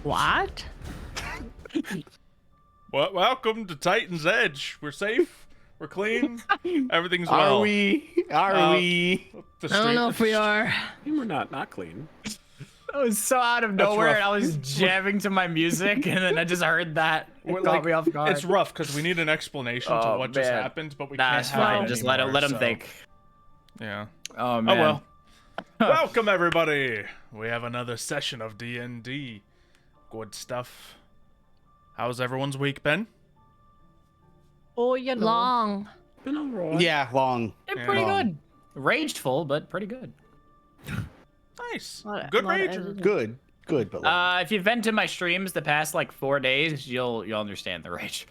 What? Well, welcome to Titan's Edge. We're safe. We're clean. Everything's well. Are we? Are we? I don't know if we are. We're not clean. It was so out of nowhere, and I was jamming to my music, and then I just heard that. It caught me off guard. It's rough because we need an explanation to what just happened, but we can't That's have fine. it Just anymore, let him so. think. Yeah. Oh man. Oh well. Welcome everybody. We have another session of D&D. Good stuff. How's everyone's week been? Oh, you know. Long. Been alright. Yeah, long. Pretty good. Rageful, but pretty good. Nice. Good rager. Good. Good, but long. If you've been to my streams the past like 4 days, you'll understand the rage.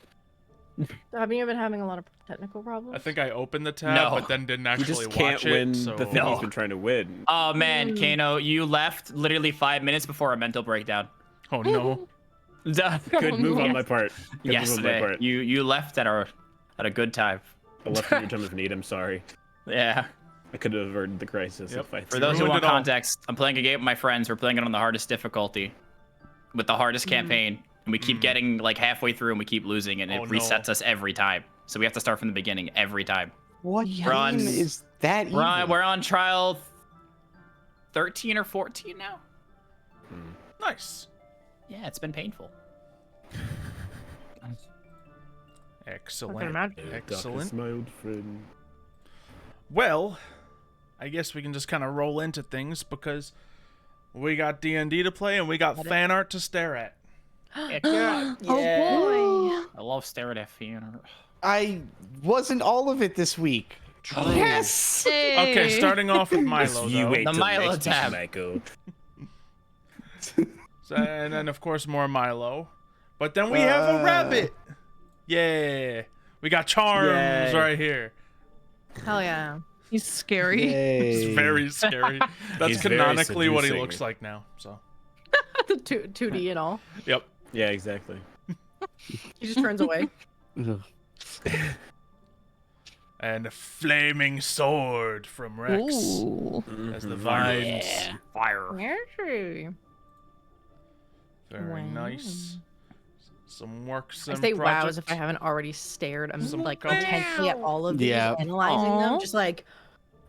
Have you been having a lot of technical problems? I think I opened the tab, No. but then didn't You actually just can't watch win it. So. the thing he's been trying to win. Oh man, Kano, you left literally 5 minutes before a mental breakdown. Oh no. Good move on my part. Good move on my Yesterday, part. you left at a good time. I left in your time of need. I'm sorry. Yeah. I could have averted the crisis if I. For those who ruined want it all. context, I'm playing a game with my friends. We're playing it on the hardest difficulty, with the hardest campaign, and we keep getting like halfway through and we keep losing, and it Oh, no. resets us every time. So we have to start from the beginning every time. What Ron, game is that even? We're on trial 13 or 14 now. Nice. Yeah, it's been painful. Excellent. imagine. Excellent. My old friend. Well, I guess we can just kind of roll into things because we got D&D to play and we got fan art to stare at. Oh boy. I love staring at fan. I wasn't all of it this week. Yes. Okay, starting off with Milo, You though. wait The till Milo next week, tab. Michael. So, and then, of course, more Milo. But then we have a rabbit. Yeah. We got Charms Yay. right here. Hell yeah. He's scary. It's Yay. very scary. That's He's very canonically what he seducing. looks like now. So, The 2D and all. yep. Yeah, exactly. He just turns away. Ugh. And a flaming sword from Rex. Ooh. As the vines. Fire. Very Very Wow. nice. Some works I and say wow as if I project. haven't already stared. I'm Some like colors. intensely at all of these, Yeah. analyzing Aw. them, just like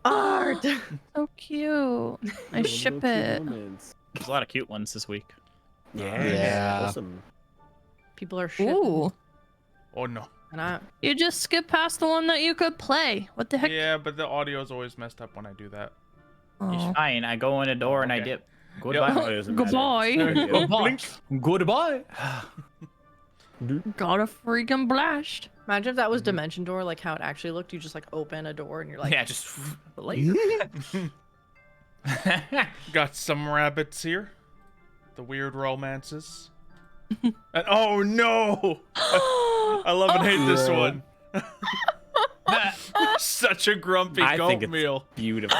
art. So cute. I ship it. There's a lot of cute ones this week. Yeah. Awesome. People are shipping. Ooh. Oh no. And I, You just skip past the one that you could play. What the heck? Yeah, but the audio is always messed up when I do that. It's Oh. fine. I go in a door and I Okay. dip. Goodbye. Oh, it doesn't matter. Goodbye. There you go. Goodbye. Goodbye. Got a freaking blast. imagine if that was Dimension Door, like how it actually looked. You just like open a door and you're like, Yeah, just later. Got some rabbits here. The weird romances. And oh no! I love and hate this one. Such a grumpy I goat think it's meal. beautiful.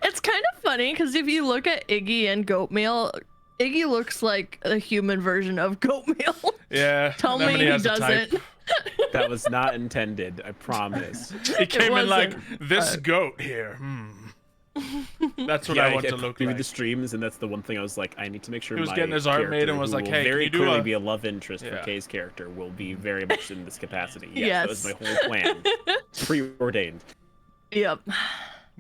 It's kind of funny because if you look at Iggy and Goatmeal, Iggy looks like a human version of Goatmeal. Yeah. Tell and then me when he has a type, doesn't. That was not intended. I promise. He came in like wasn't, this goat here. That's what I want to look through like. the streams, and that's the one thing I was like, I need to make sure He was my getting his art made character, and was who like, will "Hey, can very you do clearly a-" be a love interest Yeah. for Kay's character, will be very much in this capacity. Yes, Yes. that was my whole plan. Preordained. Yep.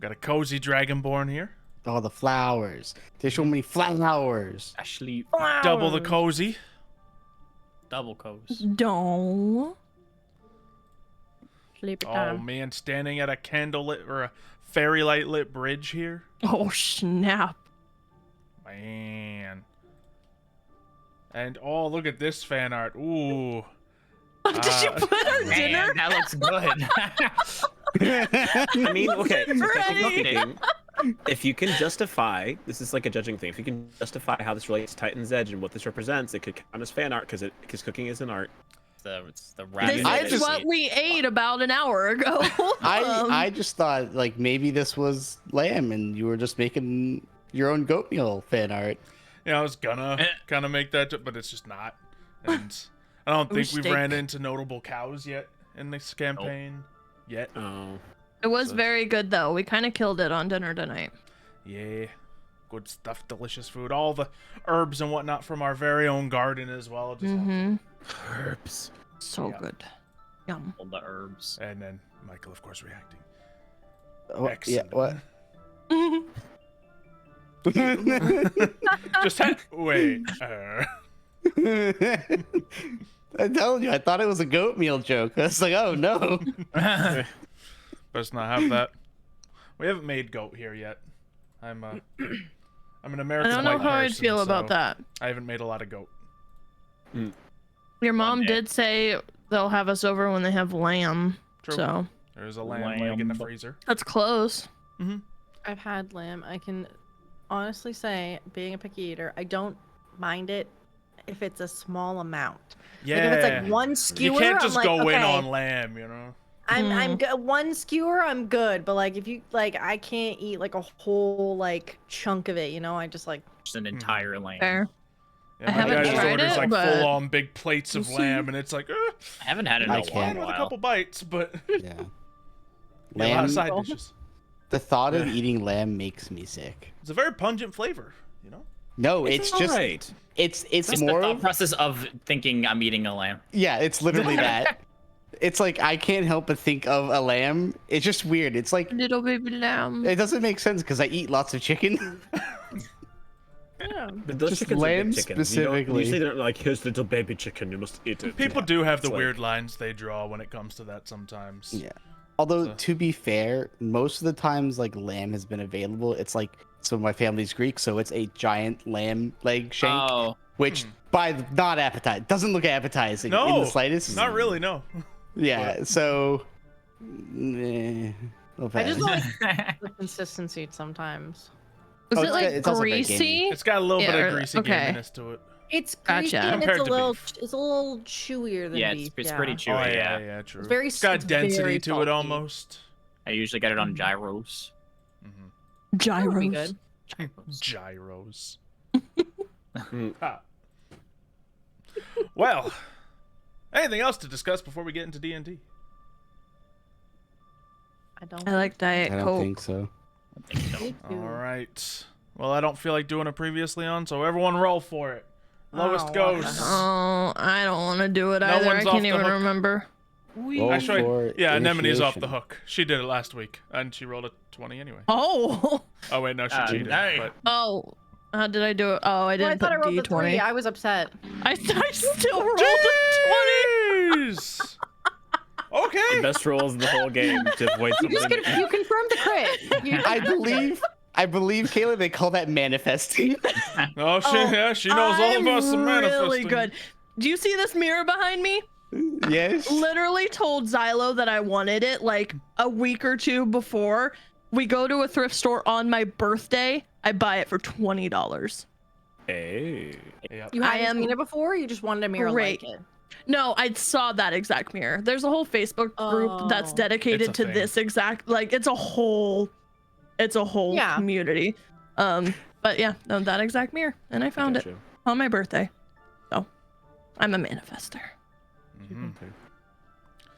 Got a cozy dragonborn here. Oh, the flowers. There's so many flowers. Actually, Double the cozy. double coast. Don't. sleep Oh time. man, standing at a candlelit or a fairy light lit bridge here. Oh, snap. Man. And oh, look at this fan art. Ooh. Did you put our dinner? Man, that looks good. I mean, okay. Ready? technically speaking, if you can justify, this is like a judging thing. If you can justify how this relates to Titan's Edge and what this represents, it could count as fan art because cooking is an art. It's the This rabbit. I is just- what we ate about an hour ago. I just thought like maybe this was lamb and you were just making your own goat meal fan art. Yeah, I was gonna kind of make that, but it's just not. And I don't think we've steak. ran into notable cows yet in this campaign. Yet. Oh. It was So- very good though. We kind of killed it on dinner tonight. Yeah. good stuff, delicious food, all the herbs and whatnot from our very own garden as well. Just Herbs. So Yeah. good. Yum. All the herbs. And then Michael, of course, reacting. Oh, yeah, Excellent. what? Just wait. I told you, I thought it was a goat meal joke. I was like, oh no. Best not have that. We haven't made goat here yet. I'm an I American don't know white how I'd person, feel about so that. I haven't made a lot of goat. Your mom day. did say they'll have us over when they have lamb. True. So There's a lamb leg in the Lamb. freezer. that's close. I've had lamb. I can honestly say, being a picky eater, I don't mind it if it's a small amount. Yeah. Like if it's like one skewer, you can't just I'm go like, in okay, on lamb, you know. I'm good. One skewer, I'm good. But like if you like, I can't eat like a whole like chunk of it. You know, I just like. Just an entire lamb. Fair. Yeah, I my haven't guy just tried orders it, like but- full-on big plates of lamb, and it's like, I haven't had it in I a can't. with a while. couple bites, but Yeah. yeah, a lot Lamb, of side dishes. the thought of eating lamb makes me sick. It's a very pungent flavor, you know. No, it's just alright. it's Just more the thought of, process of thinking I'm eating a lamb. yeah, it's literally that. It's like I can't help but think of a lamb. It's just weird. It's like Little baby lamb. it doesn't make sense because I eat lots of chicken. Yeah. But those Just chickens are lamb big chickens. specifically. Usually they're like, here's little baby chicken, you must eat it. People do have the It's like- weird lines they draw when it comes to that sometimes. Yeah. Although So- to be fair, most of the times like lamb has been available. It's like so my family's Greek, so it's a giant lamb leg shank, Oh, which by not appetite doesn't look appetizing in No, the slightest. not really. No. Yeah. So. I just don't like the consistency sometimes. Is Oh, it it's like got- it's also very greasy? gamey. It's got a little bit Yeah, of greasy okay. gaminess to it. It's Gotcha. greasy and Compared it's a to little, beef. it's a little chewier than yeah, beef. it's pretty chewy. Oh yeah. yeah, true. It's very- It's got it's density very to it salty. almost. I usually get it on gyros. That would be Gyros. good. Gyros. Ah. Well, anything else to discuss before we get into D&D? I don't. I like Diet I don't Coke. think so. Me too. All right. Well, I don't feel like doing it previously on, so everyone roll for it. Lowest Oh, goes. Oh, I don't want to do it No either. I one's off can't the even hook. remember. Roll Actually, for yeah, Anemone's off the initiation. hook. She did it last week, and she rolled a 20 anyway. Oh, Oh wait, no, she cheated. no. But oh. How did I do it? Oh, I Well, I didn't thought I put rolled the D20. 3. I was upset. I still rolled a 20. Jeez. Okay. Best rolls in the whole game to avoid You just something. you confirmed the crit. You- I believe, Kayla, they call that manifesting. Oh, she knows all I'm about some manifesting. really good. Do you see this mirror behind me? Yes. Literally told Xylo that I wanted it like a week or two before. We go to a thrift store on my birthday. I buy it for $20. Hey. Yep. You I hadn't am seen it before. You just wanted a mirror great. like it. No, I saw that exact mirror. There's a whole Facebook group that's Oh. dedicated It's a to thing. this exact, like it's a whole Yeah. community. But yeah, no, that exact mirror, and I found it Gotcha. on my birthday. So I'm a manifester. Mhm.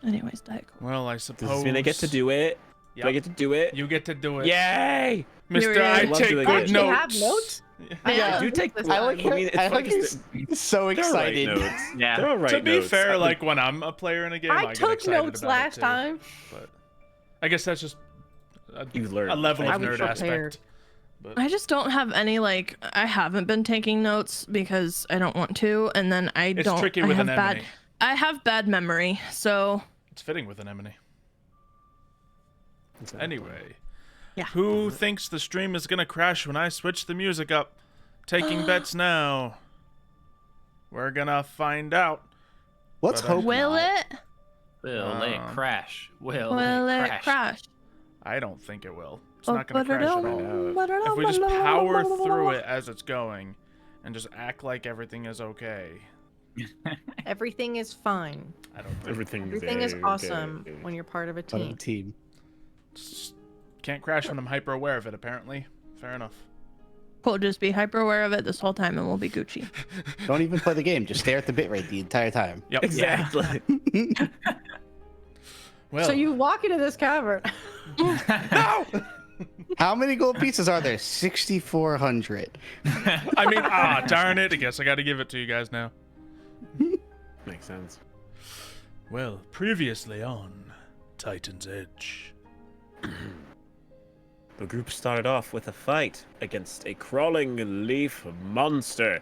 Anyways, Diet Coke. Well, I Does suppose. this mean I get to do it? Do I Yep. get to do it? You get to do it. Yay! Mister, You're I in. take Love doing good it. You notes. have notes? Yeah. I do take. This I like time. how, mean, it's I funny like 'cause he's so they're excited. Right notes. Yeah. They're all right To be notes. fair, I like when I'm a player in a game, I I get took excited notes about it last too. time. But I guess that's just You learn. a level I of was nerd prepared. aspect. But I just don't have any like. I haven't been taking notes because I don't want to, and then I it's don't. tricky I with have Anemone. bad. I have bad memory, so It's fitting with Anemone. Anyway. Yeah. Who thinks the stream is gonna crash when I switch the music up? Taking bets now. We're gonna find out. Let's But I- hope will not. it? Will it Um, crash? Will It it crash? crash? I don't think it will. It's Oh, not gonna crash at all. If we just power through it as it's going and just act like everything is okay, Everything is fine. I don't think Everything is awesome when you're part of a Part of team. the team. it's- can't crash when I'm hyper aware of it, apparently. Fair enough. We'll just be hyper aware of it this whole time, and we'll be Gucci. Don't even play the game. Just stare at the bitrate the entire time. Yep. Exactly. Well, So you walk into this cavern. No! How many gold pieces are there? 6,400. I mean, darn it. I guess I got to give it to you guys now. Makes sense. Well, previously on Titan's Edge. The group started off with a fight against a crawling leaf monster,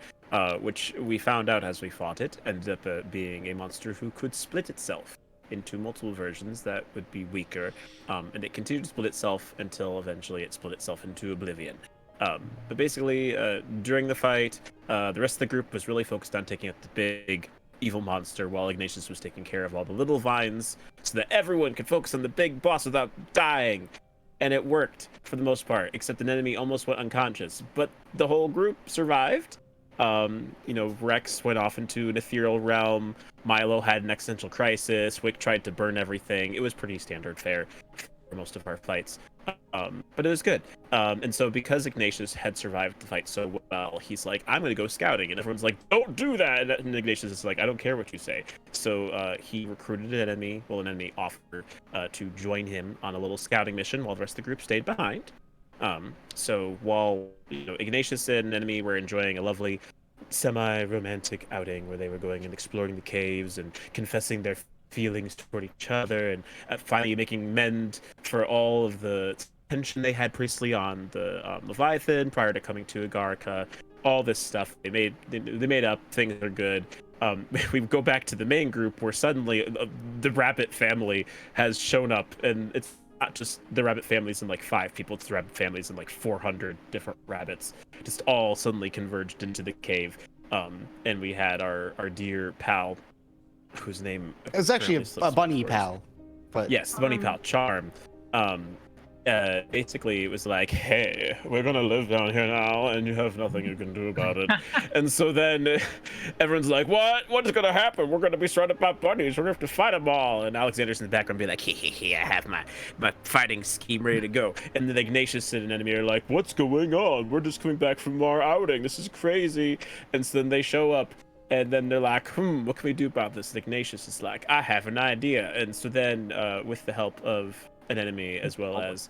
which we found out as we fought it ended up being a monster who could split itself into multiple versions that would be weaker, and it continued to split itself until eventually it split itself into oblivion. But basically, during the fight, the rest of the group was really focused on taking out the big evil monster, while Ignatius was taking care of all the little vines so that everyone could focus on the big boss without dying. And it worked for the most part, except an enemy almost went unconscious. But the whole group survived. Rex went off into an ethereal realm. Milo had an existential crisis. Wick tried to burn everything. It was pretty standard fare for most of our fights. But it was good. And so because Ignatius had survived the fight so well, he's like, I'm going to go scouting. And everyone's like, don't do that. And Ignatius is like, I don't care what you say. So he recruited an enemy offered to join him on a little scouting mission while the rest of the group stayed behind. So while Ignatius and an enemy were enjoying a lovely semi-romantic outing where they were going and exploring the caves and confessing their feelings toward each other and finally making amends for all of the tension they had previously on the Leviathan prior to coming to Agarica. All this stuff they made up. Things are good. We go back to the main group where suddenly the rabbit family has shown up, and it's not just the rabbit families in like 5 people, it's the rabbit families in like 400 different rabbits just all suddenly converged into the cave. And we had our dear pal, whose name It's actually a bunny pal. But yes, the bunny pal, Charm. Basically it was like, hey, we're gonna live down here now and you have nothing you can do about it. And so then everyone's like, what is gonna happen? We're gonna be surrounded by bunnies, we're gonna have to fight them all. And Alexander's in the background be like, I have my fighting scheme ready to go. And then Ignatius and an enemy are like, what's going on? We're just coming back from our outing, this is crazy. And so then they show up and then they're like, what can we do about this? And Ignatius is like, I have an idea. And so then with the help of an enemy as well as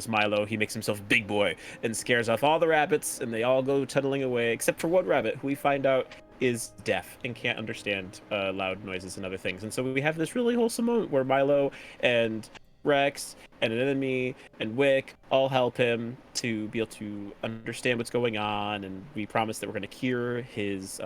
Milo, he makes himself big boy and scares off all the rabbits, and they all go tunneling away except for one rabbit who we find out is deaf and can't understand loud noises and other things. And so we have this really wholesome moment where Milo and Rex and an enemy and Wick all help him to be able to understand what's going on, and we promise that we're going to cure his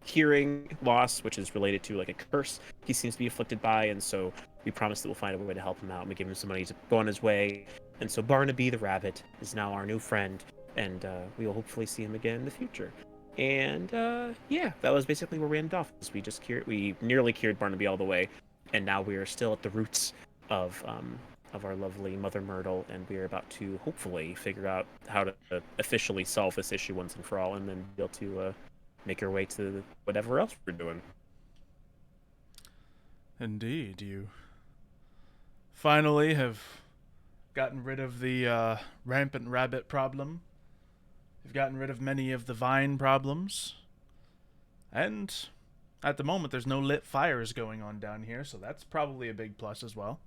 hearing loss, which is related to like a curse he seems to be afflicted by. And so we promise that we'll find a way to help him out, and we give him some money to go on his way. And so Barnaby the rabbit is now our new friend, and we will hopefully see him again in the future. And yeah, that was basically where we ended off. We nearly cured Barnaby all the way, and now we are still at the roots of our lovely Mother Myrtle, and we are about to hopefully figure out how to officially solve this issue once and for all, and then be able to make our way to whatever else we're doing. Indeed, you finally have gotten rid of the rampant rabbit problem. You've gotten rid of many of the vine problems. And at the moment, there's no lit fires going on down here, so that's probably a big plus as well.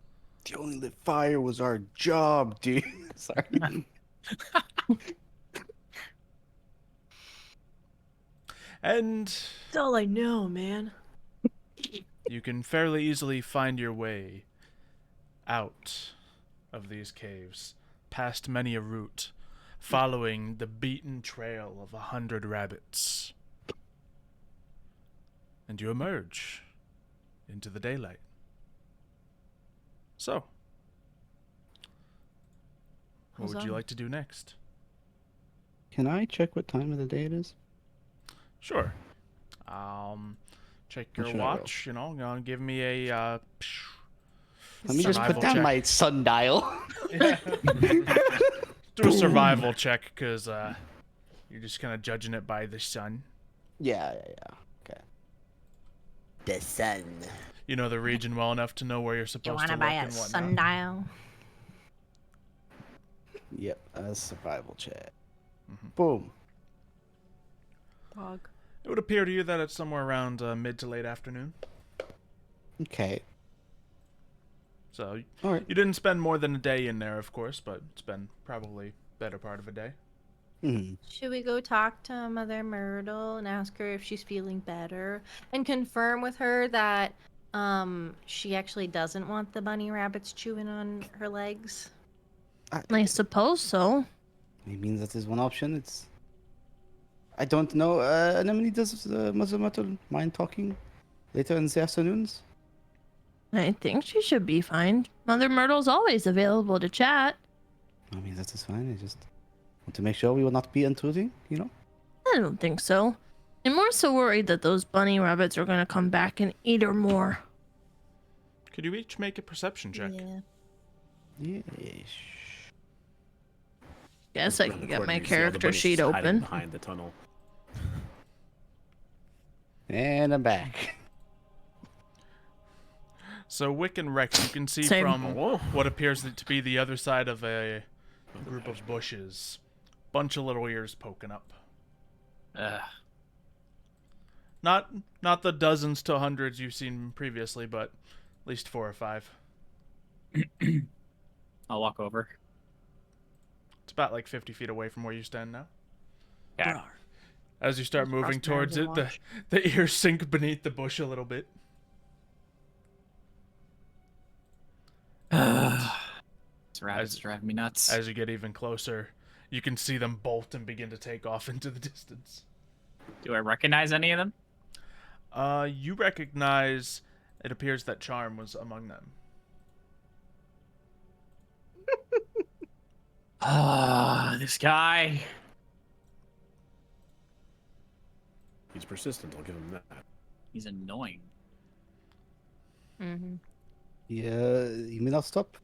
the only lit fire was our job, dude. Sorry. And That's all I know, man. you can fairly easily find your way out of these caves, past many a route, following the beaten trail of 100 rabbits. And you emerge into the daylight. So, what would you like to do next? Can I check what time of the day it is? Sure. Check your should I watch, give me a Let me just put survival down check. my sundial. Do a survival check, because you're just kind of judging it by the sun. Yeah. Okay. The sun. You know the region well enough to know where you're Do you supposed want to to look buy a and whatnot. sundial? Yep, a survival check. Mhm. Boom. Dog. It would appear to you that it's somewhere around mid to late afternoon. Okay. So All right. you didn't spend more than a day in there, of course, but it's been probably better part of a day. Hmm. Should we go talk to Mother Myrtle and ask her if she's feeling better and confirm with her that she actually doesn't want the bunny rabbits chewing on her legs? I suppose so. I mean, that is one option. It's. I don't know. Anemone, does Mother Myrtle mind talking later in the afternoons? I think she should be fine. Mother Myrtle's always available to chat. I mean, that is fine. I just want to make sure we will not be intruding, you know? I don't think so. I'm more so worried that those bunny rabbits are gonna come back and eat her more. Could you each make a perception check? Yeah. Yes. Guess I Around can the get corner, my you see all the character bunnies sheet just hiding open. behind the tunnel. And I'm back. So Wick and Rex, you can see Same. from Oh. what appears to be the other side of a group of bushes, bunch of little ears poking up. Ugh. Not the dozens to hundreds you've seen previously, but at least 4 or 5. I'll walk over. It's about like 50 feet away from where you stand now. Yeah. As you start Just moving cross my arms towards and it, the ears sink beneath the bush a little bit. This rabbit's driving me nuts. As you get even closer, you can see them bolt and begin to take off into the distance. Do I recognize any of them? You recognize, it appears that Charm was among them. Ah, this guy. He's persistent, I'll give him that. He's annoying. Mm-hmm. Yeah, you may not stop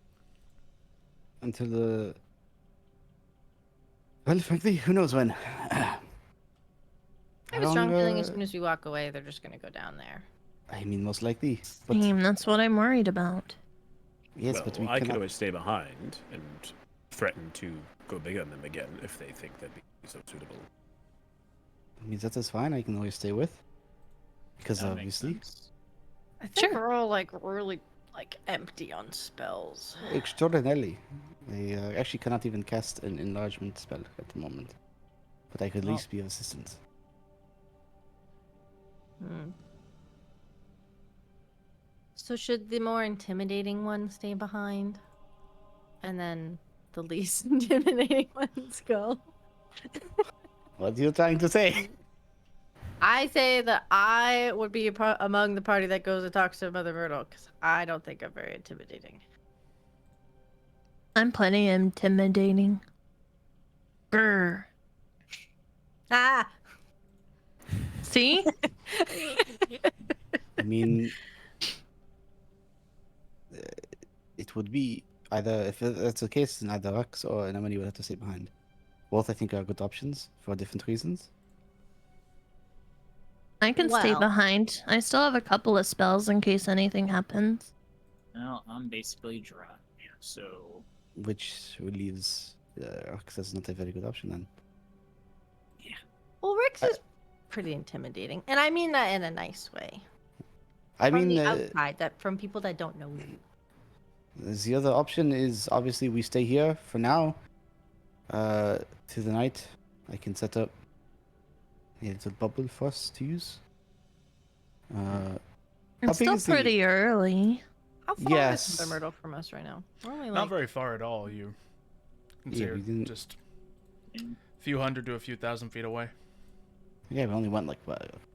until the. Well, frankly, who knows when? I have a strong feeling as soon as we walk away, they're just gonna go down there. I mean, most likely. But Damn, that's what I'm worried about. yes, Well, but we I could cannot. always stay behind and threaten to go big on them again if they think that'd be so suitable. I mean, that is fine. I can always stay with. Because That makes obviously, sense. I think we're all like really like empty on spells. extraordinarily, I actually cannot even cast an enlargement spell at the moment. But I could at Oh. least be of assistance. Hmm. So should the more intimidating one stay behind, and then the least intimidating ones go? What are you trying to say? I say that I would be among the party that goes and talks to Mother Myrtle, because I don't think I'm very intimidating. I'm plenty intimidating. Grr. Ah! See? I mean, it would be either, if that's the case, then either Rux or Anemone would have to stay behind. Both, I think, are good options for different reasons. I can stay Well. behind. I still have a couple of spells in case anything happens. Well, I'm basically dry. So, Which relieves Rux as not a very good option then. Well, Rix is pretty intimidating, and I mean that in a nice way. I From mean, the outside, that from people that don't know you. the other option is obviously we stay here for now. Through the night, I can set up a little bubble for us to use. It's still is the- pretty early. How far Yes. is Mother Myrtle from us right now? We're only Not like very far at all. You can see Yeah, her we didn't- just a few hundred to a few thousand feet away. Yeah, we only went like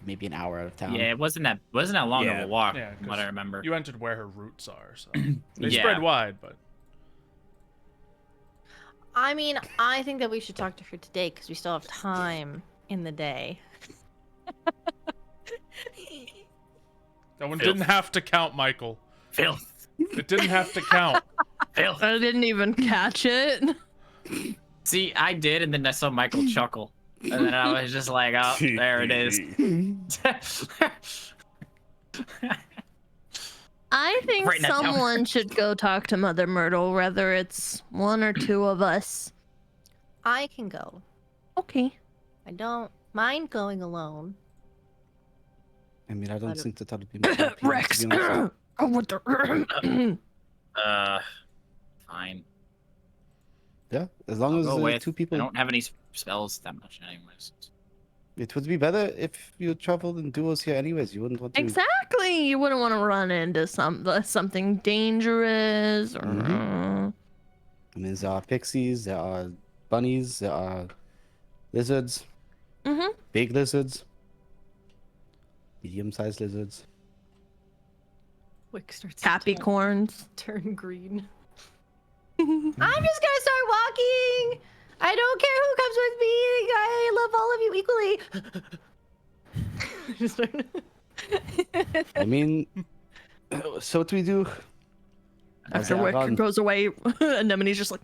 maybe an hour out of town. yeah, it wasn't that long Yeah. of a walk, Yeah, from what I 'cause remember. You entered where her roots are, so they Yeah. spread wide, but I mean, I think that we should talk to her today because we still have time in the day. that one Filth. didn't have to count, Michael. Filth. It didn't have to count. Filth. I didn't even catch it. See, I did, and then I saw Michael chuckle. And then I was just like, oh, there it is. I think Writing that down. someone should go talk to Mother Myrtle, whether it's one or two of us. I can go. Okay. I don't mind going alone. I mean, I don't Let think that would be much appealing, Rex. to be honest. Oh, what the? Fine. Yeah, as long I'll as go with. two people. I don't have any spells that much, anyways. It would be better if you traveled in duos here, anyways. You wouldn't want to. Exactly. You wouldn't want to run into something dangerous or. Mhm. I mean, there are pixies, there are bunnies, there are lizards, big lizards, medium-sized lizards. Wick starts to Capricorns. turn green. I'm just gonna start walking. I don't care who comes with me. I love all of you equally. I mean, so what do we do? After Wick goes away, Anemone's just like.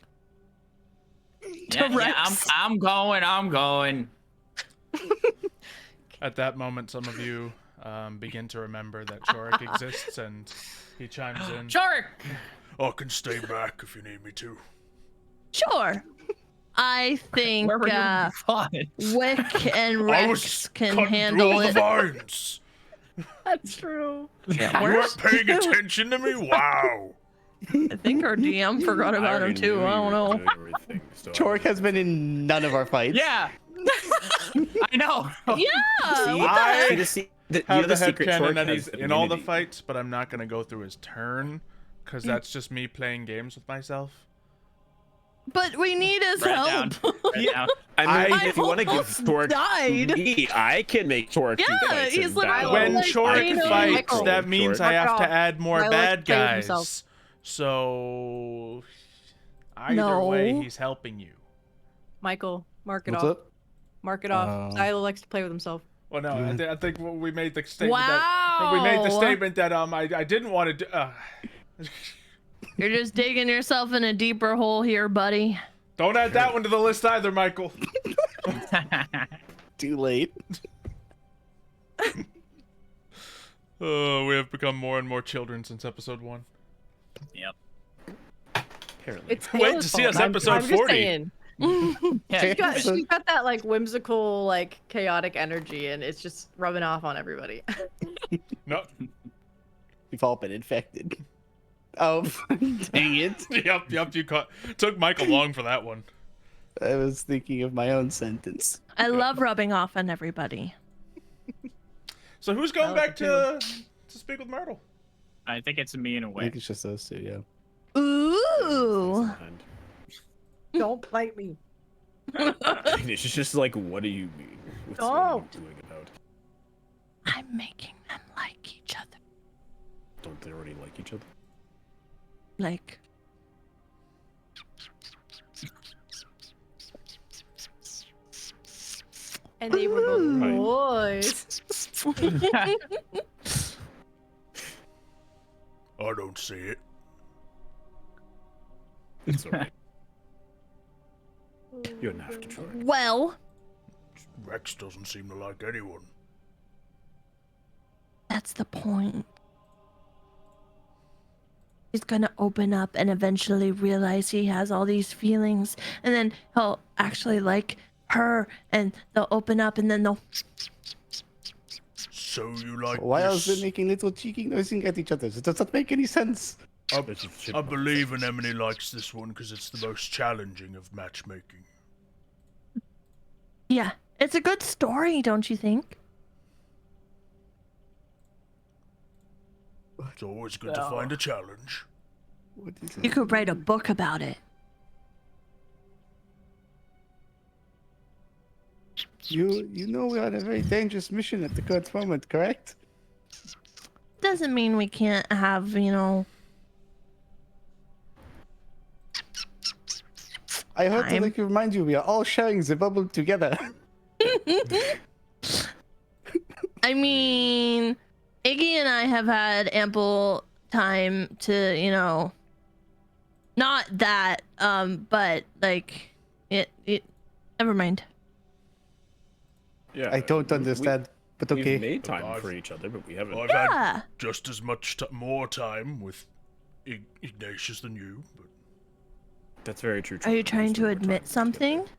Yeah, I'm going. At that moment, some of you begin to remember that Chorik exists, and he chimes in. Chorik! I can stay back if you need me to. Sure. I think Where were you when you fought? Wick and I Rex was can cutting handle through all it. the vines. That's true. Yeah, You weren't paying attention to me? Wow. I think our DM forgot about him too. I don't know. Chorik has been in none of our fights. Yeah. I know. Yeah. what the I heck? have the secret headcanon Chorik that has he's in all the immunity. fights, but I'm not going to go through his turn, because that's just me playing games with myself. But we need his Write it help. down. Write it down. I mean, I if you want to give almost Chorik died. to me, I can make Chorik do Yeah, fights he's in literally battle. When like, Chorik you know, fights, Michael. that means I Mark it have to off. add more I like bad to play with himself. guys. So either No. way, he's helping you. Michael, mark it What's off. up? Mark it off. Xylo likes to play with himself. Well, no, Yeah. I think we made the statement that we made the statement that I didn't want to do. You're just digging yourself in a deeper hole here, buddy. Don't add that one to the list either, Michael. Too late. We have become more and more children since episode 1. Yep. Apparently. It's Wait Taylor's to see fault. us I'm episode just 40. saying. Yeah. She's got that like whimsical, like chaotic energy, and it's just rubbing off on everybody. No. We've all been infected. Oh, dang it. Yep. You took Michael long for that one. I was thinking of my own sentence. I love rubbing off on everybody. So who's going back to speak with Myrtle? I think it's me in a I way. think it's just those two, yeah. Ooh. Don't bite me. It's just like, what do you mean? What are you doing about? I'm making them like each other. Don't they already like each other? Like. And they were both Right. boys. I don't see it. It's alright. You don't have to try. Well, Rex doesn't seem to like anyone. that's the point. He's gonna open up and eventually realize he has all these feelings, and then he'll actually like her, and they'll open up, and then they'll. So you like Why else this? are they making little cheeky noises at each other? It does not make any sense. I believe Anemone likes this one because it's the most challenging of matchmaking. Yeah, it's a good story, don't you think? It's always good to find a challenge. What is You it? could write a book about it. You know we're on a very dangerous mission at the current moment, correct? Doesn't mean we can't have, you know. I heard to Time. like remind you, we are all sharing the bubble together. I mean, Iggy and I have had ample time to, you know, not that, but like, it never mind. Yeah. I don't understand, but okay. We've made time I've- for each other, but we haven't. I've Yeah. had just as much more time with Ignatius than you, but That's very true. Are you We trying spend to more admit time something? together.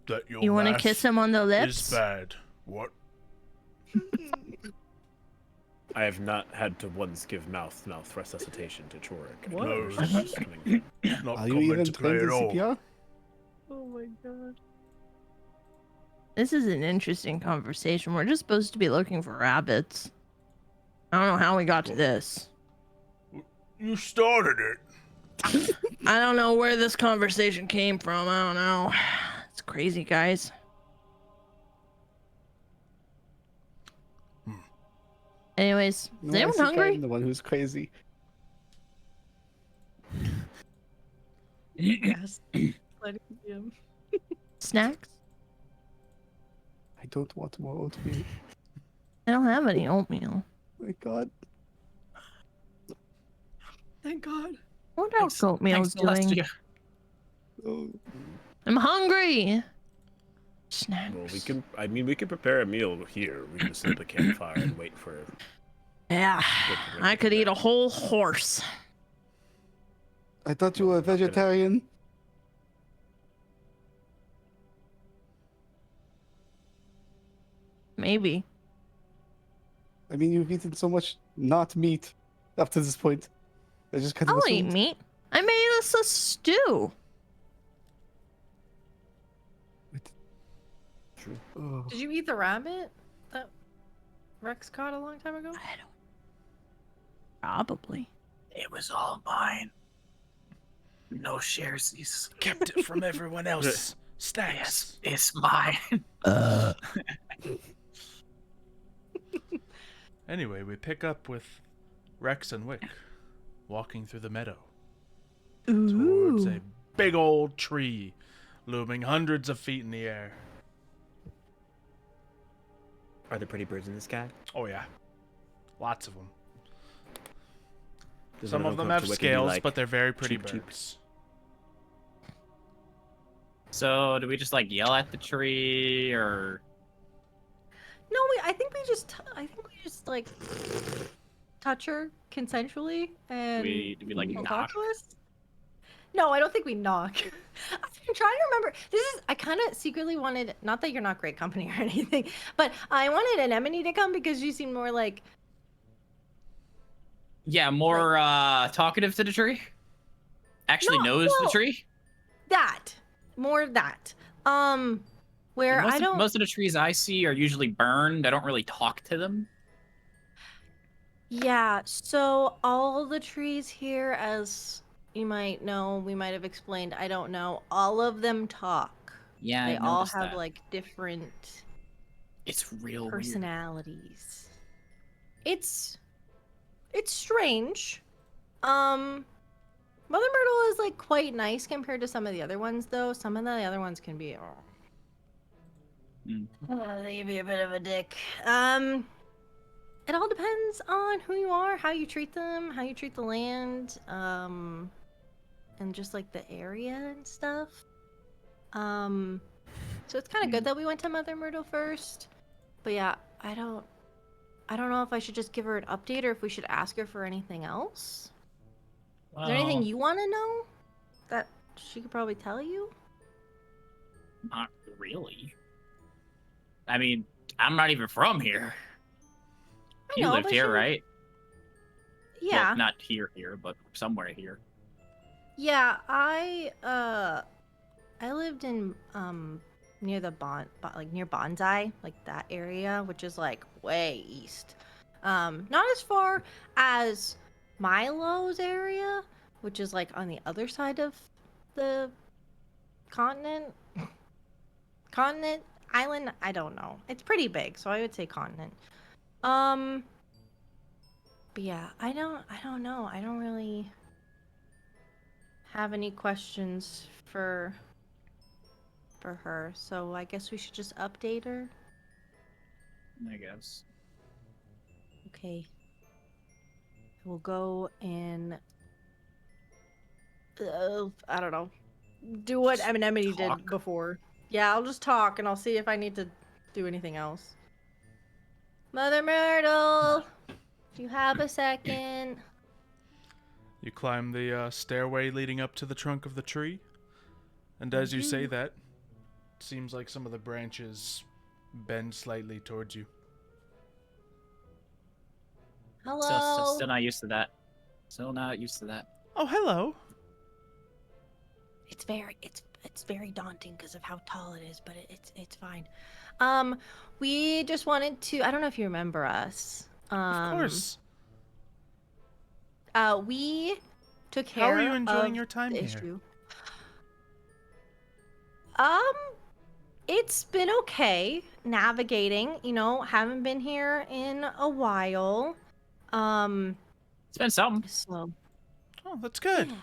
that your You want to math kiss him on the is lips? bad. What? I have not had to once give mouth resuscitation to Chorik. What? No, It's coming. not Are you coming even to play trained at in all. CPR? Oh my god. This is an interesting conversation. We're just supposed to be looking for rabbits. I don't know how we got to this. You started it. I don't know where this conversation came from. I don't know. It's crazy, guys. Anyways, is No, I anyone see hungry? I'm the one who's crazy. Yes. Let him. Snacks? I don't want more oatmeal. I don't have any oatmeal. My God. Thank God. What else oatmeal's Thanks, doing? Celestia. Oh, I'm hungry. Snacks. Well, we can prepare a meal here. We can set up a campfire and wait for. Yeah, I could eat a whole horse. I thought you were a vegetarian. Maybe. I mean, you've eaten so much not meat up to this point. I just kind of I'll eat assumed. meat. I made us a stew. Oh, Did you eat the rabbit that Rex caught a long time ago? I don't. Probably. It was all mine. No sharesies. Kept it from everyone else. Stacks. It's mine. Anyway, we pick up with Rex and Wick walking through the meadow towards a big old tree looming hundreds of feet in the air. Are there pretty birds in the sky? Oh yeah, lots of them. Does Some one of them come up have to Wick and be scales, like, but they're very pretty "Cheep, cheep"? birds. So, do we just like yell at the tree, or No, I think we just like touch her consensually and do we like she'll knock? talk to us. No, I don't think we knock. I'm trying to remember. I kind of secretly wanted, not that you're not great company or anything, but I wanted Anemone to come because you seem more like, Yeah, more talkative to the tree. Actually No, knows the no. tree. that. More that. Where I don't. Most of the trees I see are usually burned. I don't really talk to them. Yeah, so all the trees here, as you might know, we might have explained, I don't know, all of them talk. Yeah, They I all noticed have that. like different It's real weird. personalities. It's strange. Mother Myrtle is like quite nice compared to some of the other ones though. Some of the other ones can be they can be a bit of a dick. It all depends on who you are, how you treat them, how you treat the land, and just like the area and stuff. So it's kind of good that we went to Mother Myrtle first. But yeah, I don't know if I should just give her an update or if we should ask her for anything else. Is there anything you want to know that she could probably tell you? Not really. I mean, I'm not even from here. I You know, lived but here, she- right? Yeah. Well, not here, but somewhere here. Yeah, I lived in near the near Bonsai, like that area, which is like way east. Not as far as Milo's area, which is like on the other side of the continent. Continent, island, I don't know. It's pretty big, so I would say continent. But yeah, I don't know. I don't really have any questions for her, so I guess we should just update her. I guess. Okay. We'll go and I don't know. Do what Anemone did Talk. before. Yeah, I'll just talk and I'll see if I need to do anything else. Mother Myrtle, do you have a second? You climb the stairway leading up to the trunk of the tree, and as you say that, it seems like some of the branches bend slightly towards you. Hello. Still not used to that. Still not used to that. Oh, hello. It's very daunting because of how tall it is, but it's fine. We just wanted to. I don't know if you remember us. Of course. We took How care are you enjoying of your time the here? issue. It's been okay navigating. You know, haven't been here in a while. It's been something. So Oh, that's good. yeah.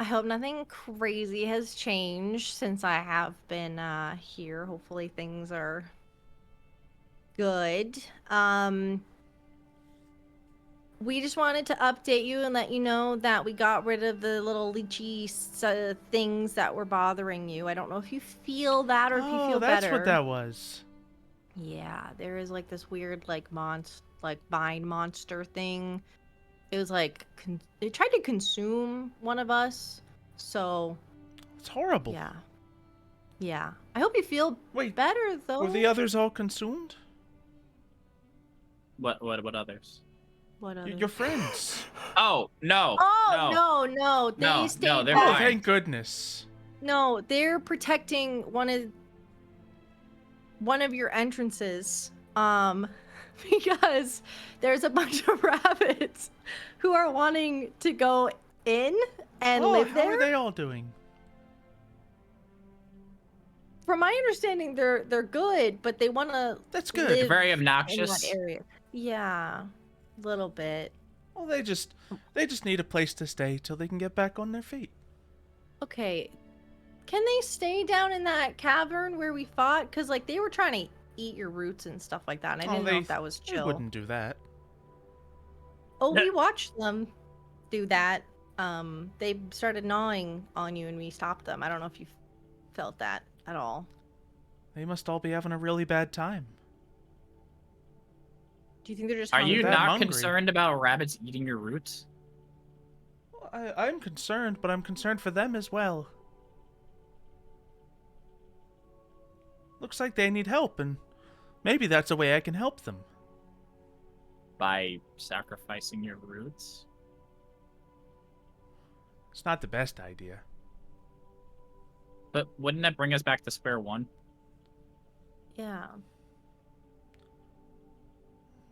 I hope nothing crazy has changed since I have been here. Hopefully things are good. We just wanted to update you and let you know that we got rid of the little lychee things that were bothering you. I don't know if you feel that or if you feel that's better. what that was. Yeah, there is like this weird like vine monster thing. It was like it tried to consume one of us. So It's horrible. yeah. I hope you feel Wait, better though. were the others all consumed? What others? What other? Your friends. Oh no. Oh no. They No, stayed they're Oh, back. fine. thank goodness. No, they're protecting one of your entrances. Because there's a bunch of rabbits who are wanting to go in and live how there. are they all doing? From my understanding, they're good, but they want to. That's good. Live Very in obnoxious. that area. Yeah, a little bit. Well, they just need a place to stay till they can get back on their feet. Okay, can they stay down in that cavern where we fought? Cause like they were trying to eat your roots and stuff like that. And I didn't know if that was They chill. wouldn't do that. Oh, we watched them do that. They started gnawing on you and we stopped them. I don't know if you felt that at all. They must all be having a really bad time. Do you think they're just Are you that not hungry. concerned about rabbits eating your roots? Well, I'm concerned, but I'm concerned for them as well. Looks like they need help, and maybe that's a way I can help them. By sacrificing your roots? It's not the best idea. But wouldn't that bring us back to square one? Yeah.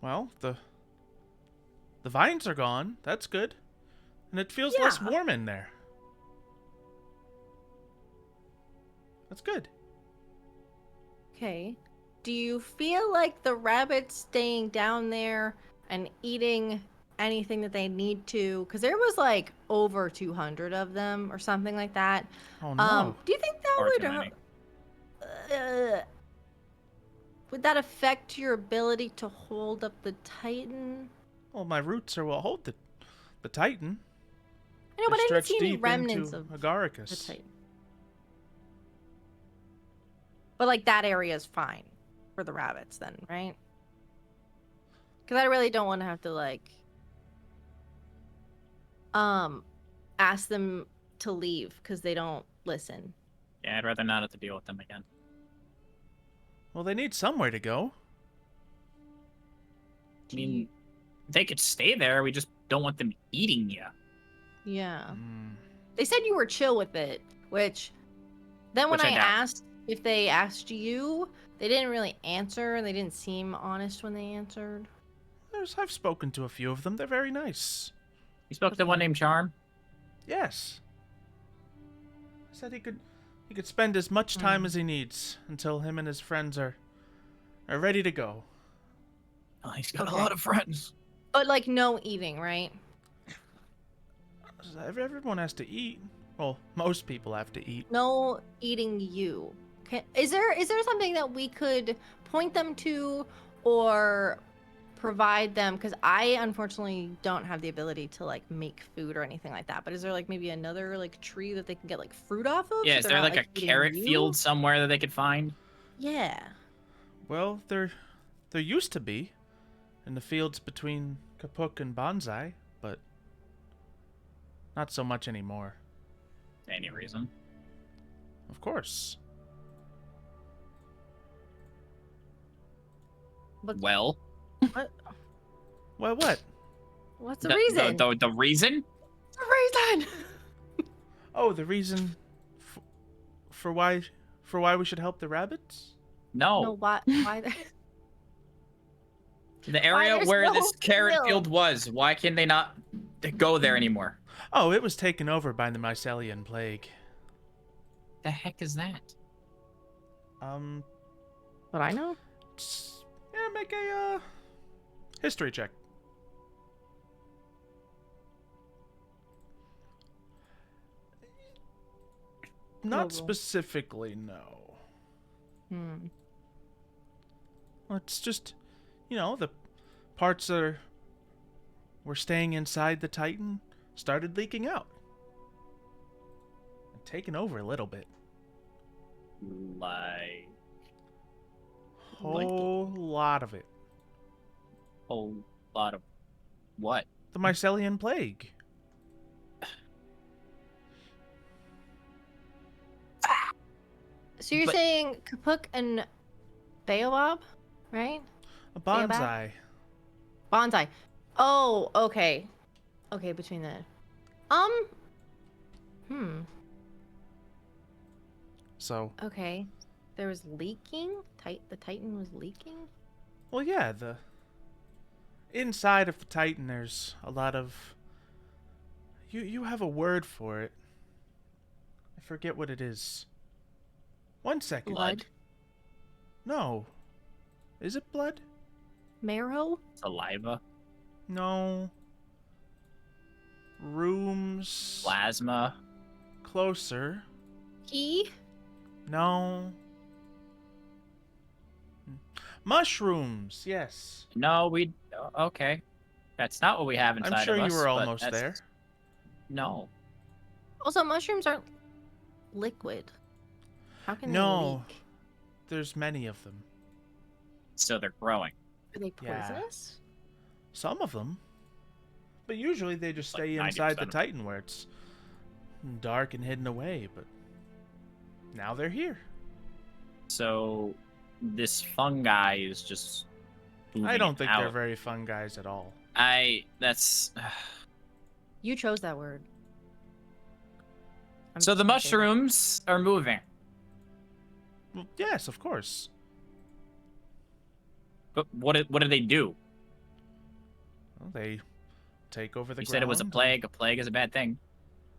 Well, the vines are gone. That's good. And it feels less Yeah. warm in there. That's good. Okay. Do you feel like the rabbits staying down there and eating anything that they need to? Because there was like over 200 of them or something like that. Oh no. Do you think that Far would too many. would that affect your ability to hold up the Titan? Well, my roots are what hold the Titan. I know, but They I didn't stretch see any deep remnants into of the Agaricus. Titan. But like that area is fine for the rabbits then, right? Because I really don't want to have to like ask them to leave because they don't listen. Yeah, I'd rather not have to deal with them again. Well, they need somewhere to go. I mean, they could stay there. We just don't want them eating you. Yeah. Hmm. They said you were chill with it, which then when Which I I doubt. asked if they asked you, they didn't really answer. They didn't seem honest when they answered. I've spoken to a few of them. They're very nice. You spoke to one named Charm? Yes. Said he could spend as much time as he needs until him and his friends are ready to go. Oh, he's got Okay. a lot of friends. But like no eating, right? Everyone has to eat. Well, most people have to eat. No eating you. Is there something that we could point them to or provide them? Because I unfortunately don't have the ability to like make food or anything like that. But is there like maybe another like tree that they can get like fruit off of? Yeah, so is they're there not, like a eating carrot you? field somewhere that they could find? Yeah. Well, there used to be in the fields between Kapuk and Bonsai, but not so much anymore. Any reason? Of course. Well, What? Well, what? What's the reason? The reason? The reason. Oh, the reason for why we should help the rabbits? No. No, why? The area there's where no this carrot field? field was. Why can they not go there anymore? Oh, it was taken over by the Mycelian plague. The heck is that? What I know? Yeah, make a history check. Not Global. specifically, no. Well, it's just, the parts that were staying inside the Titan started leaking out. And taking over a little bit. Like Whole lot of it. whole lot of what? The Mycelian plague. So you're But- saying Kapuk and Baobab, right? A Baobab? bonsai. Bonsai. Oh, okay. Okay, between the So, Okay. There was leaking? The Titan was leaking? well, yeah, the inside of the Titan, there's a lot of. You have a word for it. I forget what it is. 1 second. Blood? No. Is it blood? Marrow? Saliva, No. Rooms. plasma. Closer. Pee? No. Mushrooms. Yes. No, okay. That's not what we have inside I'm sure of us. you were but almost that's- there. No. Also, mushrooms aren't liquid. How can No. they leak? There's many of them. So they're growing. Are they Yeah. poisonous? Some of them. But usually they just Like stay 90% inside the of them. Titan where it's dark and hidden away, but now they're here. So this fungi is just. I moving don't think they're out. very fun guys at all. That's. You chose that word. I'm So just the gonna say that. mushrooms are moving. Well, yes, of course. But what do they do? Well, they take over the You ground. said it was a and- plague. A plague is a bad thing.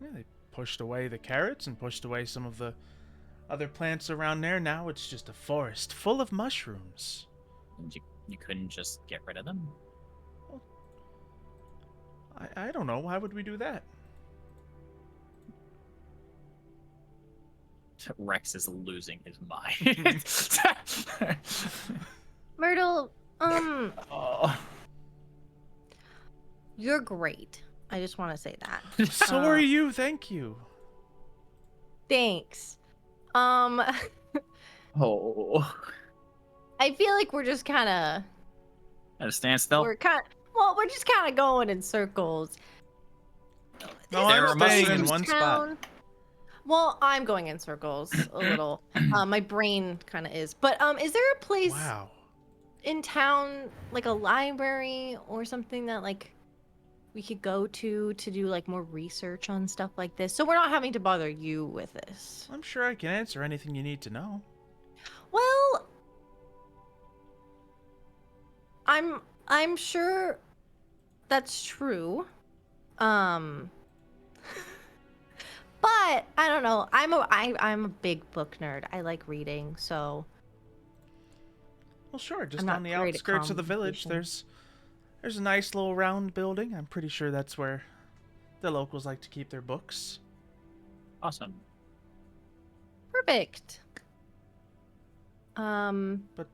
Yeah, they pushed away the carrots and pushed away some of the other plants around there. Now it's just a forest full of mushrooms. And you couldn't just get rid of them. I don't know. Why would we do that? Rex is losing his mind. Myrtle, Oh. you're great. I just want to say that. So are you. Thank you. Thanks. Oh. I feel like we're just kind of At a standstill. we're just kind of going in circles. No, There I'm are staying in mushrooms one spot. Well, I'm going in circles a little. My brain kind of is. But is there a place Wow. in town, like a library or something that like we could go to do like more research on stuff like this, so we're not having to bother you with this? I'm sure I can answer anything you need to know. Well, I'm sure that's true. But I don't know. I'm a big book nerd. I like reading, so Well, sure. Just not on the great at outskirts of the village, conversation. there's a nice little round building. I'm pretty sure that's where the locals like to keep their books. Awesome. perfect. But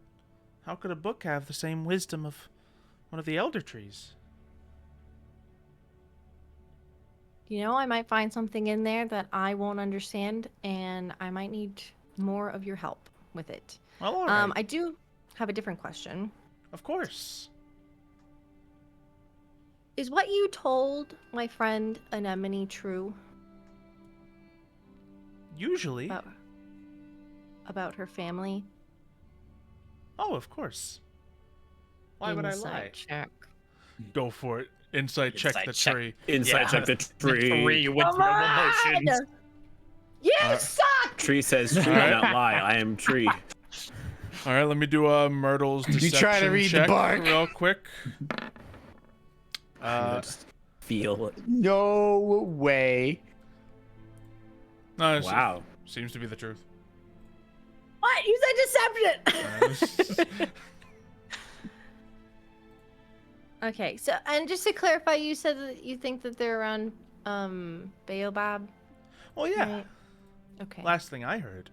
how could a book have the same wisdom of one of the elder trees? You know, I might find something in there that I won't understand, and I might need more of your help with it. Well, all right. I do have a different question. Of course. Is what you told my friend Anemone true Usually. about her family? Oh, of course. Why would I Insight lie? check. Go for it. Insight check the Insight check. tree. Inside check the tree. Tree with Come no on! emotions. You Alright. suck! Tree says tree Alright. cannot lie. I am tree. All right, let me do a Myrtle's You deception try to read the check bark. real quick. Just feel it. No way. No, Wow. seems to be the truth. What? You said deception! Okay, so, and just to clarify, you said that you think that they're around, Baobab? Well, yeah. Right? Okay. Last thing I heard.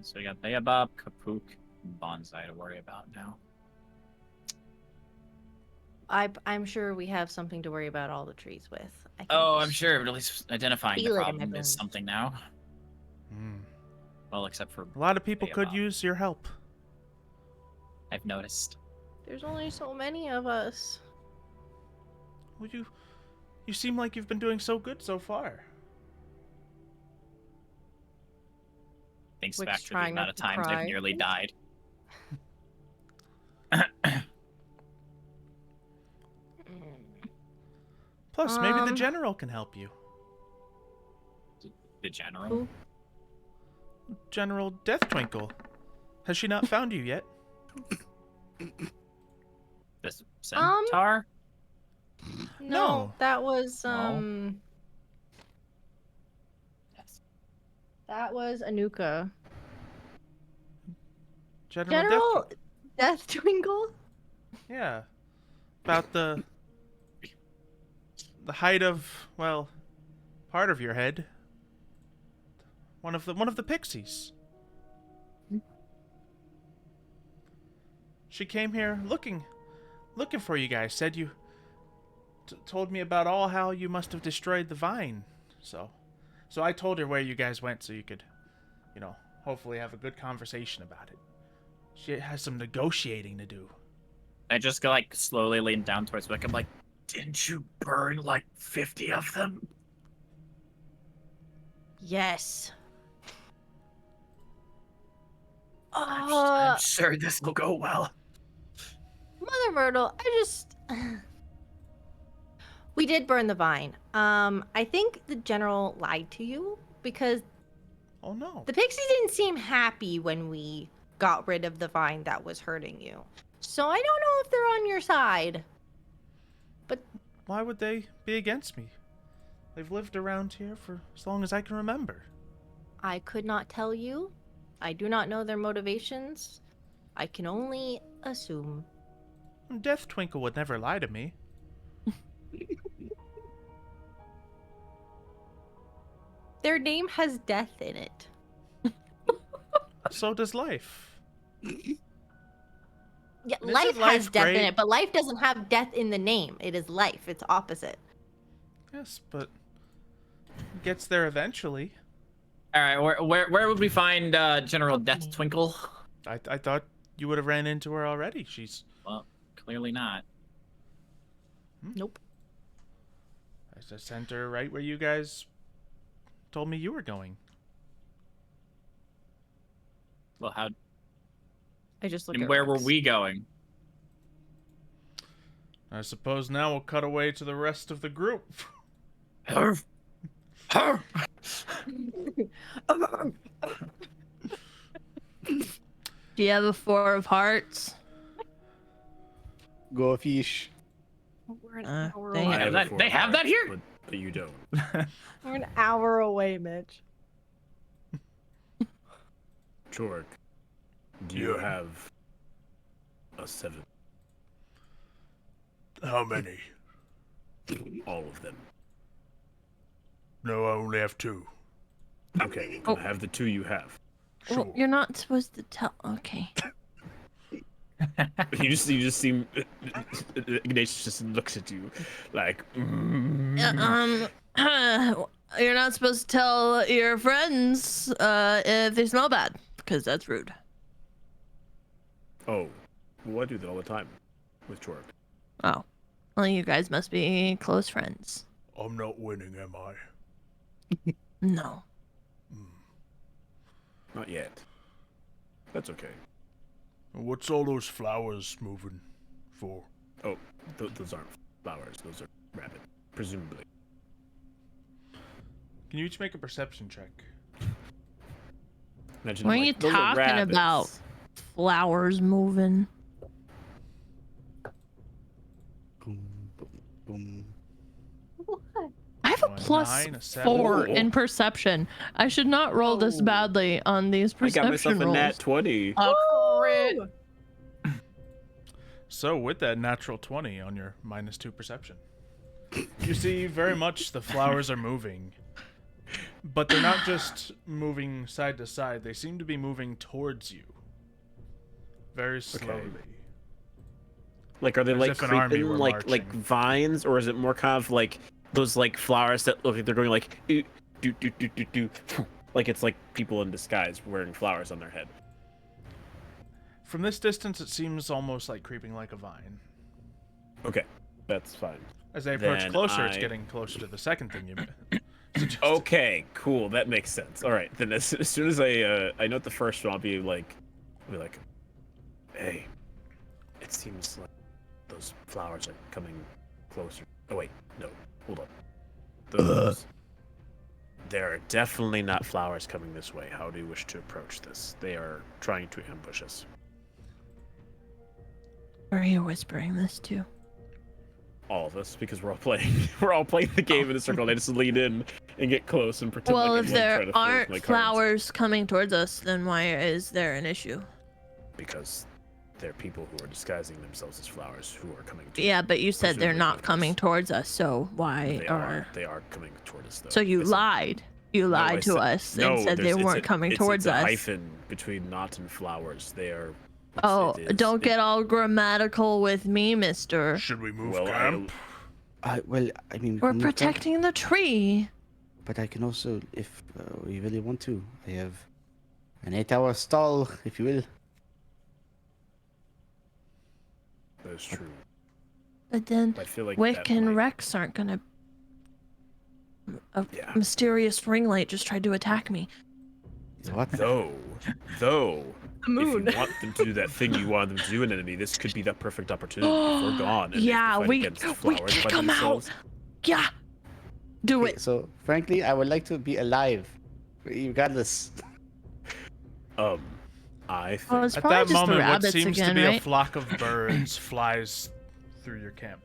So we got Baobab, Kapuk, and Bonsai to worry about now. I'm sure we have something to worry about all the trees with. I can Oh, I'm just sure, but at least identifying the feel it in my problem bones. is something now. Hmm. Well, except for A lot of people could Baobab. use your help. I've noticed. There's only so many of us. Well, you seem like you've been doing so good so far. Thinks Wick's back to the trying amount not of to times cry. I've nearly died. Plus, maybe the Um, general can help you. The general. Who? General Deathtwinkle. Has she not found you yet? The centaur? No. That was No. Yes. that was Anuka. General General Deathtwinkle? Yeah. About the height of, well, part of your head. One of the pixies. She came here looking for you guys. Said you told me about all how you must have destroyed the vine. So I told her where you guys went so you could, hopefully have a good conversation about it. She has some negotiating to do. I just go like slowly lean down towards Wick. I'm like, didn't you burn like 50 of them? Yes. I'm sure this will go well. Mother Myrtle, we did burn the vine. I think the general lied to you because Oh no. the pixies didn't seem happy when we got rid of the vine that was hurting you. So I don't know if they're on your side. But Why would they be against me? They've lived around here for as long as I can remember. I could not tell you. I do not know their motivations. I can only assume. Deathtwinkle would never lie to me. Their name has death in it. So does life. Yeah, Isn't life has life death in great? it, but life doesn't have death in the name. It is life. It's opposite. Yes, but it gets there eventually. All right, where would we find General Deathtwinkle? I thought you would have ran into her already. She's Well, clearly not. Nope. I just sent her right where you guys told me you were going. Well, how I just look and at where were Rex. we going? I suppose now we'll cut away to the rest of the group. Do you have a 4 of hearts? Go fish. We're an Uh, hour dang away. it. have that- they have that here? But you don't. We're an hour away, Mitch. Chork, do you have a 7? How many? All of them. No, I only have 2. Okay, then have the 2 you have. Well, you're not supposed to tell. Okay. You just seem Ignatius just looks at you like You're not supposed to tell your friends if they smell bad, because that's rude. Oh, well, I do that all the time with Chork. Oh. Well, you guys must be close friends. I'm not winning, am I? No. Not yet. That's okay. What's all those flowers moving? 4. Oh, those aren't flowers. Those are rabbit, presumably. Can you each make a perception check? Imagine, What are like, you those are talking about? rabbits. Flowers moving. Boom, boom, boom. I have a Oh, a plus 9, a 7. 4 Ooh. in perception. I should not roll this Oh. badly on these I got perception myself a rolls. nat 20. A crit. So with that natural 20 on your -2 perception, you see very much the flowers are moving. But they're not just moving side to side, they seem to be moving towards you. Very slowly. Like, are they As like if an army creeping were like marching. vines, or is it more kind of like those like flowers that look like they're going like do do do do do do, like it's like people in disguise wearing flowers on their head? From this distance, it seems almost like creeping like a vine. Okay, that's fine. As they approach Then closer, it's I- getting closer to the second thing you suggested. Okay, cool. That makes sense. All right, then as soon as I note the first one, I'll be like, hey, it seems like those flowers are coming closer. Oh wait, no, hold up. Those. There are definitely not flowers coming this way. How do you wish to approach this? They are trying to ambush us. Where are you whispering this to? All of us, because we're all playing. We're all playing the game in a circle. And I just lean in and get close and pretend Well, like if I'm like, there trying to fold aren't my cards. flowers coming towards us, then why is there an issue? Because there are people who are disguising themselves as flowers who are coming to Yeah, but you said they're presumably not with us. coming towards us, so why They are coming toward us though. So you I said- lied. You No, I lied to said- us no, and said they there's- weren't coming towards it's a us. hyphen between not and flowers. They are. Oh, it is- don't it- get all grammatical with me, mister. Should we move Well, camp? Well, I mean, we We're can move camp, protecting the tree. but I can also, if we really want to, I have an 8-hour stall, if you will. That's true. But then I feel like Wick that and might- Rex aren't gonna. A Yeah. mysterious ring light just tried to attack me. What? Though, moon. if you want them to do that thing you want them to do, an enemy, this could be the perfect opportunity. If we're gone, and Yeah, they have to fight we against we flowers kick by them out. themselves. Yeah, do Okay, it. so, frankly, I would like to be alive, regardless. I think. Well, it's At probably that just the moment, what rabbits seems again, to be right? a flock of birds flies through your camp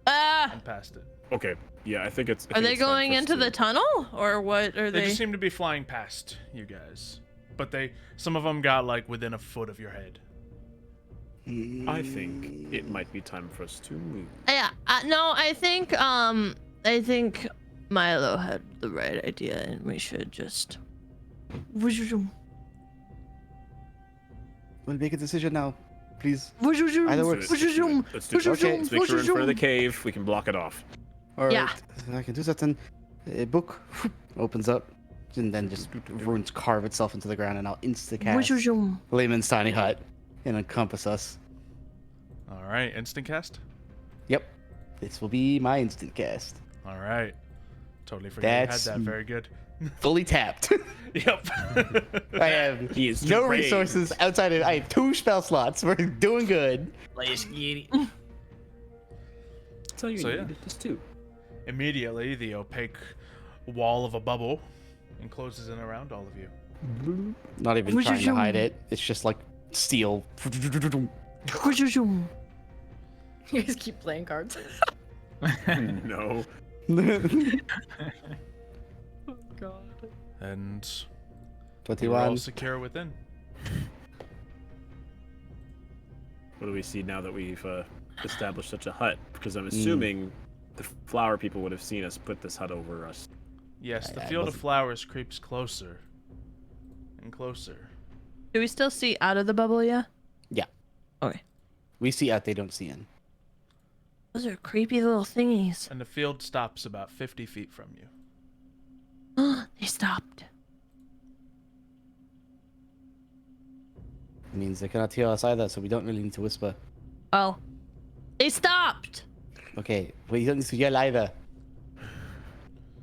Ah, and past it. Okay, yeah, I think it's. I are think they it's time going for us into to- the tunnel or what are They they? just seem to be flying past you guys, but some of them got like within a foot of your head. I think it might be time for us to move. Yeah, no, I think Milo had the right idea, and we should just. We'll make a decision now, please. Either Either Let's works. do it. Let's do it. Okay. Let's make sure we're in front of the cave. We can block it off. All right, Yeah. I can do that then. A book opens up, and then just ruins carve itself into the ground, and I'll insta-cast Layman's tiny hut and encompass us. All right, instant cast. Yep, this will be my instant cast. All right, totally forgot you had That's- that. Very good. Fully tapped. Yep. I have He is no deranged. resources outside of. I have 2 spell slots. We're doing good. Let's get it. That's all you So, need. yeah. Just 2. Immediately, the opaque wall of a bubble encloses in around all of you. Not even trying to hide it. It's just like steel. You guys keep playing cards. No. And you're all 21. secure within. What do we see now that we've established such a hut? Because I'm assuming the flower people would have seen us put this hut over us. Yes, the I field of wasn't- flowers creeps closer and closer. Do we still see out of the bubble yet? Yeah. Okay. We see out, they don't see in. Those are creepy little thingies. And the field stops about 50 feet from you. They stopped. It means they cannot hear us either, so we don't really need to whisper. Oh, they stopped. Okay, well, you don't need to yell either.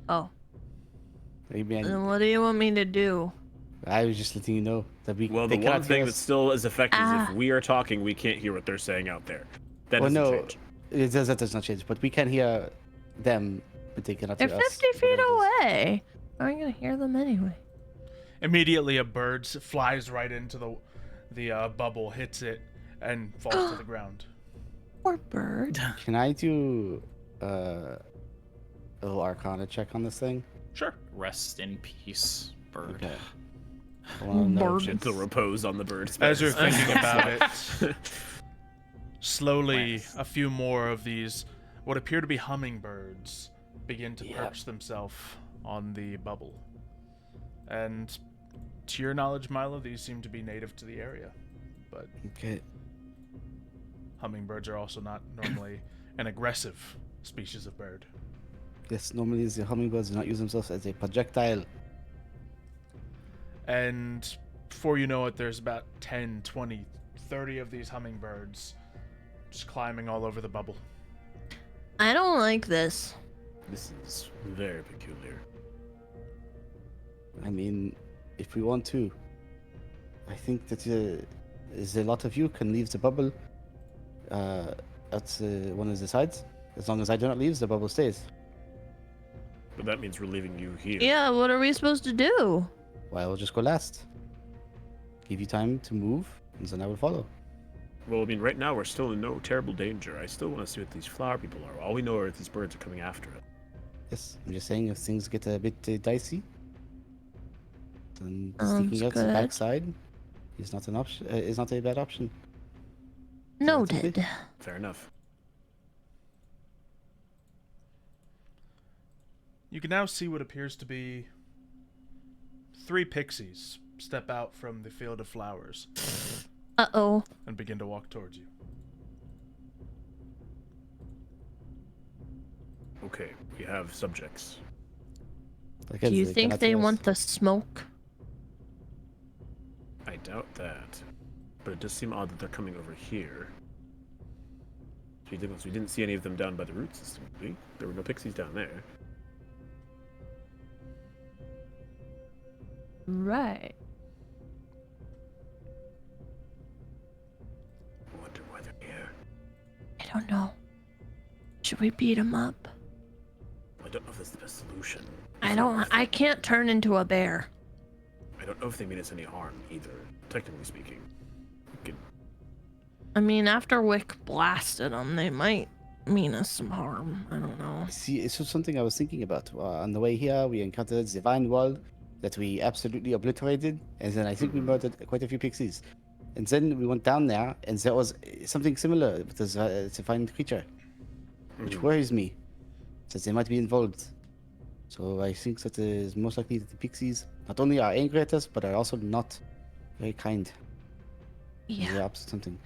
Oh, I mean, then what do you want me to do? I was just letting you know that we. Well, they the cannot one hear thing us. that still is effective is Ah. if we are talking, we can't hear what they're saying out there. That Well, doesn't no, change. that does not change. But we can hear them, but they cannot They're hear us. 50 feet whatever it is. away. How are you gonna hear them anyway? Immediately, a bird flies right into the bubble, hits it, and falls to the ground. Poor bird. Can I do a little Arcana check on this thing? Sure. Rest in peace, bird. Okay. I wanna know if Bird. it's- Gentle repose on the bird. As you're thinking about it, slowly Plants. a few more of these, what appear to be hummingbirds, begin to perch themselves on the bubble. And to your knowledge, Milo, these seem to be native to the area. But Okay. hummingbirds are also not normally an aggressive species of bird. Yes, normally the hummingbirds do not use themselves as a projectile. And before you know it, there's about 10, 20, 30 of these hummingbirds just climbing all over the bubble. I don't like this. This is very peculiar. I mean, if we want to, I think that is a lot of you can leave the bubble at one of the sides. As long as I do not leave, the bubble stays. But that means we're leaving you here. Yeah, what are we supposed to do? Well, I will just go last. Give you time to move, and then I will follow. Well, I mean, right now we're still in no terrible danger. I still want to see what these flower people are. All we know are these birds are coming after us. Yes, I'm just saying if things get a bit dicey, then Sounds sneaking out the good. backside is not an option. Is not a bad option. Noted. Fair enough. You can now see what appears to be 3 pixies step out from the field of flowers Uh-oh. and begin to walk towards you. Okay, we have subjects. Again, Do you they think cannot they hear us. want the smoke? I doubt that. But it does seem odd that they're coming over here. We didn't see any of them down by the root system, did we? There were no pixies down there. Right. I wonder why they're here. I don't know. Should we beat him up? I don't know if that's the best solution. I can't turn into a bear. I don't know if they mean us any harm either, technically speaking. We could, I mean, after Wick blasted them, they might mean us some harm. I don't know. See, it's just something I was thinking about. On the way here, we encountered the vine wall that we absolutely obliterated, and then I think we murdered quite a few pixies. And then we went down there, and there was something similar with this divine creature, which worries me that they might be involved. So I think that it is most likely that the pixies not only are angry at us, but are also not very kind. Yeah. They're up to something.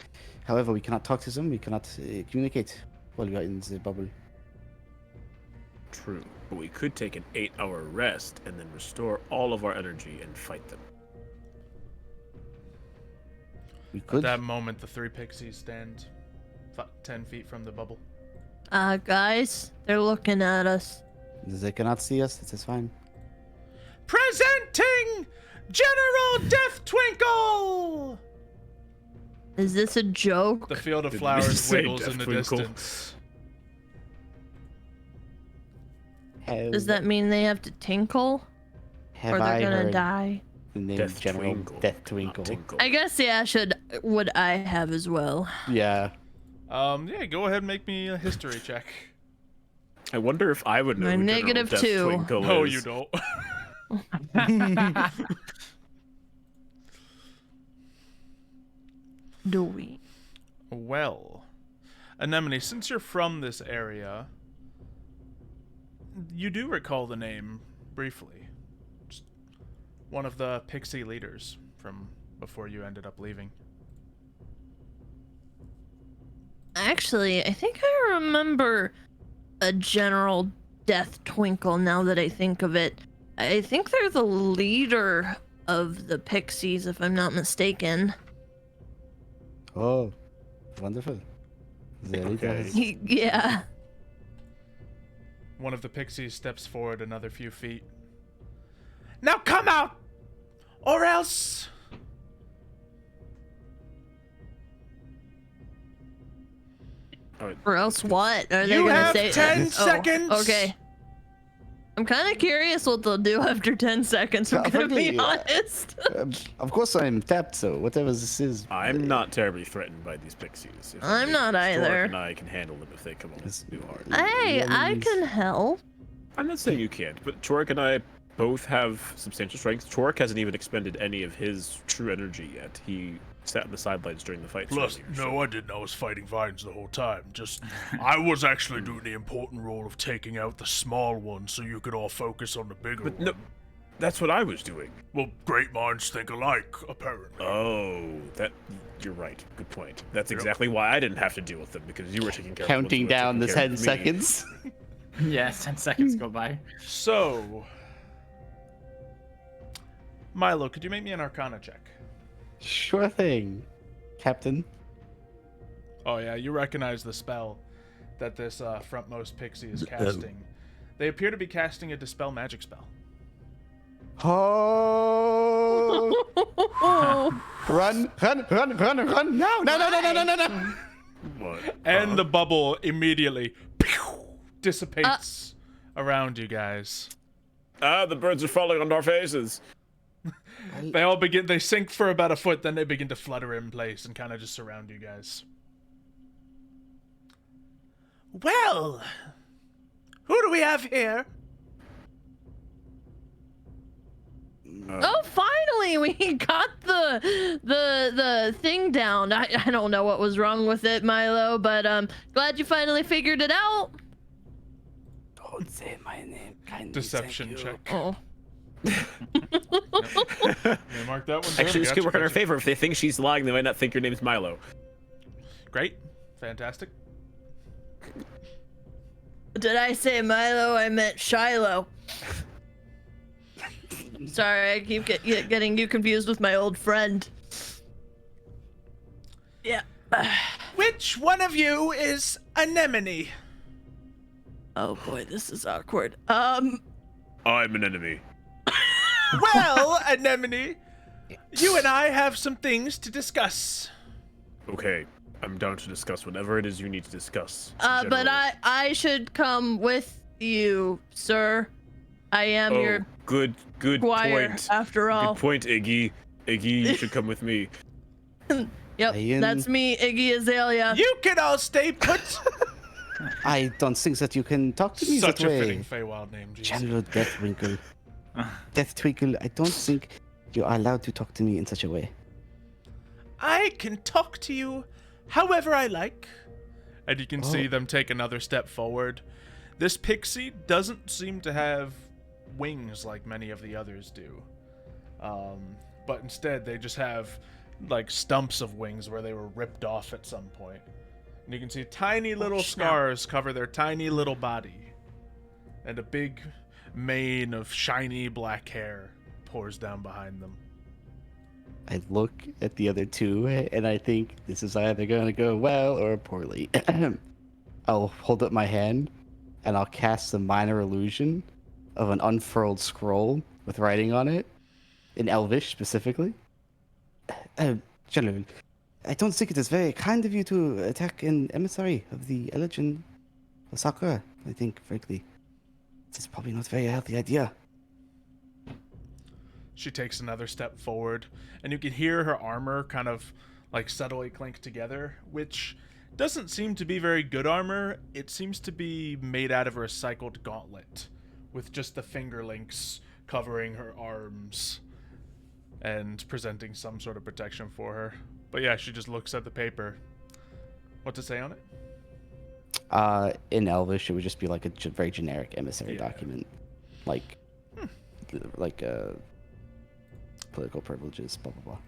However, we cannot talk to them. We cannot communicate while we are in the bubble. true. But we could take an 8-hour rest and then restore all of our energy and fight them. We At could. that moment, the 3 pixies stand 10 feet from the bubble. Guys, they're looking at us. They cannot see us. It is fine. Presenting General Deathtwinkle! Is this a joke? The field of Did we flowers say wiggles in the Deathtwinkle? distance. Does that mean they have to tinkle? have Or they're I gonna heard die? the name General Deathtwinkle? Tinkle. I guess, yeah, would I have as well? Yeah. Yeah, go ahead and make me a history check. I wonder if I would know My who negative General 2. Deathtwinkle No, is. you don't. Do we? Well, Anemone, since you're from this area, you do recall the name briefly. Just one of the pixie leaders from before you ended up leaving. Actually, I think I remember a General Deathtwinkle now that I think of it. I think they're the leader of the pixies, if I'm not mistaken. Oh, wonderful. The leader Okay. has- Yeah. One of the pixies steps forward another few feet. Now come out! Or else... Or else what? Are they You gonna have say 10 seconds. Okay. I'm kind of curious what they'll do after 10 seconds. I'm gonna be Frankly, honest. Of course I'm tapped, so whatever this is. I'm not terribly threatened by these pixies. If I'm not either. Stork and I can handle them if they come on too hard. Hey, I can help. I'm not saying you can't, but Chork and I both have substantial strength. Chork hasn't even expended any of his true energy yet. He sat on the sidelines during the fight. Plus, no, I didn't. I was fighting vines the whole time. Just, I was actually doing the important role of taking out the small one so you could all focus on the bigger But one. no, that's what I was doing. Well, great minds think alike, apparently. Oh, you're right. Good point. That's exactly why I didn't have to deal with them, because you were taking care of Counting the ones down who the were taking 10 care of me. seconds. Yeah, 10 seconds go by. So, Milo, could you make me an Arcana check? Sure thing, Captain. Oh yeah, you recognize the spell that this frontmost pixie is casting. They appear to be casting a dispel magic spell. Oh! Run! No! What? And the bubble immediately dissipates around you guys. The birds are falling on our faces. They sink for about a foot, then they begin to flutter in place and kind of just surround you guys. Well, who do we have here? Oh, finally, we got the thing down. I don't know what was wrong with it, Milo, but glad you finally figured it out. Don't say my name, kindly. Deception thank you. check. Oh. Yeah, mark that one down. Actually, this could Gotcha, work in our gotcha. favor. If they think she's lying, they might not think your name's Milo. Great. Fantastic. Did I say Milo? I meant Shiloh. Sorry, I keep getting you confused with my old friend. Yeah. Which one of you is Anemone? Oh boy, this is awkward. I'm an enemy. Well, Anemone, you and I have some things to discuss. Okay, I'm down to discuss whatever it is you need to discuss. But General. I should come with you, sir. I am your good squire, point. after all. Good point, Iggy. Iggy, you should come with me. Yep, Ian. that's me, Iggy Azalea. You can all stay put. I don't think that you can talk to me Such that a way. fitting Feywild name, jeez. General Deathtwinkle. Deathtwinkle, I don't think you are allowed to talk to me in such a way. I can talk to you however I like. And you can see them take another step forward. This pixie doesn't seem to have wings like many of the others do. But instead, they just have like stumps of wings where they were ripped off at some point. And you can see tiny little scars cover their tiny little body. And a big mane of shiny black hair pours down behind them. I look at the other two and I think this is either going to go well or poorly. I'll hold up my hand and I'll cast a minor illusion of an unfurled scroll with writing on it, in Elvish specifically. General, I don't think it is very kind of you to attack an emissary of the Elegion of Sakura. I think, frankly, it's probably not a very healthy idea. She takes another step forward, and you can hear her armor kind of like subtly clink together, which doesn't seem to be very good armor. It seems to be made out of a recycled gauntlet, with just the finger links covering her arms and presenting some sort of protection for her. But yeah, she just looks at the paper. What to say on it? In Elvish, it would just be like a very generic emissary Yeah. document, like political privileges, blah blah blah.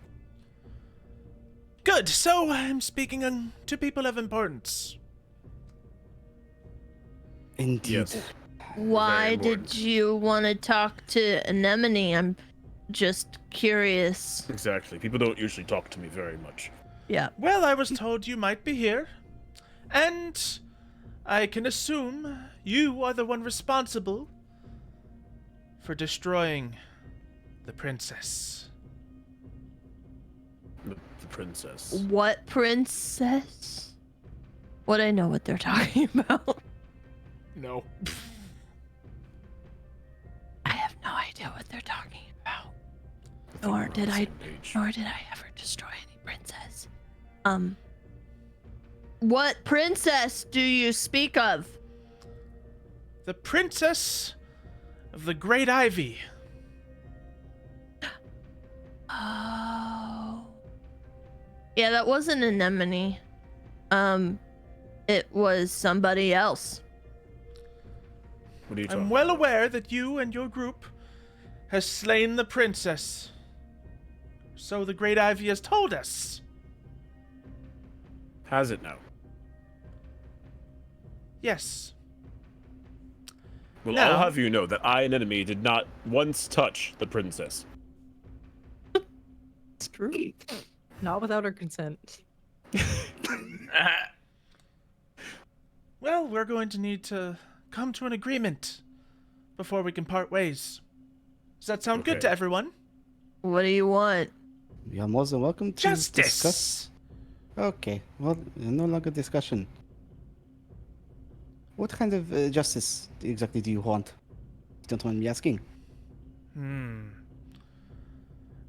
Good, so I'm speaking to people of importance. Indeed. Yes. Why important. did you want to talk to Anemone? I'm just curious. Exactly. People don't usually talk to me very much. Yeah. Well, I was told you might be here, and I can assume you are the one responsible for destroying the princess. The princess. What princess? Would I know what they're talking about? No. I have no idea what they're talking about. I think Nor we're on did the I same page. ever destroy any princess. What princess do you speak of? The princess of the Great Ivy. Oh. Yeah, that wasn't Anemone. It was somebody else. What are you talking I'm well about? aware that you and your group has slain the princess. So the Great Ivy has told us. Has it now? Yes. Well, Now- I'll have you know that I, Anemone, did not once touch the princess. It's true. Not without her consent. Well, we're going to need to come to an agreement before we can part ways. Does that sound good Okay. to everyone? What do you want? You are more than welcome to discuss. Justice. Okay, well, no longer discussion. What kind of justice exactly do you want? You don't mind me asking.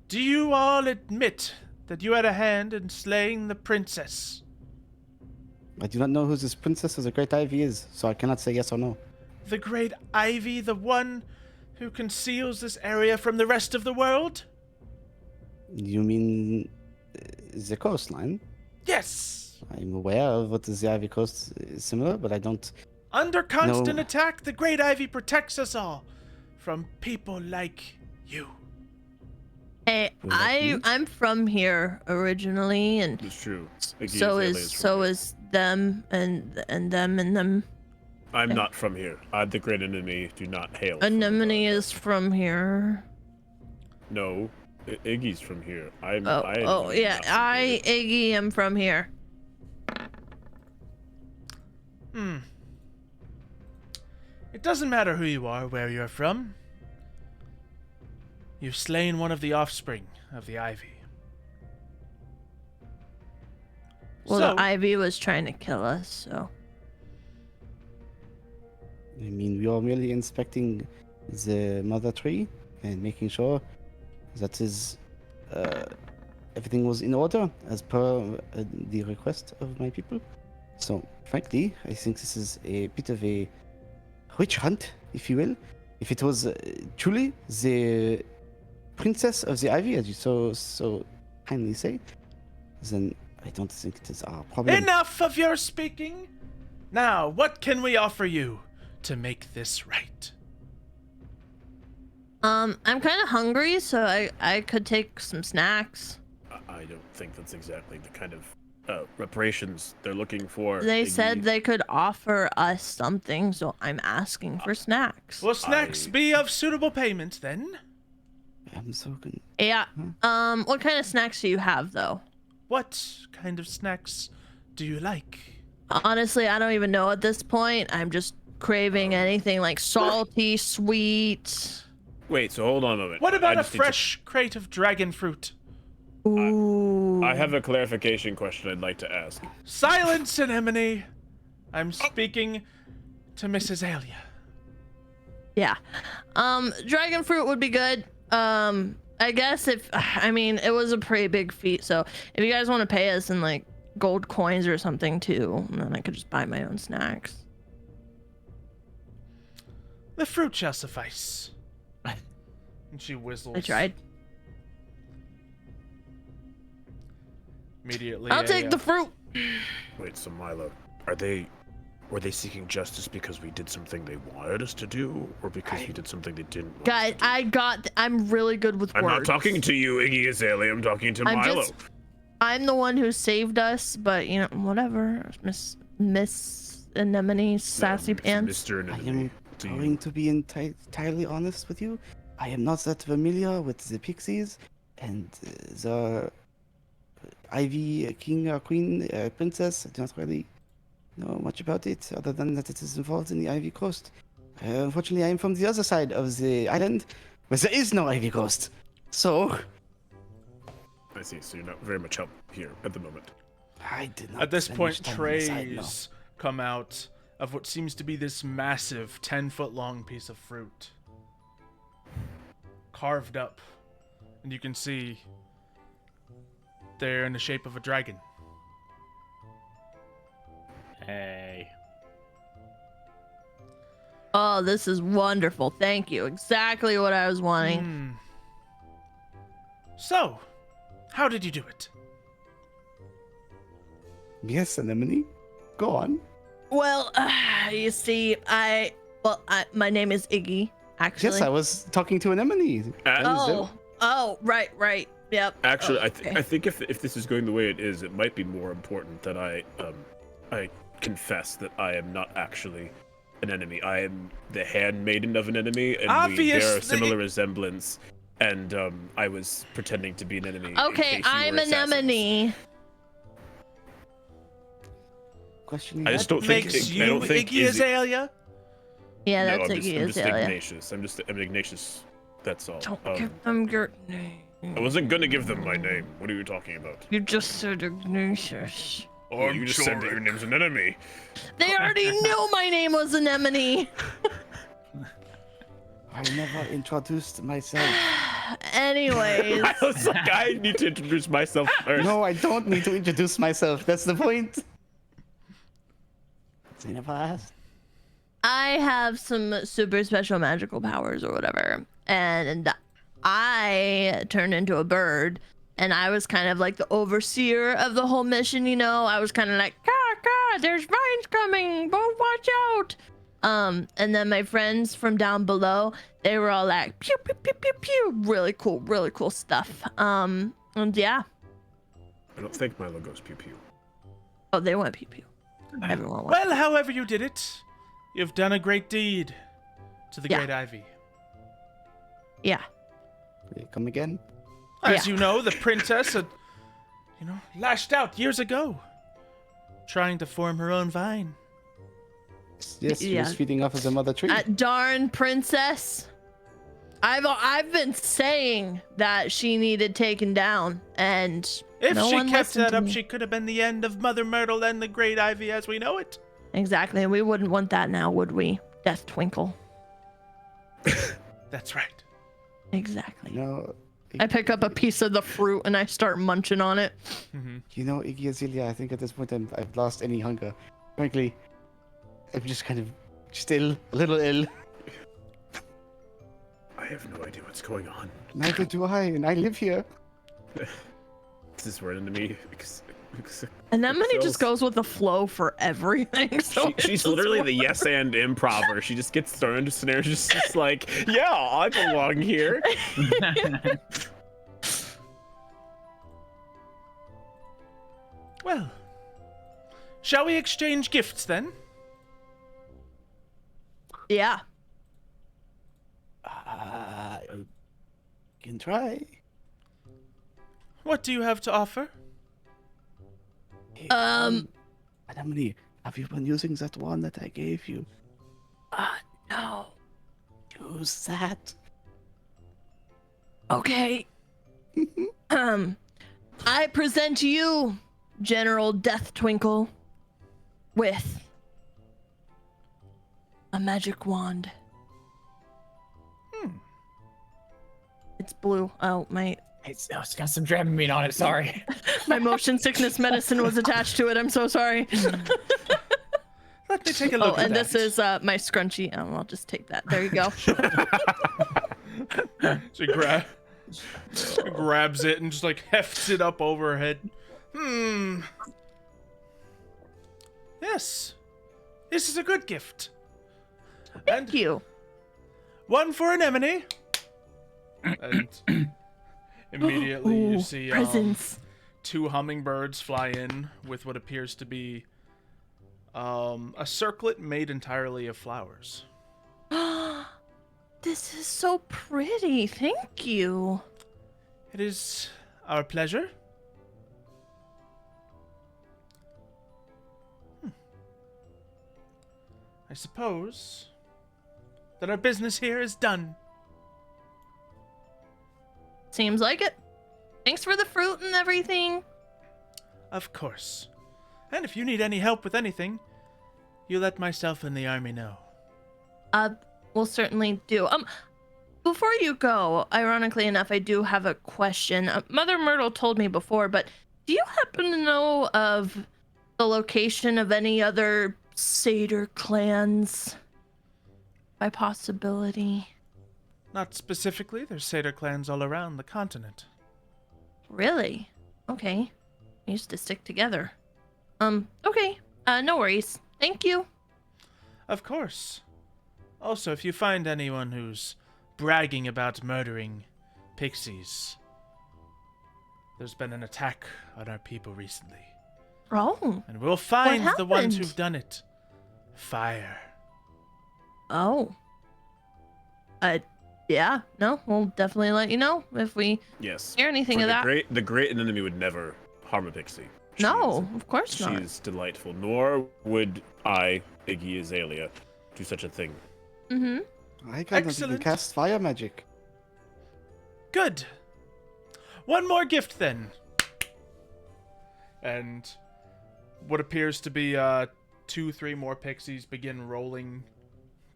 Do you all admit that you had a hand in slaying the princess? I do not know who this princess of the Great Ivy is, so I cannot say yes or no. The Great Ivy, the one who conceals this area from the rest of the world? You mean the coastline? Yes. I'm aware of what the Ivy Coast is similar, but I don't. Under constant No. attack, the Great Ivy protects us all from people like you. Hey, I'm from here originally, and It's true. so is them and them. I'm not from here. The Great Enemy do not hail. from Anemone above. is from here. No, Iggy's from here. I am Yeah, not from here. Iggy am from here. It doesn't matter who you are, where you're from. You've slain one of the offspring of the Ivy. Well, So- the Ivy was trying to kill us, so. I mean, we are merely inspecting the mother tree and making sure that everything was in order as per the request of my people. So, frankly, I think this is a bit of a witch hunt, if you will. If it was truly the princess of the Ivy, as you so kindly say, then I don't think it is our problem. Enough of your speaking! Now, what can we offer you to make this right? I'm kind of hungry, so I could take some snacks. I don't think that's exactly the kind of reparations they're looking for. They Iggy. said they could offer us something, so I'm asking for snacks. Will snacks be of suitable payment then? I'm so good. Yeah. What kind of snacks do you have, though? What kind of snacks do you like? Honestly, I don't even know at this point. I'm just craving anything like salty, sweet. Wait, so hold on a moment. What I about a just need to- fresh crate of dragon fruit? Ooh. I have a clarification question I'd like to ask. Silence, Anemone! I'm speaking to Miss Azalea. Yeah. Dragon fruit would be good. I guess it was a pretty big feat, so if you guys want to pay us in like gold coins or something too, then I could just buy my own snacks. The fruit shall suffice. And she whistles. I tried. Immediately. I'll take the fruit. Wait, so Milo, were they seeking justice because we did something they wanted us to do, or because we did something they didn't want Guys, us to do? I'm really good with I'm words. not talking to you, Iggy Azalea. I'm talking to Milo. I'm the one who saved us, but you know, whatever. Miss Anemone, sassy pants. Mr. I Anemone, am do you- going to be entirely honest with you. I am not that familiar with the pixies and the Ivy king or queen princess. I do not really know much about it, other than that it is involved in the Ivy Coast. Unfortunately, I am from the other side of the island, where there is no Ivy Coast. So, I see. So you're not very much help here at the moment. I did not At this spend point, much time on the side, no. trays come out of what seems to be this massive 10-foot long piece of fruit. Carved up. And you can see they're in the shape of a dragon. Hey. Oh, this is wonderful. Thank you. Exactly what I was wanting. So, how did you do it? Yes, Anemone. Go on. Well, you see, my name is Iggy, actually. Yes, I was talking to Anemone. Right. Yep. Actually, Okay. I think if this is going the way it is, it might be more important that I confess that I am not actually an enemy. I am the handmaiden of an enemy, and we bear a similar resemblance. And I was pretending to be an enemy. Okay, I'm Anemone. Questioning I just don't think Makes I don't think Iggy Azalea? Yeah, No, that's I'm Iggy just Azalea. Ignatius. I'm Ignatius. That's all. Don't give them your name. I wasn't gonna give them my name. What are you talking about? You just said Ignatius. Oh, you just said that your name's an enemy. They already knew my name was Anemone. I never introduced myself. Anyways. I was like, I need to introduce myself first. No, I don't need to introduce myself. That's the point. They never asked. I have some super special magical powers or whatever, and I turned into a bird, and I was kind of like the overseer of the whole mission, you know. I was kind of like, there's vines coming, but watch out. And then my friends from down below, they were all like, pew pew pew pew pew, really cool stuff. And yeah. I don't think Milo goes pew pew. Oh, they went pew pew. Everyone went. Well, however you did it, you've done a great deed to the Yeah. Great Ivy. Yeah. Come again? As Yeah. you know, the princess had, lashed out years ago, trying to form her own vine. Yes, she Yeah. was feeding off of the mother tree. That darn princess. I've been saying that she needed taken down, and If no she one kept listened that to up, me. she could have been the end of Mother Myrtle and the Great Ivy as we know it. Exactly. We wouldn't want that now, would we? Deathtwinkle. That's right. Exactly. No, I pick up a piece of the fruit and I start munching on it. Iggy Azalea, I think at this point I've lost any hunger. Frankly, I'm just kind of still a little ill. I have no idea what's going on. Neither do I, and I live here. This is weird to me because Anemone So- just goes with the flow for everything. So it's she's just literally what- the yes and improver. She just gets thrown into scenarios, just like, yeah, I belong here. Well, shall we exchange gifts then? Yeah. I can try. What do you have to offer? Hey, Um, have you been using that one that I gave you? No. Use that. Okay. I present you, General Deathtwinkle, with a magic wand. It's blue. Oh, It's got some Dramamine on it. Sorry. my motion sickness medicine was attached to it. I'm so sorry. Let me take a Oh, look at and that. this is my scrunchie. Oh, I'll just take that. There you go. She grabs it and just like hefts it up over her head. Yes. This is a good gift. Thank you. One for Anemone. And immediately you Ooh, see presents. 2 hummingbirds fly in with what appears to be a circlet made entirely of flowers. This is so pretty. Thank you. It is our pleasure. I suppose that our business here is done. Seems like it. Thanks for the fruit and everything. Of course. And if you need any help with anything, you let myself and the army know. We'll certainly do. Before you go, ironically enough, I do have a question. Mother Myrtle told me before, but do you happen to know of the location of any other satyr clans? By possibility. Not specifically, there's satyr clans all around the continent. Really? Okay. We used to stick together. Okay. No worries. Thank you. Of course. Also, if you find anyone who's bragging about murdering pixies, there's been an attack on our people recently. Oh. And we'll find the ones happened? who've done it. Fire. Oh. Yeah. No, we'll definitely let you know if we Yes. hear anything For of that. The great enemy would never harm a pixie. No, of course not. She's delightful. Nor would I, Iggy Azalea, do such a thing. Mm-hmm. I can't even Excellent. cast fire magic. Good. One more gift then. And what appears to be 2-3 more pixies begin rolling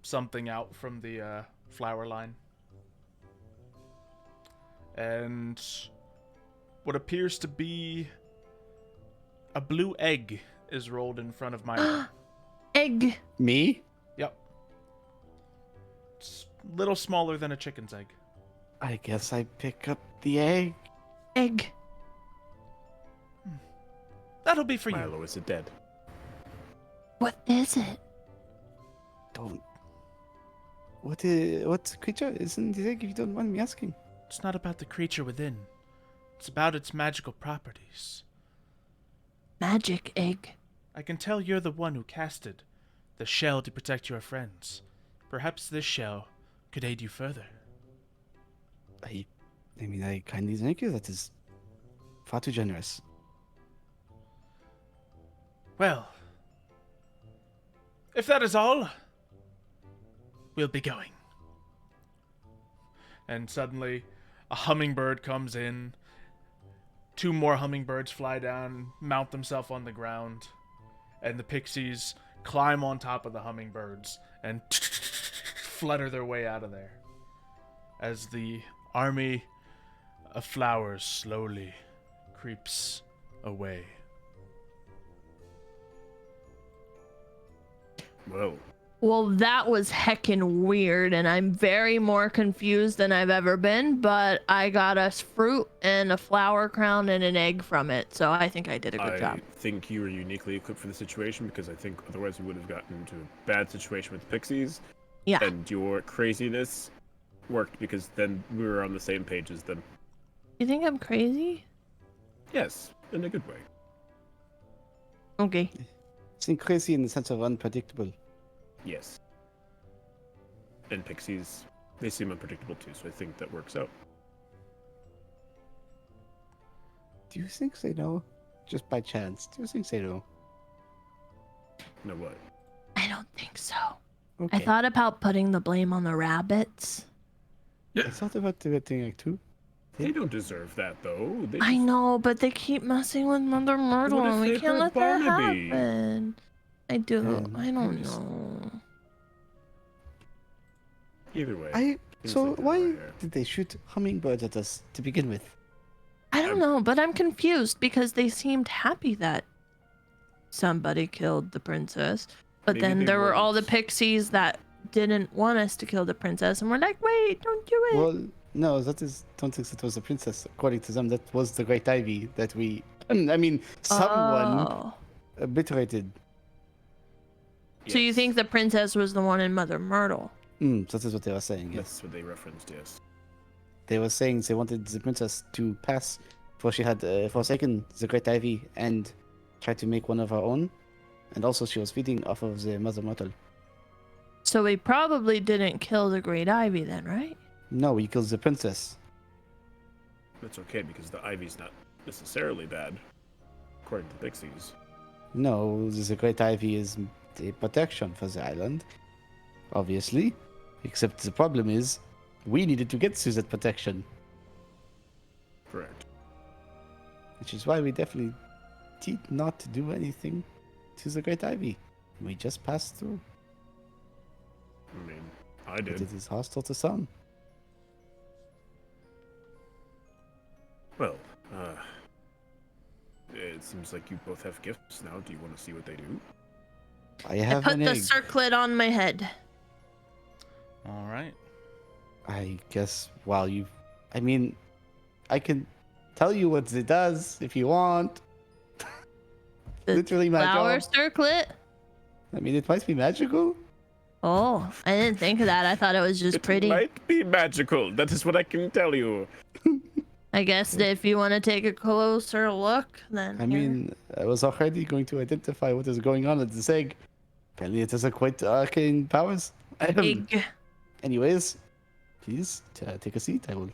something out from the flower line. And what appears to be a blue egg is rolled in front of my Egg. Me? Yep. It's a little smaller than a chicken's egg. I guess I pick up the egg. Egg. That'll be for you. Milo, is it dead? What is it? Don't. What creature isn't the egg if you don't mind me asking? It's not about the creature within. It's about its magical properties. Magic egg. I can tell you're the one who casted the shell to protect your friends. Perhaps this shell could aid you further. I mean, I kindly thank you. That is far too generous. Well, if that is all, we'll be going. And suddenly, a hummingbird comes in. 2 more hummingbirds fly down, mount themselves on the ground, and the pixies climb on top of the hummingbirds and flutter their way out of there. As the army of flowers slowly creeps away. Well, Well, that was heckin' weird, and I'm very more confused than I've ever been, but I got us fruit and a flower crown and an egg from it, so I think I did a good I job. think you were uniquely equipped for the situation because I think otherwise we would have gotten into a bad situation with the pixies. Yeah. And your craziness worked because then we were on the same page as them. You think I'm crazy? Yes, in a good way. Okay. It's crazy in the sense of unpredictable. Yes. And pixies, they seem unpredictable too, so I think that works out. Do you think they know? Just by chance. Do you think they know? Know what? I don't think so. Okay. I thought about putting the blame on the rabbits. I thought about the thing like too. They don't deserve that though. They I just- know, but they keep messing with Mother Myrtle, What if and we they can't hurt let that Barnaby? happen. I do. Yeah, I don't just- know. Either way. So seems like they're why right here. did they shoot hummingbirds at us to begin with? I don't know, but I'm confused because they seemed happy that somebody killed the princess. But Maybe then they there were all the weren't. pixies that didn't want us to kill the princess, and we're like, wait, don't do it. Well, no, don't think that was the princess. According to them, that was the great ivy that we. I mean, someone Oh. obliterated. So you Yes. think the princess was the one in Mother Myrtle? That is what they were saying. Yes. That's what they referenced, yes. They were saying they wanted the princess to pass, for she had forsaken the great ivy and tried to make one of her own, and also she was feeding off of the Mother Myrtle. So we probably didn't kill the Great Ivy then, right? No, he kills the princess. That's okay because the ivy's not necessarily bad, according to pixies. No, the great ivy is the protection for the island, obviously. Except the problem is, we needed to get to that protection, Correct. which is why we definitely did not do anything to the Great Ivy. We just passed through. I mean, I But did. it is hostile to some. Well, it seems like you both have gifts now. Do you want to see what they do? I I have put an the egg. circlet on my head. All right. I guess while you... I mean, I can tell you what it does if you want. The Literally my flower job. circlet. I mean, it might be magical. Oh, I didn't think of that. I thought it was just It pretty. might be magical. That is what I can tell you. I guess if you want to take a closer look, then I here. mean, I was already going to identify what is going on at this egg. Apparently it has a quite arcane powers. Egg. Anyways, please take a seat. I will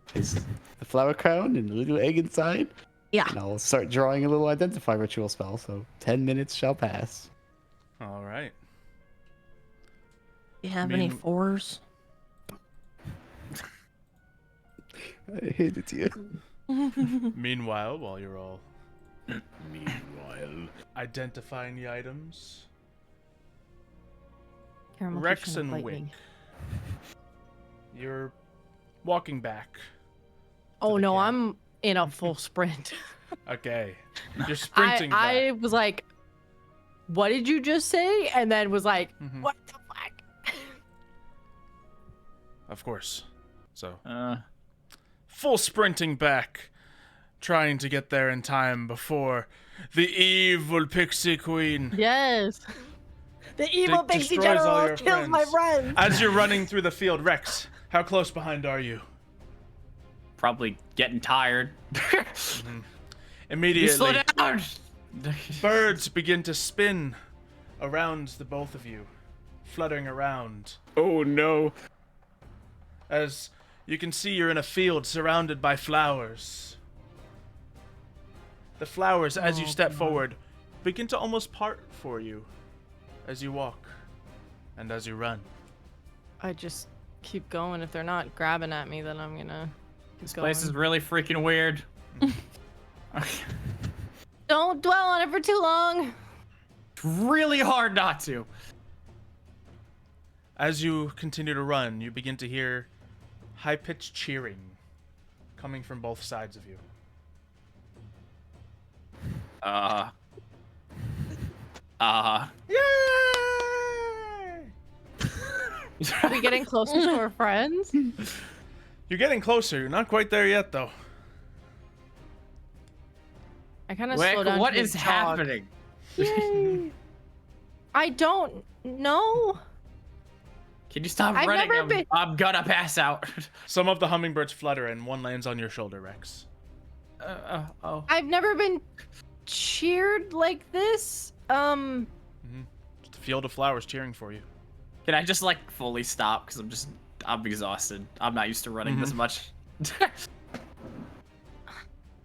place the flower crown and the little egg inside. Yeah. And I'll start drawing a little identify ritual spell. So 10 minutes shall pass. All right. Do you have any Mean- 4s? I hate it here. Meanwhile, while you're all Meanwhile, identifying the items, Caramel Rex Kitchen and Lightning. Wick, you're walking back. Oh the no, camp. I'm in a full sprint. Okay. You're sprinting back. I was like, what did you just say? And then was like, Mhm. what the fuck? Of course. So, Uh, full sprinting back, trying to get there in time before the evil pixie queen. Yes. The evil De- pixie destroys all general your kills my friends. As you're running through the field, Rex, how close behind are you? probably getting tired. You slow Immediately, down. birds begin to spin around the both of you, fluttering around. oh no. As you can see, you're in a field surrounded by flowers. The flowers, as you step forward, begin to almost part for you as you walk and as you run. I just keep going. If they're not grabbing at me, then I'm gonna keep This going. place is really freaking weird. Don't dwell on it for too long. It's really hard not to. As you continue to run, you begin to hear high-pitched cheering coming from both sides of you. Yay! Are we getting closer to our friends? You're getting closer. You're not quite there yet, though. I kind of Wick, slow down. what to is jog. happening? Yay. I don't know. Can you stop I've running? never been- I'm gonna pass out. Some of the hummingbirds flutter, and one lands on your shoulder, Rex. Oh. I've never been cheered like this. Just a field of flowers cheering for you. Can I just like fully stop? Because I'm exhausted. I'm not used to running this much.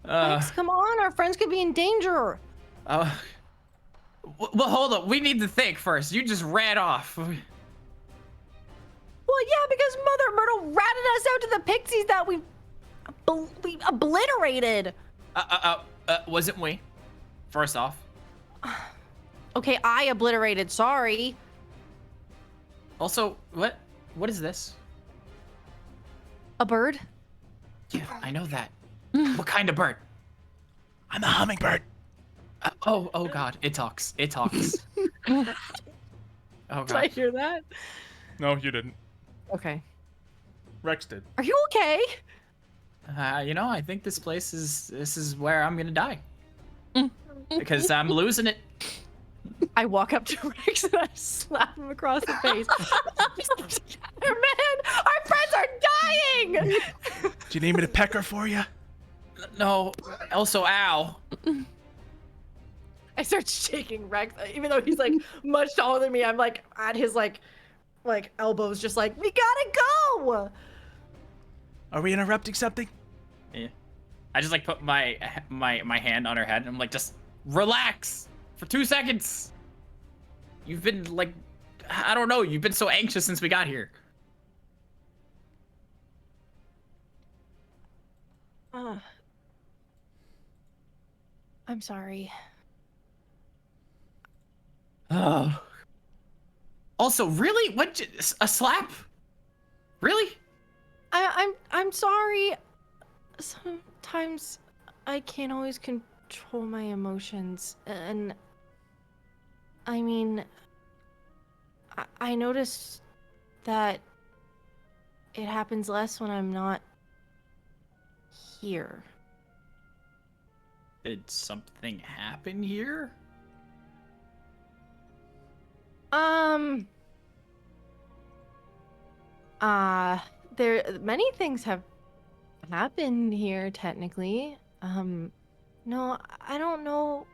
Rex, come on, our friends could be in danger. Well, hold up. We need to think first. You just ran off. Well, yeah, because Mother Myrtle ratted us out to the pixies that we obliterated. Wasn't we? First off. Okay, I obliterated. Sorry. Also, what is this? A bird? Yeah, I know that. What kind of bird? I'm a hummingbird. Oh God, it talks. It talks. Oh Did I God. hear that? No, you didn't. Okay. Rex did. Are you okay? I think this is where I'm gonna die. Because I'm losing it. I walk up to Rex and I slap him across the face. Man, our friends are dying! Do you need me to peck her for you? No. Also, ow. I start shaking Rex, even though he's like much taller than me. I'm like at his like elbows, just like, we gotta go. Are we interrupting something? Yeah. I just like put my hand on her head and I'm like, just relax for 2 seconds. You've been like, I don't know. You've been so anxious since we got here. I'm sorry. Also, really? What? A slap? Really? I'm sorry. Sometimes I can't always control my emotions, and I mean, I noticed that it happens less when I'm not here. Did something happen here? There many things have happened here technically. No, I don't know.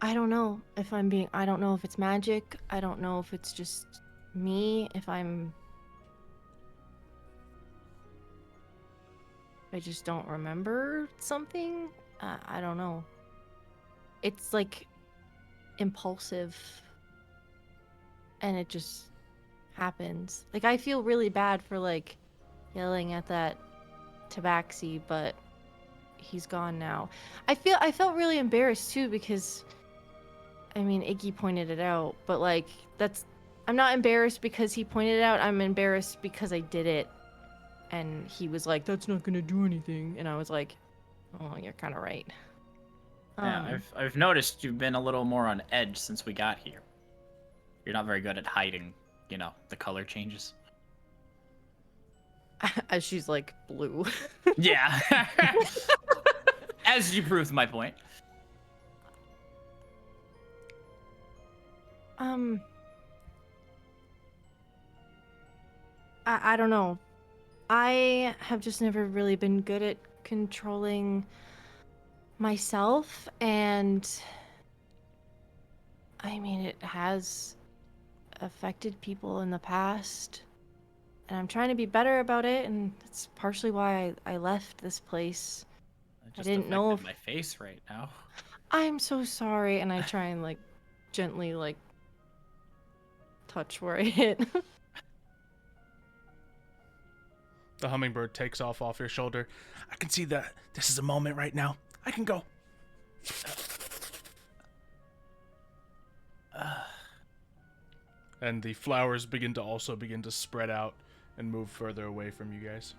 I don't know if I'm being I don't know if it's magic. I don't know if it's just me, if I just don't remember something. I don't know. It's like impulsive and it just happens. Like I feel really bad for like yelling at that tabaxi, but he's gone now. I felt really embarrassed too because I mean Iggy pointed it out, but like I'm not embarrassed because he pointed it out. I'm embarrassed because I did it and he was like that's not going to do anything and I was like oh, you're kind of right. Yeah, I've noticed you've been a little more on edge since we got here. You're not very good at hiding, you know, the color changes. As she's like blue. Yeah. As you proved my point. I don't know. I have just never really been good at controlling myself, and I mean, it has affected people in the past, and I'm trying to be better about it, and that's partially why I left this place. It just didn't know affected my face right now. I'm so sorry, and I try and like gently like touch where I hit. The hummingbird takes off your shoulder. I can see that this is a moment right now. I can go. And the flowers begin to spread out and move further away from you guys.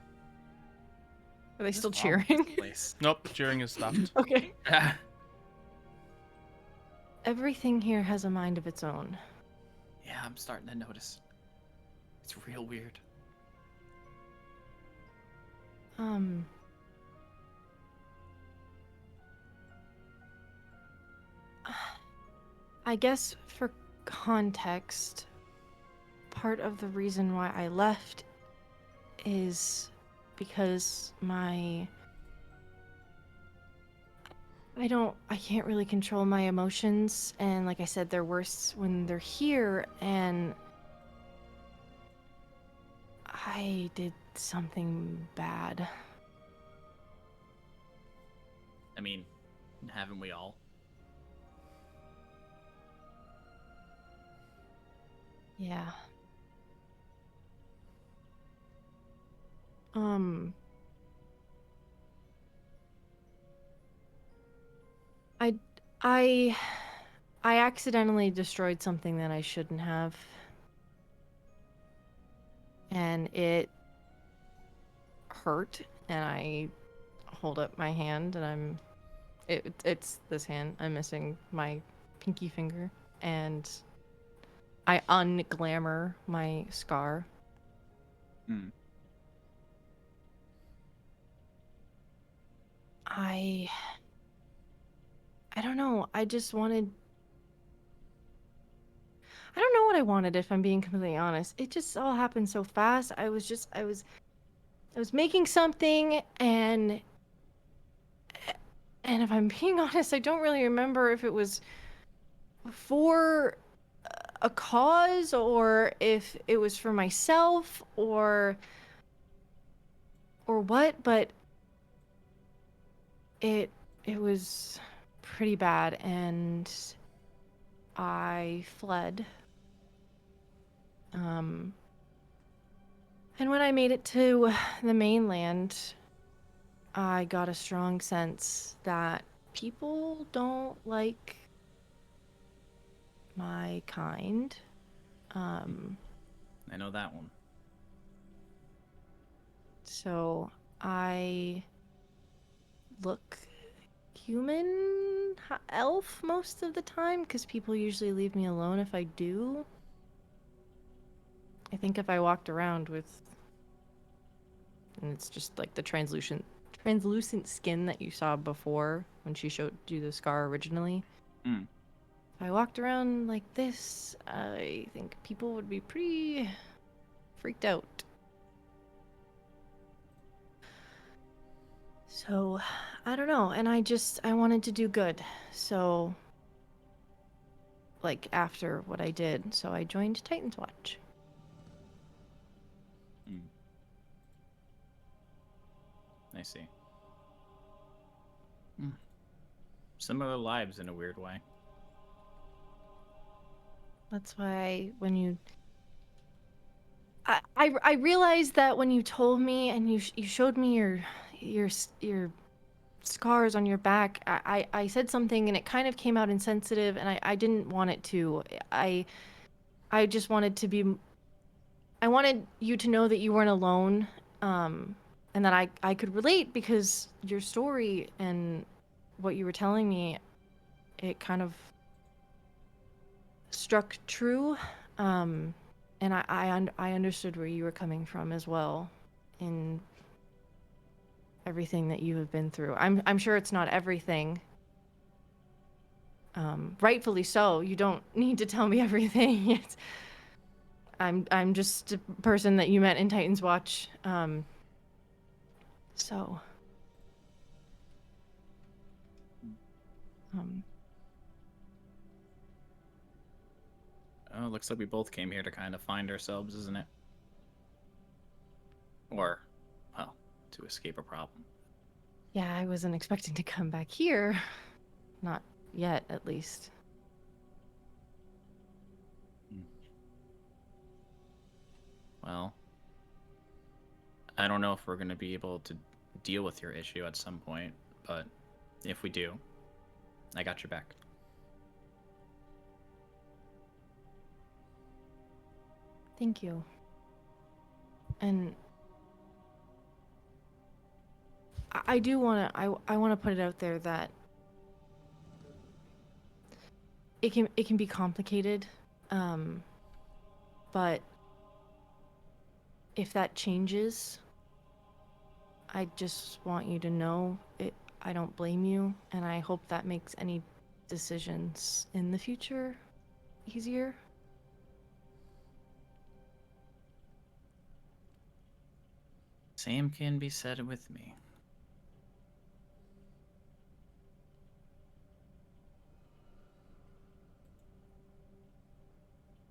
Are they still What's wrong with cheering? this place? Nope, cheering is stopped. Okay. Everything here has a mind of its own. Yeah, I'm starting to notice. It's real weird. I guess for context, part of the reason why I left is because I can't really control my emotions, and like I said, they're worse when they're here, and I did something bad. I mean, haven't we all? Yeah. I accidentally destroyed something that I shouldn't have. And it hurt, and I hold up my hand, and it's this hand. I'm missing my pinky finger, and I unglamour my scar. Hmm. I don't know. I just wanted. I don't know what I wanted, if I'm being completely honest. It just all happened so fast. I was making something, and if I'm being honest, I don't really remember if it was for a cause or if it was for myself or what, but it was pretty bad, and I fled. And when I made it to the mainland, I got a strong sense that people don't like my kind. I know that one. So I look human, elf most of the time, because people usually leave me alone if I do. I think if I walked around with, and it's just like the translucent skin that you saw before when she showed you the scar originally. Mm. If I walked around like this, I think people would be pretty freaked out. So, I don't know, and I wanted to do good. So, like after what I did, so I joined Titan's Watch. I see. Similar lives in a weird way. That's why when you I realized that when you told me and you showed me your scars on your back, I said something and it kind of came out insensitive, and I didn't want it to. I just wanted to be. I wanted you to know that you weren't alone, and that I could relate, because your story and what you were telling me, it kind of struck true, and I understood where you were coming from as well, in everything that you have been through. I'm sure it's not everything. Rightfully so. You don't need to tell me everything. I'm just a person that you met in Titan's Watch. So. Oh, looks like we both came here to kind of find ourselves, isn't it? Or, well, to escape a problem. Yeah, I wasn't expecting to come back here. Not yet, at least. Well, I don't know if we're going to be able to deal with your issue at some point, but if we do, I got your back. Thank you. And I do want to I want to put it out there that it can be complicated, but if that changes, I just want you to know I don't blame you, and I hope that makes any decisions in the future easier. Same can be said with me.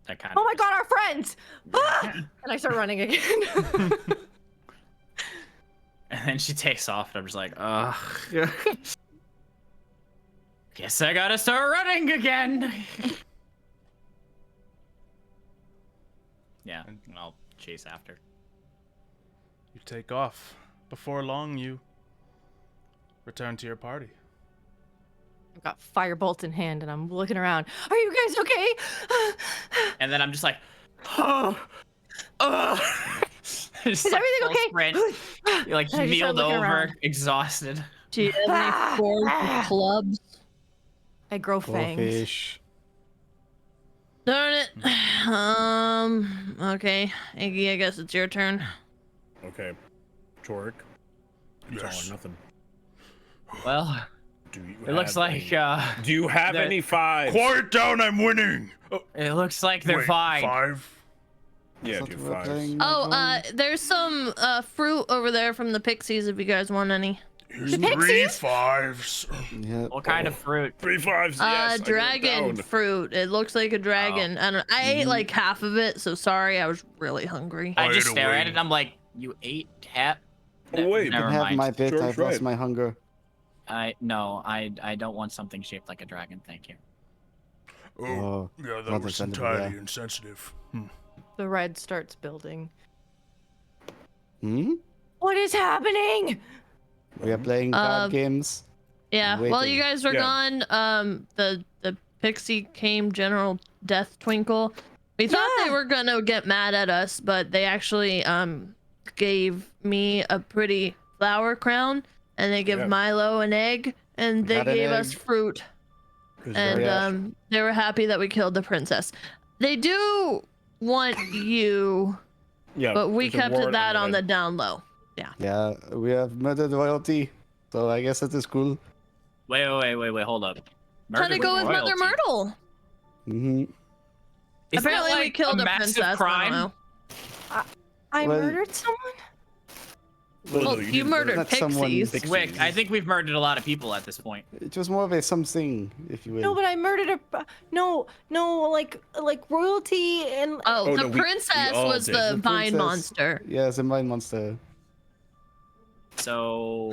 That kind Oh of my god, our friends! Ah! And I start running again. And then she takes off, and I'm just like, ugh. Guess I gotta start running again. Yeah, and I'll chase after. You take off. Before long, you return to your party. I've got firebolt in hand, and I'm looking around. Are you guys okay? And then I'm just like, Is everything okay? Sprint. You're like And I just start keeled looking over, around. exhausted. Do you have any swords or clubs? I grow fangs. Goldfish. Darn it. Okay. Iggy, I guess it's your turn. Okay. Torque. It's all Yes. or nothing. Well, Do you it looks have like any, do you have they're- any fives? Quiet down, I'm winning! Oh, it looks like they're wait, fine. 5? Yeah, Thought do we were fives. playing Oh, Mahjong. there's some fruit over there from the pixies if you guys want any. Here's The 3 pixies? 5s. Yeah. What kind of fruit? 3 fives, yes. I wrote Dragon down. fruit. It looks like a dragon. I ate like half of it, so sorry. I was really hungry. I By just the stare way- at it, and I'm like, you ate half? Oh, wait. You Never can have mind. my bit. George I've lost right. my hunger. I don't want something shaped like a dragon, thank you. Oh, Oh, yeah, that not was understandable, entirely yeah. insensitive. The red starts building. Hmm? What is happening? We are playing card games. Yeah, while you Waiting. guys were Yeah. gone, the pixie came General Deathtwinkle. We thought they were gonna get mad at us, but they actually gave me a pretty flower crown, and they give Yeah. Milo an egg, and they Got an gave us egg. fruit, It was very and they were happy that we killed the princess. They do want you, yeah, but we there's a kept warrant that on your the head. down low. Yeah, we have murdered royalty, so I guess that is cool. Wait, hold up. Trying to Murdered go with Mother royalty. Myrtle. Mm-hmm. Isn't that, Apparently, we like, killed a massive princess. crime? I don't know. I Well- murdered someone? Well, no, you didn't murdered Not someone- pixies. Wick, I think we've murdered a lot of people at this point. It was more of a something, if you will. No, but I murdered a no, like royalty and Oh, Oh, the no, we princess all was did. the The vine princess- monster. Yeah, it's a mine monster. So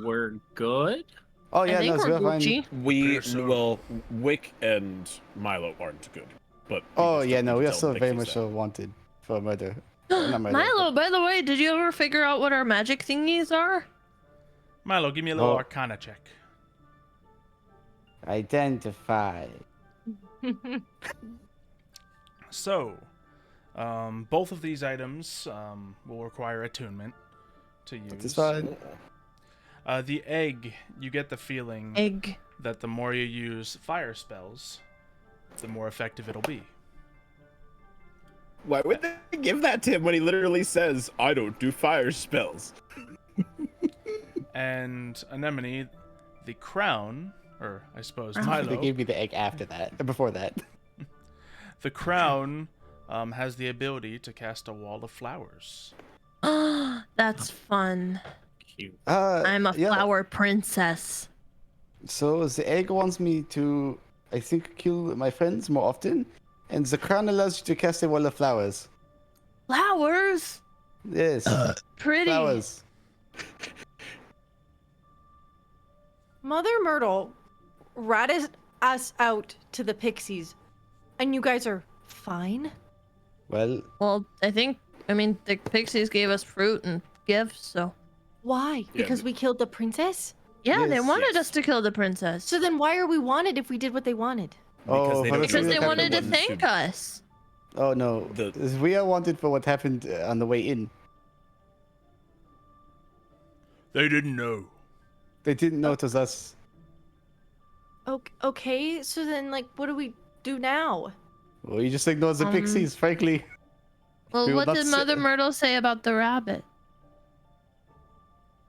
we're good? Oh I yeah, think no, so we're we're fine. Gucci. We Pretty sure. well, Wick and Milo aren't good, but we Oh just yeah, don't no, need we to are tell still the very pixies much that. so wanted for murder. Not murder. Milo, by the way, did you ever figure out what our magic thingies are? Milo, give me a little Oh. Arcana check. Identify. So, both of these items will require attunement to use. It's fine. The egg, you get the feeling Egg. that the more you use fire spells, the more effective it'll be. Why would they give that to him when he literally says, "I don't do fire spells"? And Anemone, the crown, or I suppose They Milo, gave me the egg after that, before that. the crown has the ability to cast a wall of flowers. That's fun. Cute. I'm a yeah, flower princess. So the egg wants me to, I think, kill my friends more often, and the crown allows you to cast a wall of flowers. Flowers? Yes, Pretty. flowers. Mother Myrtle ratted us out to the pixies, and you guys are fine? Well, Well, I mean, the pixies gave us fruit and gifts, so. Why? Because we killed the princess? Yeah, they Yes, wanted yes. us to kill the princess. So then why are we wanted if we did what they wanted? oh, they for don't the Because real they capital wanted to ones. thank us. Oh no, we are wanted for what happened on the way in. They didn't know. They didn't know it was us. Okay, so then like what do we do now? Well, you just ignore the pixies, frankly. Well, We will what not did say- Mother Myrtle say about the rabbit?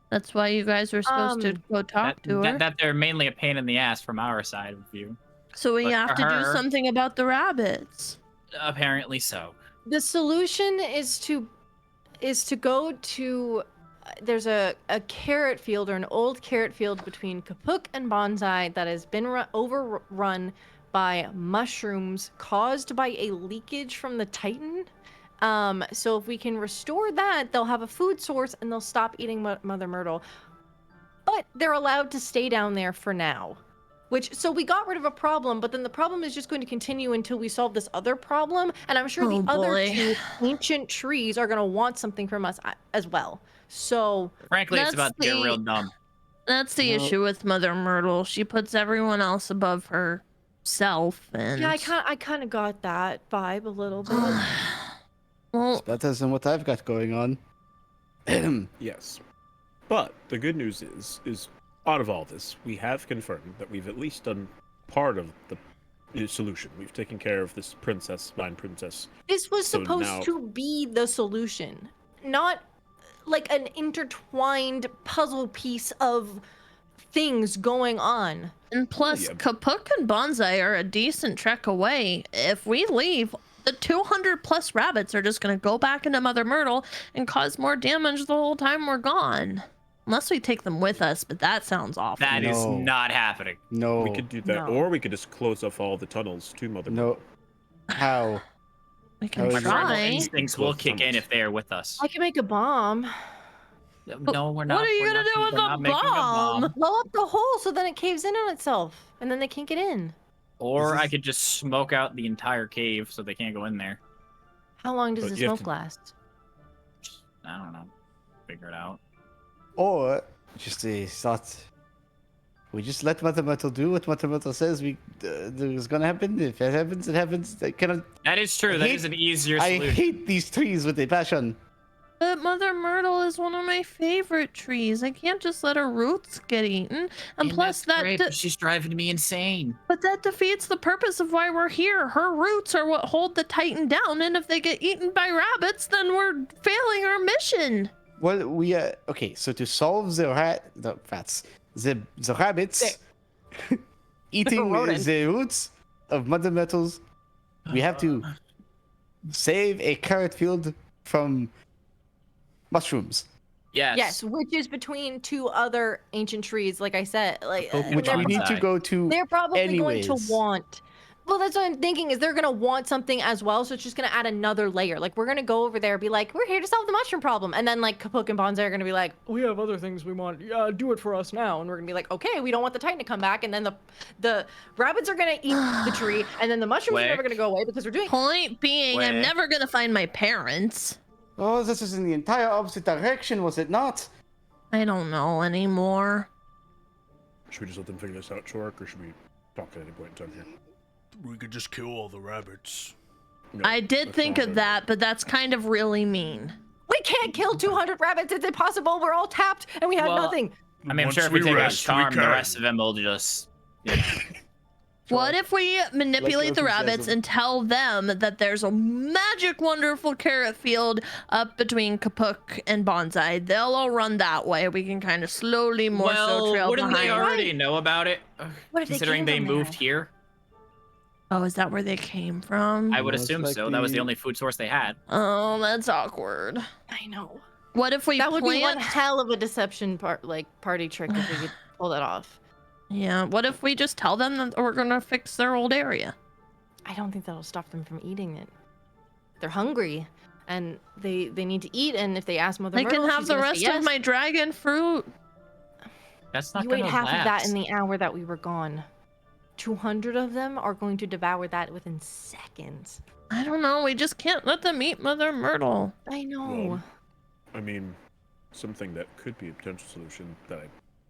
That's why you guys were supposed to go talk to her. That they're mainly a pain in the ass from our side of view. So we but have for to do her- something about the rabbits. Apparently so. The solution is to go to there's a carrot field or an old carrot field between Kapuk and Bonsai that has been overrun by mushrooms caused by a leakage from the Titan. So if we can restore that, they'll have a food source and they'll stop eating Mother Myrtle. But they're allowed to stay down there for now. So we got rid of a problem, but then the problem is just going to continue until we solve this other problem. And I'm sure Oh, the other boy. two ancient trees are going to want something from us as well. So Frankly, it's That's about to get the- real dumb. That's the Well- issue with Mother Myrtle. She puts everyone else above herself, and yeah, I kind of got that vibe a little bit. well, Better than what I've got going on. Yes. But the good news is out of all this, we have confirmed that we've at least done part of the solution. We've taken care of this vine princess. This was So supposed now- to be the solution, not like an intertwined puzzle piece of things going on. and plus, yeah. Kapuk and Bonsai are a decent trek away. If we leave, the 200 plus rabbits are just gonna go back into Mother Myrtle and cause more damage the whole time we're gone. Unless we take them with us, but that sounds awful. That is No. not happening. No. We could do that, No. or we could just close off all the tunnels to Mother No. Myrtle. How? We Oh, can is My it- maternal try. instincts will Close kick in tunnels. if they are with us. I can make a bomb. No, we're not. What are you we're gonna not- do with we're a not making bomb? Blow up the hole so then it caves in on itself, and then they can't get in. Or This I is- could just smoke out the entire cave so they can't go in there. How long does But the you have smoke to- last? I don't know. Figure it out. Or just thought we just let Mother Myrtle do what Mother Myrtle says is gonna happen. If it happens, it happens. I cannot. That is true. That is an easier I solution. hate these trees with a passion. But Mother Myrtle is one of my favorite trees. I can't just let her roots get eaten. And plus, that's great, but she's driving me insane. but that defeats the purpose of why we're here. Her roots are what hold the Titan down, and if they get eaten by rabbits, then we're failing our mission. Well, we okay. So to solve the rabbits eating rodent. the roots of Mother Myrtle's, we have to save a carrot field from mushrooms. Yes, which is between two other ancient trees, like I said. Like, Which we need to go to. they're probably anyways. going to want. Well, that's what I'm thinking is they're going to want something as well, so it's just going to add another layer. Like, we're going to go over there and be like, we're here to solve the mushroom problem. And then, like, Kapuk and Bonsai are going to be like, we have other things we want. Do it for us now. And we're going to be like, okay, we don't want the Titan to come back. And then the rabbits are going to eat the tree. And then the mushrooms are never going to go away because we're doing... Point being, I'm never going to find my parents. Oh, this is in the entire opposite direction, was it not? I don't know anymore. Should we just let them figure this out, Chork, or should we talk at any point in time here? We could just kill all the rabbits. No, I did that's think not of good. that, but that's kind of really mean. We can't kill 200 rabbits. It's impossible. We're all tapped and we have nothing. I mean, I'm Once sure if we take out rest, we Charm, the can. rest of them will just, you know. What if we manipulate the rabbits and tell them that there's a magic, wonderful carrot field up between Kapuk and Bonsai? They'll all run that way. We can kind of slowly more so trail wouldn't behind. they already know about it? What if they Considering came they from moved there? here? Oh, is that where they came from? I would Most assume so. That was the likely. only food source they had. Oh, that's awkward. I know. What if we That would be one plant? hell of a deception party trick if we could pull that off. Yeah, what if we just tell them that we're gonna fix their old area? I don't think that'll stop them from eating it. They're hungry, and they need to eat. And if they ask Mother They Myrtle, can have she's the gonna say rest yes. of my dragon fruit. That's not You gonna ate half last. of that in the hour that we were gone. 200 of them are going to devour that within seconds. I don't know. We just can't let them eat Mother Myrtle. I know. Well, I mean, something that could be a potential solution that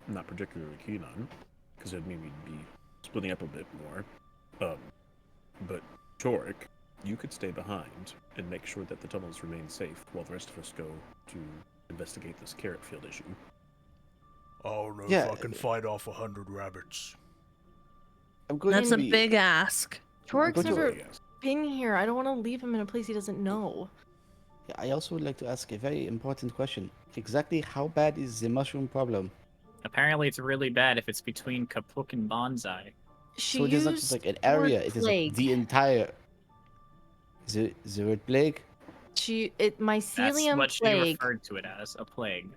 I'm not particularly keen on, because it'd mean we'd be splitting up a bit more. But Chork, you could stay behind and make sure that the tunnels remain safe while the rest of us go to investigate this carrot field issue. I don't know Yeah. if I can fight off 100 rabbits. I'm going That's to a be- big ask. Chork's Go to never Yes. been here. I don't want to leave him in a place he doesn't know. Yeah, I also would like to ask a very important question. Exactly how bad is the mushroom problem? Apparently, it's really bad if it's between Kapuk and Bonsai. She So it is not used just like an the word area, it is like plague. the entire. The word plague? That's Mycelium what she plague. referred to it as, a plague.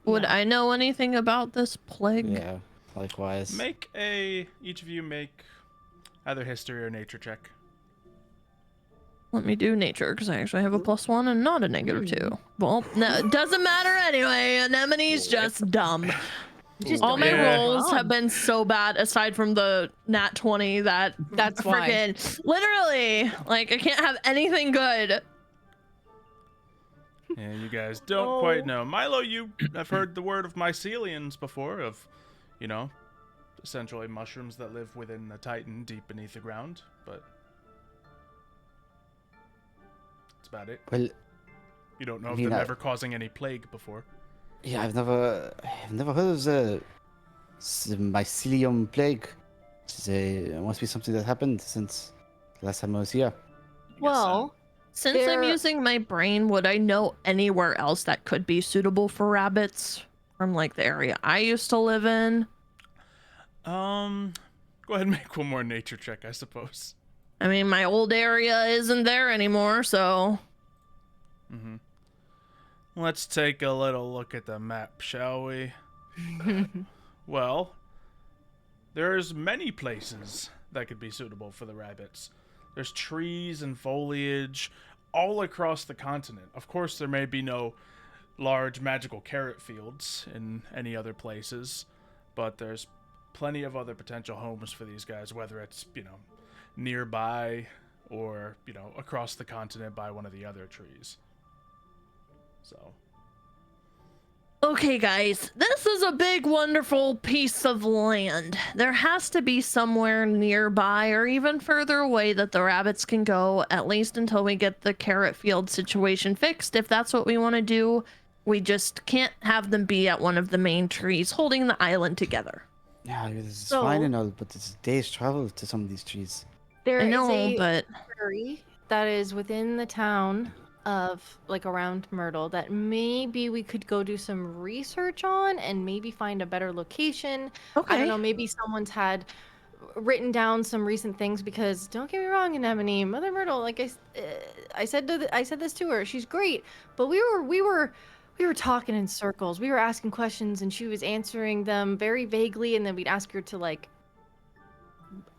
Would Yeah. I know anything about this plague? Yeah, likewise. Each of you make either history or nature check. Let me do nature, because I actually have a +1 and not a -2. Well, no, it doesn't matter anyway. Anemone's just dumb. Just All my don't Yeah. rolls have been so bad, aside from the nat 20 that That's why. freaking literally, like, I can't have anything good. Yeah, you guys don't quite know. Milo, you have heard the word of myceliums before, of, you know, essentially mushrooms that live within the Titan deep beneath the ground, but that's about it. Well, You don't know I of mean, them I- ever causing any plague before. yeah, I've never heard of the mycelium plague. It must be something that happened since the last time I was here. Well, Since I'm There- using my brain, would I know anywhere else that could be suitable for rabbits from like the area I used to live in? Go ahead and make one more nature check, I suppose. I mean, my old area isn't there anymore, so Let's take a little look at the map, shall we? Well, there's many places that could be suitable for the rabbits. There's trees and foliage all across the continent. Of course, there may be no large magical carrot fields in any other places, but there's plenty of other potential homes for these guys, whether it's, you know, nearby or, you know, across the continent by one of the other trees. So, Okay, guys, this is a big, wonderful piece of land. There has to be somewhere nearby or even further away that the rabbits can go, at least until we get the carrot field situation fixed. If that's what we want to do, we just can't have them be at one of the main trees holding the island together. Yeah, this is So- fine and all, but it's a day's travel to some of these trees. There I is know, a but prairie that is within the town of like around Myrtle that maybe we could go do some research on and maybe find a better location. I okay. don't know, maybe someone's had written down some recent things because don't get me wrong, Anemone, Mother Myrtle, like I said this to her. She's great, but we were talking in circles. We were asking questions and she was answering them very vaguely, and then we'd ask her to like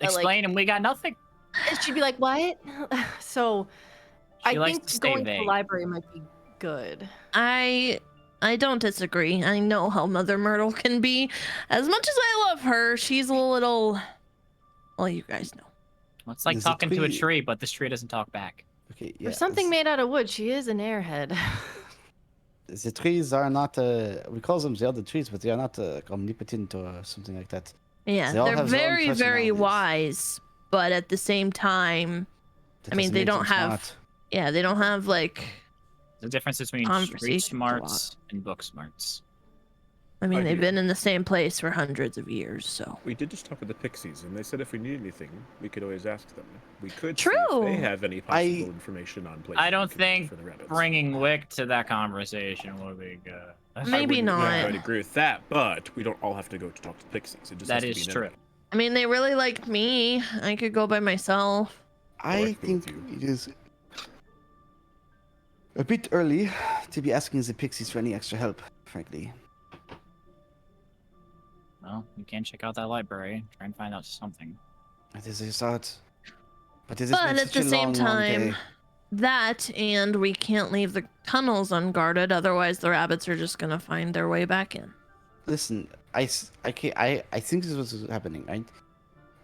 Explain, and we got nothing. and she'd be like, "What?" So She I likes think to stay going to the vague. library might be good. I don't disagree. I know how Mother Myrtle can be. As much as I love her, she's a little, well, you guys know. Well, it's like There's a talking to a tree- tree, but this tree doesn't talk back. Okay, yeah. For something made out of wood, she is an airhead. The trees are not, we call them the other trees, but they are not omnipotent or something like that. Yeah, They all they're have their own very, very personalities. wise, but at the same time, That I mean, doesn't they make don't them have, smart. yeah, they don't have like, The difference between Conversations street a smarts and book smarts. I mean, I they've do. been in the same place for hundreds of years, so. We did just talk with the pixies, and they said if we need anything, we could always ask them. We could see True. if they have any possible information on places I don't we could think for the rabbits. bringing Wick to that conversation would be good. Maybe I not. would agree with that, but we don't all have to go to talk to pixies. It just That has to is be an true. enemy. I mean, they really liked me. I could go by myself. I Or think both you. it is a bit early to be asking the pixies for any extra help, frankly. Well, we can check out that library, try and find out something. It is a start. But it has But been at such the a same long, long time, day. that and we can't leave the tunnels unguarded, otherwise the rabbits are just gonna find their way back in. Listen, I think this is what's happening, right?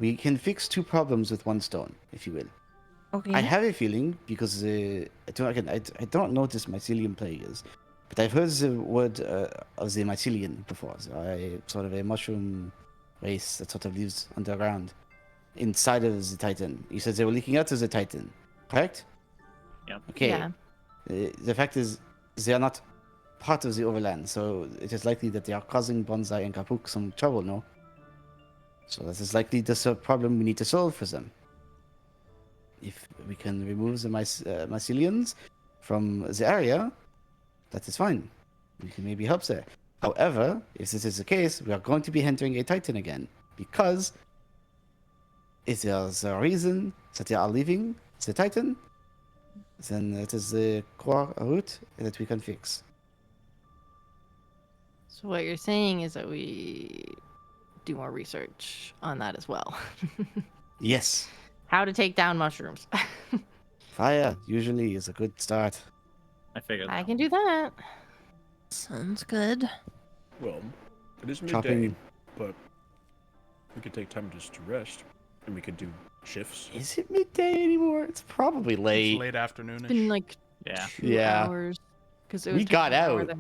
We can fix two problems with one stone, if you will. Okay. I have a feeling because I don't know this mycelium players, but I've heard the word of the mycelium before. So sort of a mushroom race that sort of lives underground inside of the Titan. You said they were leaking out of the Titan, correct? Yep. Okay. Yeah. The fact is, they are not part of the overland, so it is likely that they are causing Bonsai and Kapuk some trouble, no? So that is likely just a problem we need to solve for them. If we can remove the mycelians from the area, that is fine. We can maybe help there. However, if this is the case, we are going to be entering a Titan again, because if there's a reason that they are leaving the Titan, then it is the core root that we can fix. So what you're saying is that we do more research on that as well. Yes, How to take down mushrooms. fire usually is a good start. I figured. I can do that. Sounds good. Well, it is midday, Chopping. but we could take time just to rest, and we could do shifts. Is it midday anymore? It's probably It's late. late afternoon. It's been like Yeah. 2 Yeah. hours. Because We got out.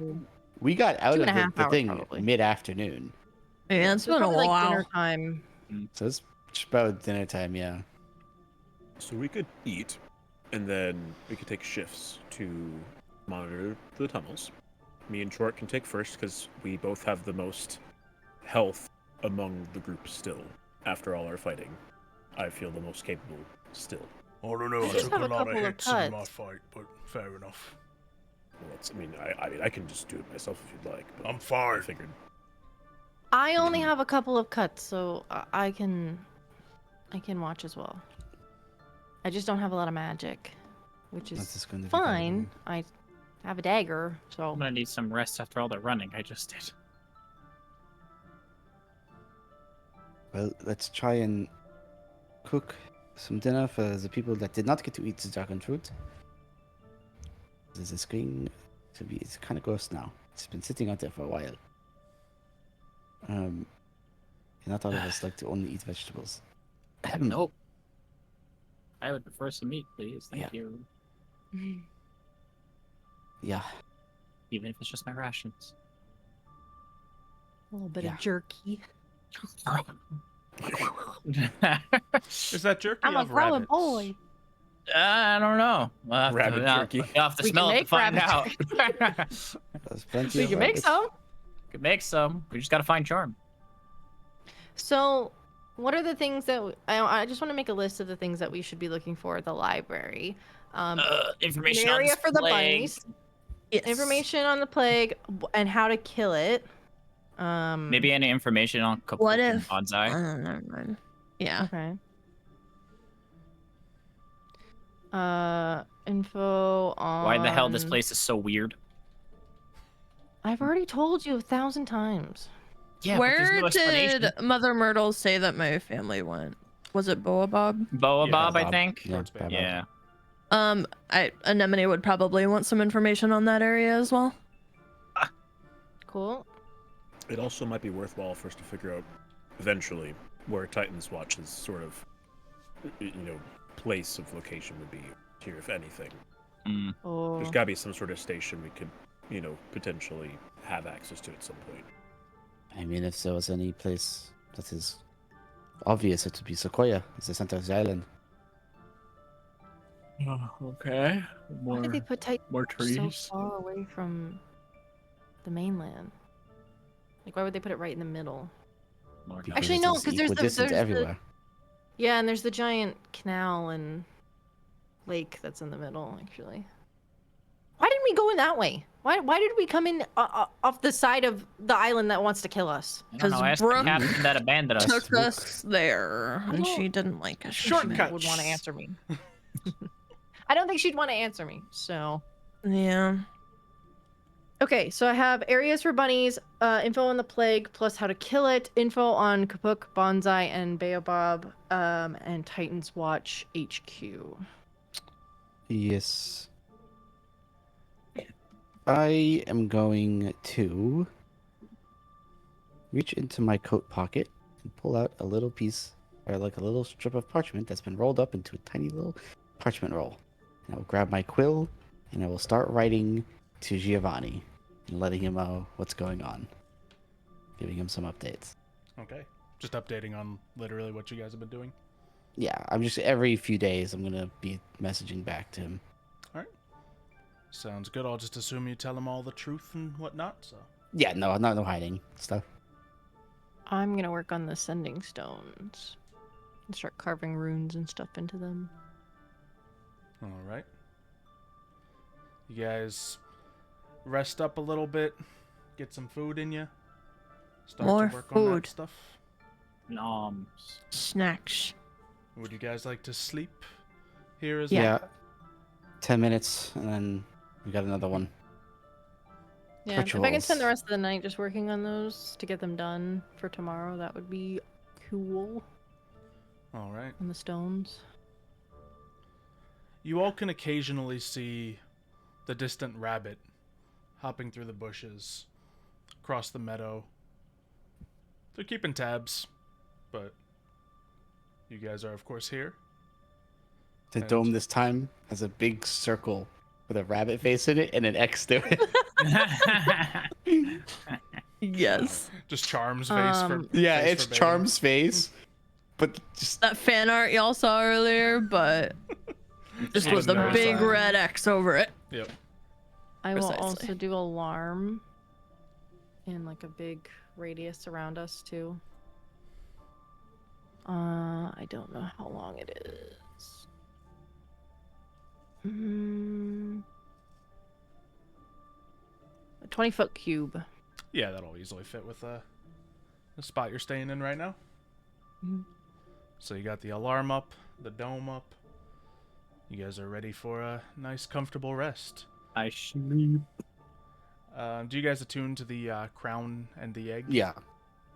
We got out Two of and a half the hours, thing probably. mid-afternoon. Yeah, it's been a like while. dinner time. So it's about dinner time, yeah. So we could eat, and then we could take shifts to monitor the tunnels. Me and Short can take first because we both have the most health among the group still. After all our fighting, I feel the most capable still. I don't know. I I just took have a a lot of couple of hits in my cuts. fight, but fair enough. Well, I mean, I can just do it myself if you'd like. But I'm I fine. figured. I only have a couple of cuts, so I can watch as well. I just don't have a lot of magic, which That is is going to be fine. I have a dagger, so I'm gonna need some rest after all the running I just did. Well, let's try and cook some dinner for the people that did not get to eat the dragon fruit. There's a screen to be. It's kind of gross now. It's been sitting out there for a while. Not all of us like to only eat vegetables. Nope. I would prefer some meat, please. Thank Yeah. you. Yeah. Even if it's just my rations. A little bit Yeah. of jerky. Is that jerky I'm a of growing rabbits? boy. I don't know. We'll have Rabbit to, jerky. You'll have to We can smell it to make find rabbit out. There's plenty We of can make rabbits. some. Could make some. We just gotta find charm. So, what are the things that I just want to make a list of the things that we should be looking for at the library? Information An on area this for the plague. bunnies. Yes. Information on the plague and how to kill it. Maybe any information on Kaput What and if? bonsai. Never mind. Yeah. Okay. Info on. Why the hell this place is so weird? I've already told you 1,000 times. Yeah, but there's Where no explanation. did Mother Myrtle say that my family went? Was it Boabob? Boa Yeah, Bob, I Bob. think. Yeah, Towards Bob. Bob. Yeah. Anemone would probably want some information on that area as well. Cool. It also might be worthwhile for us to figure out eventually where Titan's Watch's sort of, place of location would be here, if anything. Mm. Oh. There's got to be some sort of station we could, potentially have access to at some point. I mean, if there was any place that is obvious, it would be Sequoia. It's the center of the island. Okay. Why did they put Titan more so far away from the mainland? Like, why would they put it right in the middle? Because Actually, no, it's 'cause there's the- equidistant there's the- everywhere. Yeah, and there's the giant canal and lake that's in the middle, actually. Why didn't we go in that way? Why did we come in off the side of the island that wants to kill us? I don't know. I asked the Brooke captain that abandoned us. Took us there, and she didn't like us. Shortcut. Would want to answer me. I don't think she'd want to answer me, so. Yeah. Okay, so I have areas for bunnies, info on the plague, plus how to kill it, info on Kapuk, Bonsai, and Baobab, and Titan's Watch HQ. Yes. I am going to reach into my coat pocket and pull out a little piece, or like a little strip of parchment that's been rolled up into a tiny little parchment roll. And I will grab my quill and I will start writing to Giovanni and letting him know what's going on, giving him some updates. Okay. Just updating on literally what you guys have been doing. Yeah, I'm just every few days I'm gonna be messaging back to him. Sounds good. I'll just assume you tell him all the truth and whatnot. So. Yeah, no hiding stuff. I'm gonna work on the sending stones and start carving runes and stuff into them. All right. You guys rest up a little bit, get some food in you. Start More to work on food. that stuff. Noms. Snacks. Would you guys like to sleep here as Yeah. well? 10 minutes and then we got another one. Yeah, if I can Rituals. spend the rest of the night just working on those to get them done for tomorrow, that would be cool. All right. On the stones. You all can occasionally see the distant rabbit hopping through the bushes across the meadow. They're keeping tabs, but you guys are, of course, here. The And- dome this time has a big circle with a rabbit face in it and an X to it. Yes. Just Charm's face for Yeah, face it's for baiting. Charm's face, but just That fan art y'all saw earlier, but just with a Wasn't big noticed. red X over it. Yep. I will Precisely. also do alarm in like a big radius around us too. I don't know how long it is. A 20-foot cube. Yeah, that'll easily fit with the spot you're staying in right now. Mhm. So you got the alarm up, the dome up. You guys are ready for a nice, comfortable rest. I sleep. Do you guys attune to the crown and the egg? yeah.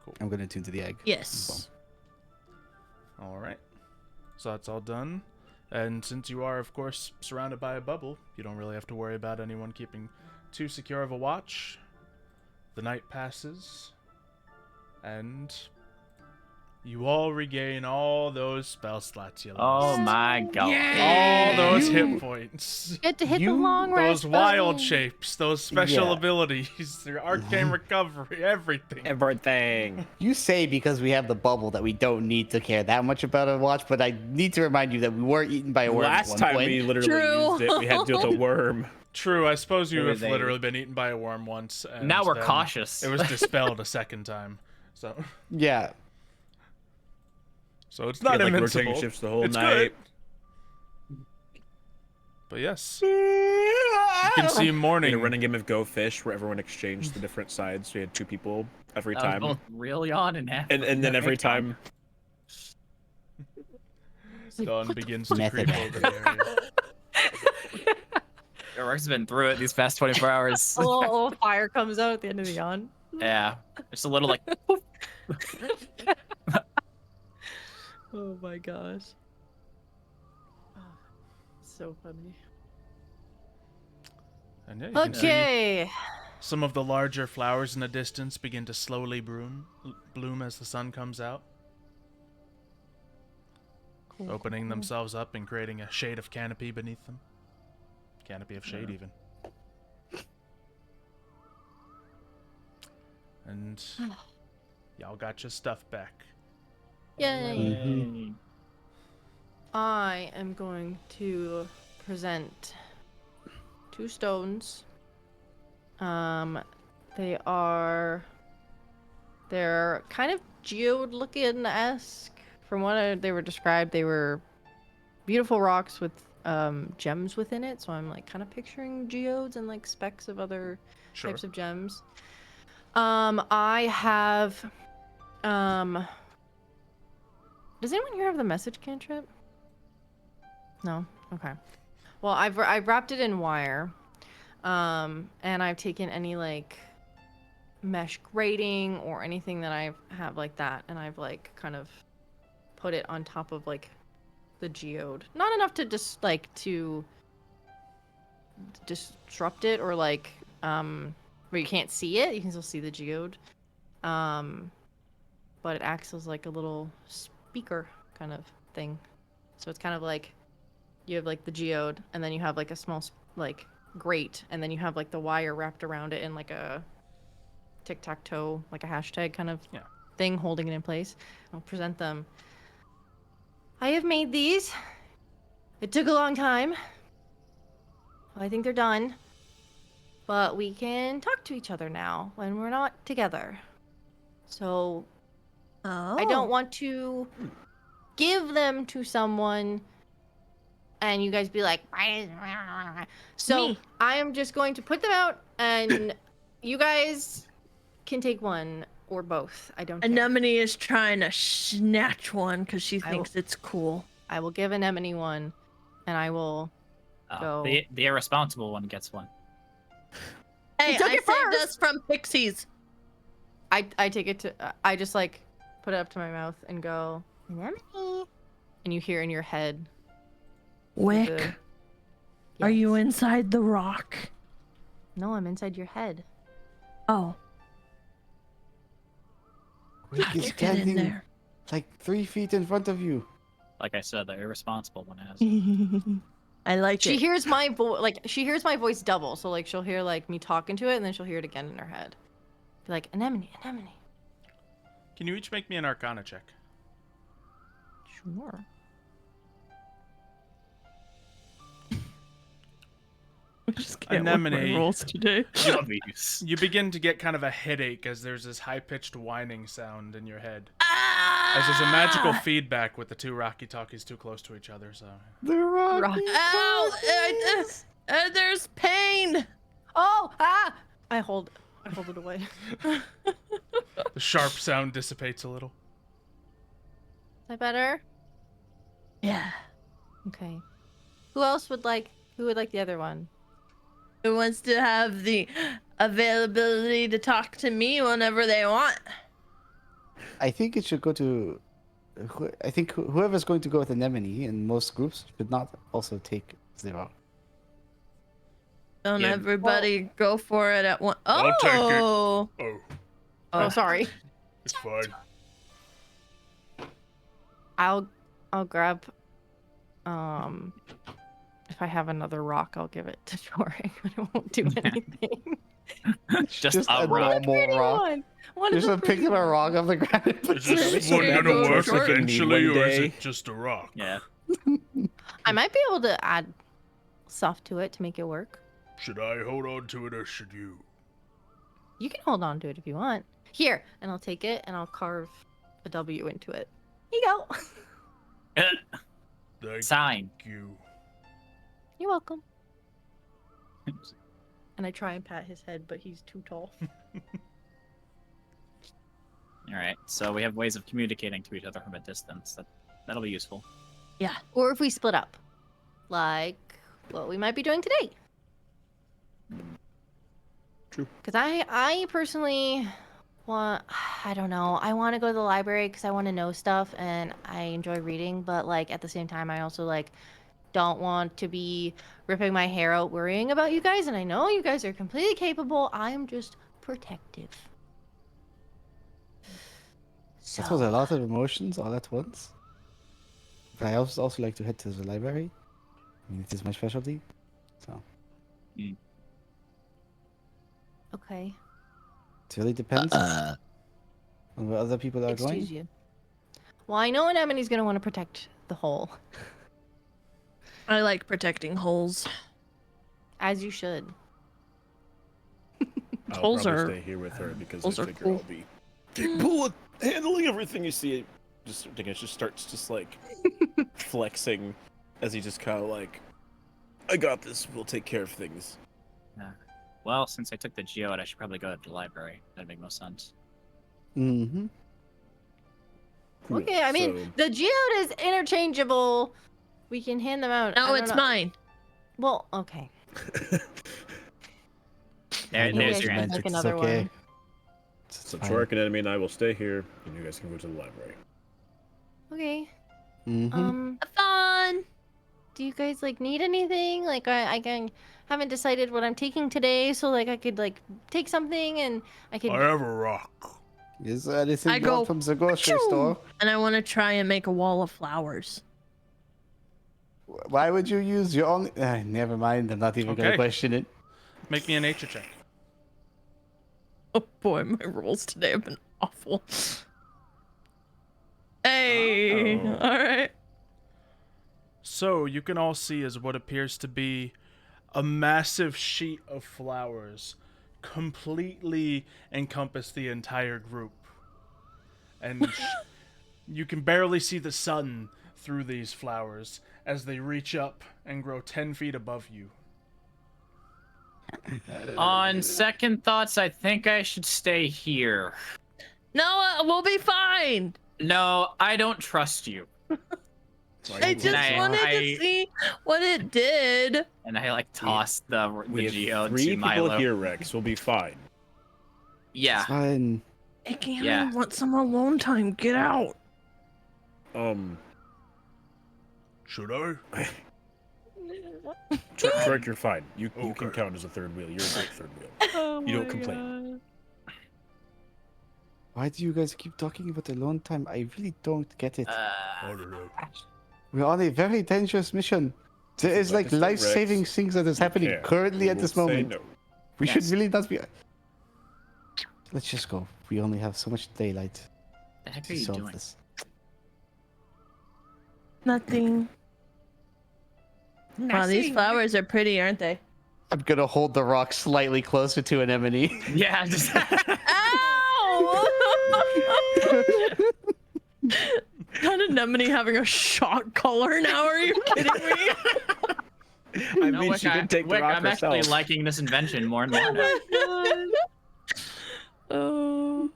Cool. I'm gonna tune to the egg. Yes. All right. So that's all done. And since you are, of course, surrounded by a bubble, you don't really have to worry about anyone keeping too secure of a watch. The night passes, and you all regain all those spell slots you Oh lost. my god. All those You- hit points. Get to hit the You- long rest. Those wild button. shapes, those special Yeah. abilities, your arcane recovery, everything. Everything. You say because we have the bubble that we don't need to care that much about a watch, but I need to remind you that we were eaten by a worm at Last one time point. we literally True. used it, we had to deal with a worm. True, I suppose you Were have they- literally been eaten by a worm once. And Now we're then cautious. It was dispelled a second time. So Yeah. it's not Like invincible. rotating shifts the whole It's night. good. But yes, you can see In a morning. running game of Go Fish where everyone exchanged the different sides. We had 2 people every That was time. both really on and half. And then every time Dawn begins to Method creep over the area. Rourke's been through it these past 24 hours. A little fire comes out at the end of the yawn. Yeah. Just a little like. Oh my gosh. So funny. And yeah, you can see Okay. some of the larger flowers in the distance begin to slowly bloom as the sun comes out, Cool, opening cool. themselves up and creating a shade of canopy beneath them. Canopy of shade, even. And y'all got your stuff back. Yay. I am going to present 2 stones. They're kind of geode-looking-esque. From what they were described, they were beautiful rocks with gems within it. So I'm like kind of picturing geodes and like specks of other Sure. types of gems. I have does anyone here have the message cantrip? No? Okay. Well, I've wrapped it in wire. And I've taken any like mesh grating or anything that I have like that, and I've like kind of put it on top of like the geode. Not enough to just like to disrupt it or like where you can't see it. You can still see the geode. But it acts as like a little speaker kind of thing. So it's kind of like you have like the geode, and then you have like a small like grate, and then you have like the wire wrapped around it in like a tic-tac-toe, like a hashtag kind of thing holding it in place. I'll present them. I have made these. It took a long time. I think they're done. But we can talk to each other now when we're not together. So Oh. I don't want to give them to someone and you guys be like, so Me. I am just going to put them out and you guys can take one or both. I don't care. Anemone is trying to snatch one because she I thinks it's cool. I will give Anemone one and I will Oh, Go. the irresponsible one gets one. Hey, took I it saved first. us from pixies. I take it to I just like put it up to my mouth and go Anemone. And you hear in your head Wick, the- are you Yes. inside the rock? No, I'm inside your head. Oh, Wick is get in standing there. like 3 feet in front of you. Like I said, the irresponsible one has. I like She it. hears my voice, like she hears my voice double, so like she'll hear like me talking to it, and then she'll hear it again in her head. Be like, Anemone, Anemone. Can you each make me an Arcana check? Sure. I just can't with my Anemone. rolls today. Obvious. You begin to get kind of a headache as there's this high-pitched whining sound in your head. Ah! As there's a magical feedback with the 2 Rocky Talkies too close to each other, so... The rock. Ow! There's pain. Oh, ah! I hold it away. The sharp sound dissipates a little. Is that better? Yeah. Okay. Who else would like? Who would like the other one? Who wants to have the availability to talk to me whenever they want? I think it should go to. I think whoever's going to go with Anemone in most groups should not also take 0. Don't Yeah. everybody go for it at once? I'll take it. Oh. Oh, Oh, sorry. it's fine. I'll grab if I have another rock, I'll give it to Torik, but it won't do anything. Just a a rock. normal rock. One. One Just of a the pick pretty of a ones. rock off the ground and put Is this There one you gonna go, work George. eventually, One or is day. it just a rock? Yeah. I might be able to add stuff to it to make it work. Should I hold on to it, or should you? You can hold on to it if you want. Here, and I'll take it and I'll carve a W into it. Here you go. Thank Sign. you. You're welcome. And I try and pat his head, but he's too tall. All right. So we have ways of communicating to each other from a distance. That'll be useful. Yeah. Or if we split up, like what we might be doing today. True. Because I personally want, I don't know, I want to go to the library because I want to know stuff and I enjoy reading, but like at the same time, I also like don't want to be ripping my hair out worrying about you guys, and I know you guys are completely capable. I'm just protective. That was a lot of emotions all at once. But I also like to head to the library. I mean, it is my specialty. So Okay. it really depends on where other people are Excuse going. you. Well, I know Anemone's gonna want to protect the hole, I like protecting holes. as you should. I'll Holes probably are- stay here with her because holes I are figure cool. I'll be capable of handling everything you see. Just I think it just starts just like flexing as he just kind of like, I got this. We'll take care of things. Well, since I took the geode, I should probably go to the library. That'd make most sense. Mm-hmm. Cool. Okay, I mean, So- the geode is interchangeable. We can hand them out. I No, don't it's know. mine. Well, okay. There, You there's guys your can answer. take another one. So Torik and Enemy and I will stay here, and you guys can go to the library. Okay. Mm-hmm. Have fun. Do you guys like need anything? Like I haven't decided what I'm taking today, so like I could like take something and I could. I have a rock. Is there anything I you go, want from the grocery "Achoo!" store? And I want to try and make a wall of flowers. Why would you use your only... never mind. I'm not even going to Okay. question it. Make me a nature check. Oh boy, my rolls today have been awful. Hey, Oh. all right. So you can all see as what appears to be a massive sheet of flowers completely encompass the entire group. And you can barely see the sun through these flowers as they reach up and grow 10 feet above you. On second thoughts, I think I should stay here. No, we'll be fine. No, I don't trust you. I just I- wanted I- to see what it did. And I like tossed the We have geode 3 to people Milo. here, Rex. We'll be fine. Yeah. It's fine. Again, Yeah. I want some alone time. Get out. Should I? Torik, you're fine. You Okay. can count as a third wheel. You're a great third wheel. Oh You don't complain. Why do you guys keep talking about alone time? I really don't get it. I don't know. We're on a very dangerous mission. There is like Like I said, life-saving Rex, things that is happening Yeah, currently we at will this say moment. no. We should Yes. really not be... Let's just go. We only have so much daylight The heck are to you solve doing? this. Nothing. Wow, these flowers are pretty, aren't they? I'm gonna hold the rock slightly closer to Anemone. Yeah, just Ow! Kind of Anemone having a shock collar now. Are you kidding me? I No, mean, Wick, she did take the Wick, rock I'm herself. actually liking this invention more and more now. Oh,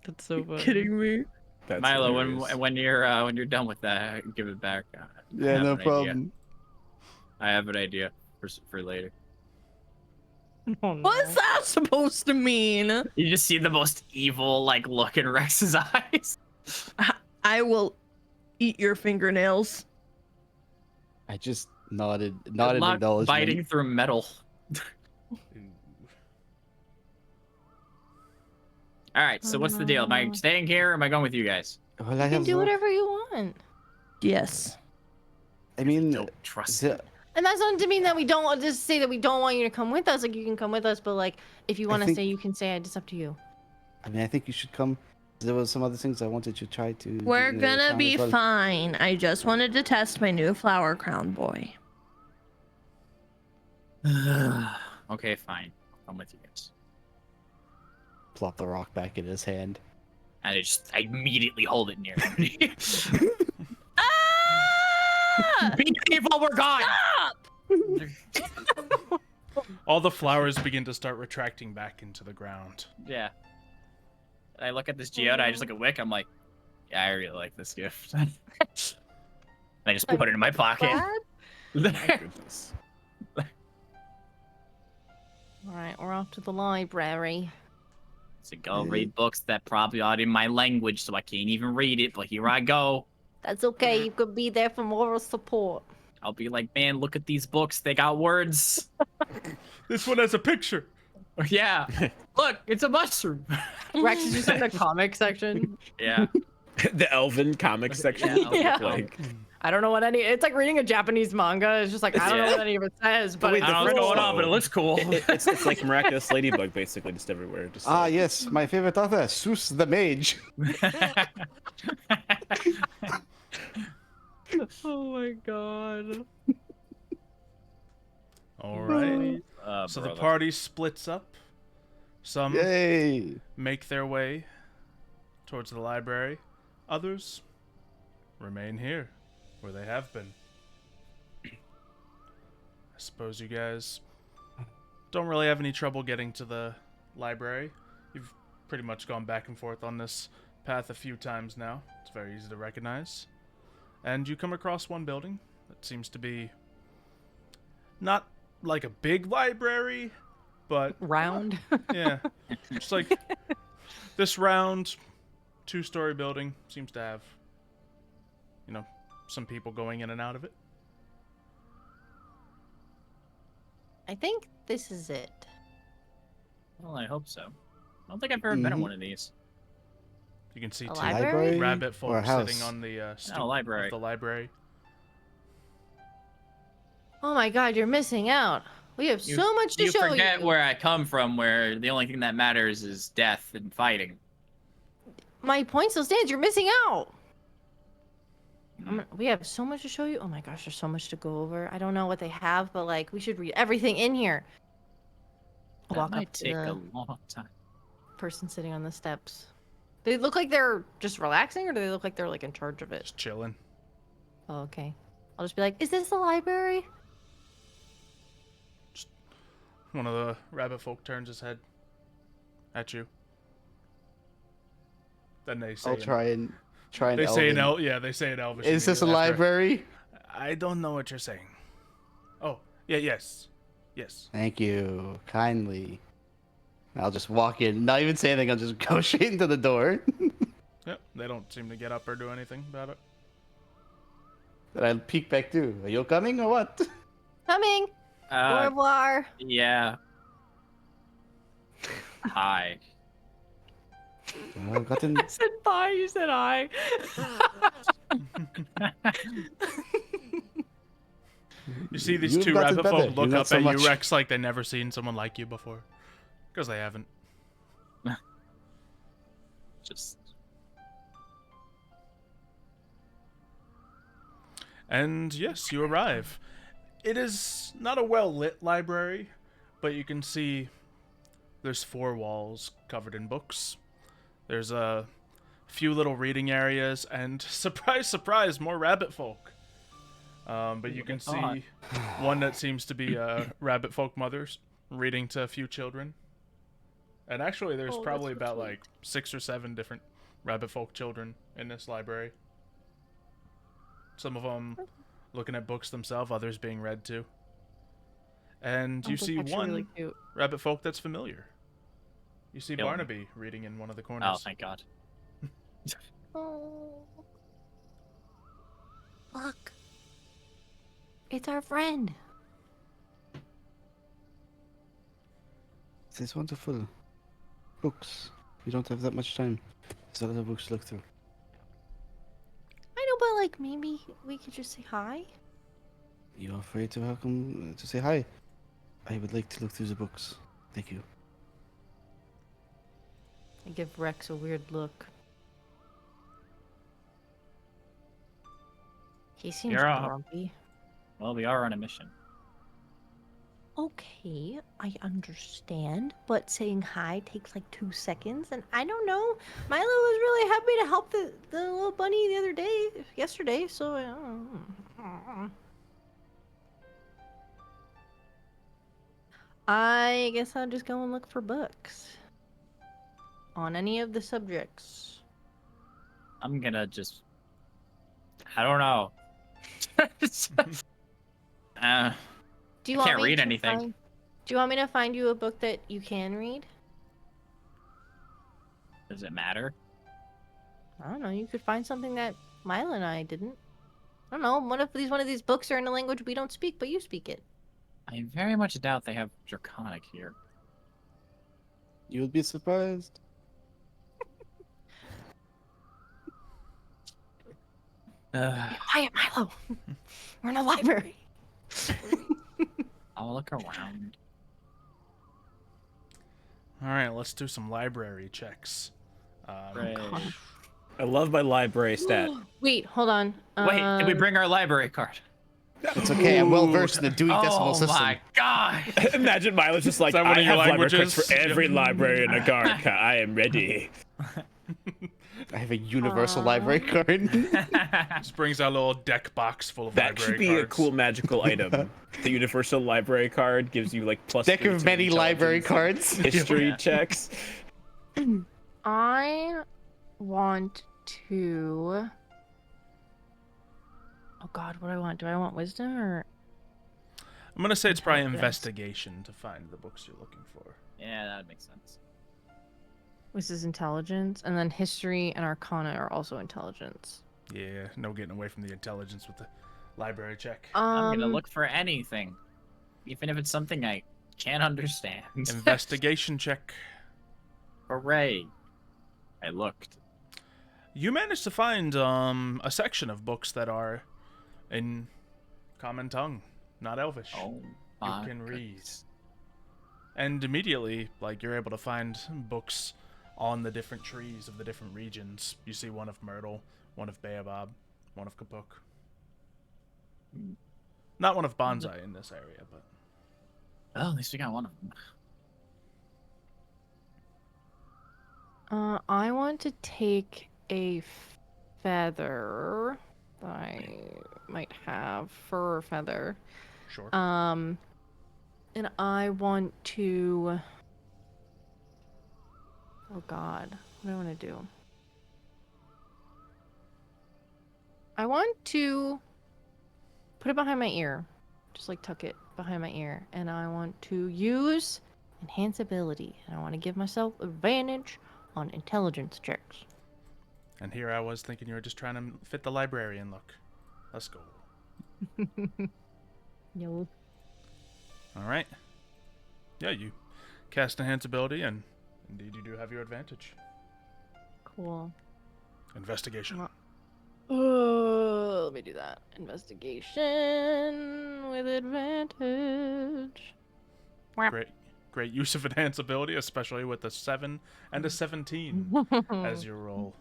That's so funny. kidding me? That's Milo, hilarious. when you're done with that, give it back. I Yeah, have no an idea. problem. I have an idea for later. Oh, no. What's that supposed to mean? You just see the most evil like look in Rex's eyes. I will eat your fingernails. I just nodded Good luck acknowledgement. biting through metal. All right, so what's the deal? Am I staying here or am I going with you guys? Well, I You can have do the- whatever you want. Yes. I mean, Don't trust the- him. And that's not to mean that we don't just say that we don't want you to come with us. Like you can come with us, but like if you want to think- stay, you can stay. It's up to you. I mean, I think you should come. There was some other things I wanted to try to. do We're in the gonna town be as well. fine. I just wanted to test my new flower crown boy. Okay, fine. I'm with you guys. Plop the rock back in his hand. And I immediately hold it near him. Ah! Be evil, we're gone! Stop! All the flowers begin to start retracting back into the ground. Yeah. I look at this geode, I just look at Wick, I'm like, yeah, I really like this gift. And I just put it in my pocket. My goodness. All right, we're off to the library. So go read books that probably aren't in my language, so I can't even read it, but here I go. That's okay. You could be there for moral support. I'll be like, man, look at these books, they got words. This one has a picture. Yeah. Look, it's a mushroom. Rex is just in the comic section. Yeah. The Elven comic section. Yeah. Yeah. Like, I don't know what any. It's like reading a Japanese manga. It's just like I don't know Yeah. what any of it says, but wait, I don't know what's going on, but it looks cool. it's like Miraculous Ladybug, basically, just everywhere. Just Ah, like- yes, my favorite author, Seuss the Mage. Oh my god. All right. So the party splits up. Some Yay! make their way towards the library. Others remain here, where they have been. I suppose you guys don't really have any trouble getting to the library. You've pretty much gone back and forth on this path a few times now. It's very easy to recognize. And you come across one building that seems to be not like a big library, but Round. yeah, just like this round 2-story building seems to have, some people going in and out of it. I think this is it. Well, I hope so. I don't think I've ever been in one of these. You can see A two library? rabbit Or a folk house? sitting on the stoop library. of the library. Oh my god, you're missing out. We have You- so much to You show forget you. where I come from, where the only thing that matters is death and fighting. My point still stands. You're missing out. We have so much to show you. Oh my gosh, there's so much to go over. I don't know what they have, but like we should read everything in here. That Walk might up to take the a long time. person sitting on the steps. Do they look like they're just relaxing, or do they look like they're like in charge of it? Just chilling. Oh, okay. I'll just be like, "Is this the library?" One of the rabbit folk turns his head at you. Then they say I'll try and they say in Elven. they say in Elvish. Is this a immediately after. library? I don't know what you're saying. Oh, yeah, yes. Thank you, kindly. I'll just walk in, not even say anything. I'll just go straight into the door. Yep, they don't seem to get up or do anything about it. Then I'll peek back too. Are you coming or what? Coming. Au revoir. Yeah. Hi. I've gotten. I said bye. You said hi. You see these You've two gotten rabbit better. folk You're look not up so at much. you, Rex, like they've never seen someone like you before. Because they haven't. Just And yes, you arrive. It is not a well-lit library, but you can see there's 4 walls covered in books. There's a few little reading areas, and surprise, surprise, more rabbit folk. But you can thought. see one that seems to be rabbit folk mothers reading to a few children. And actually, there's probably about like 6 or 7 different rabbit folk children in this library. Some of them looking at books themselves, others being read to. And you see one Really cute. rabbit folk that's familiar. You see Kill 'em. Barnaby reading in one of the corners. oh, thank God. Oh. Look. It's our friend. These wonderful books. We don't have that much time. There's a lot of books to look through. I know, but like maybe we could just say hi. You're afraid to welcome to say hi. I would like to look through the books. Thank you. I give Rex a weird look. He seems You're up. grumpy. Well, we are on a mission. Okay, I understand, but saying hi takes like 2 seconds, and I don't know. Milo was really happy to help the little bunny the other day, yesterday, so I don't know. I guess I'll just go and look for books on any of the subjects. I'm gonna just. I don't know. Do you I want can't me read to anything. do you want me to find you a book that you can read? Does it matter? I don't know. You could find something that Milo and I didn't. I don't know. One of these books are in a language we don't speak, but you speak it. I very much doubt they have Draconic here. You would be surprised. Be quiet, Milo. We're in a library. I'll look around. All right, let's do some library checks. Right. God. I love my library stat. Wait, hold on. Wait, did we bring our library card? It's okay. I'm well versed in the Dewey Decimal Oh System. my god! Imagine Milo's just like, that one I of your have library cards languages? for every library in Agarica. I am ready. I have a universal library card. Just brings out a little deck box full of That library should be cards. a cool magical item. The universal library card gives you like plus Deck 3 of to many library intelligence cards. and history Yeah. checks. I want to. Oh God, what do I want? Do I want wisdom or? I'm gonna say it's probably Intelligence. investigation to find the books you're looking for. Yeah, that would make sense. This is intelligence, and then history and arcana are also intelligence. Yeah, no getting away from the intelligence with the library check. I'm gonna look for anything, even if it's something I can't understand. Investigation check. Hooray! I looked. You managed to find a section of books that are in common tongue, not Elvish. Oh, you my can read. goodness. And immediately, like, you're able to find books on the different trees of the different regions. You see one of Myrtle, one of Baobab, one of Kapuk. Not one of Bonsai in this area, but... Well, at least we got one of them. I want to take a feather that I might have, fur or feather. Sure. And I want to. Oh God, what do I want to do? I want to put it behind my ear, just like tuck it behind my ear, and I want to use enhance ability, and I want to give myself advantage on intelligence checks. And here I was thinking you were just trying to fit the librarian look. Let's go. No. Alright. Yeah, you cast Enhance ability, and indeed you do have your advantage. Cool. Investigation. Let me do that. Investigation with advantage. Great use of Enhance ability, especially with a 7 and a 17 as your roll.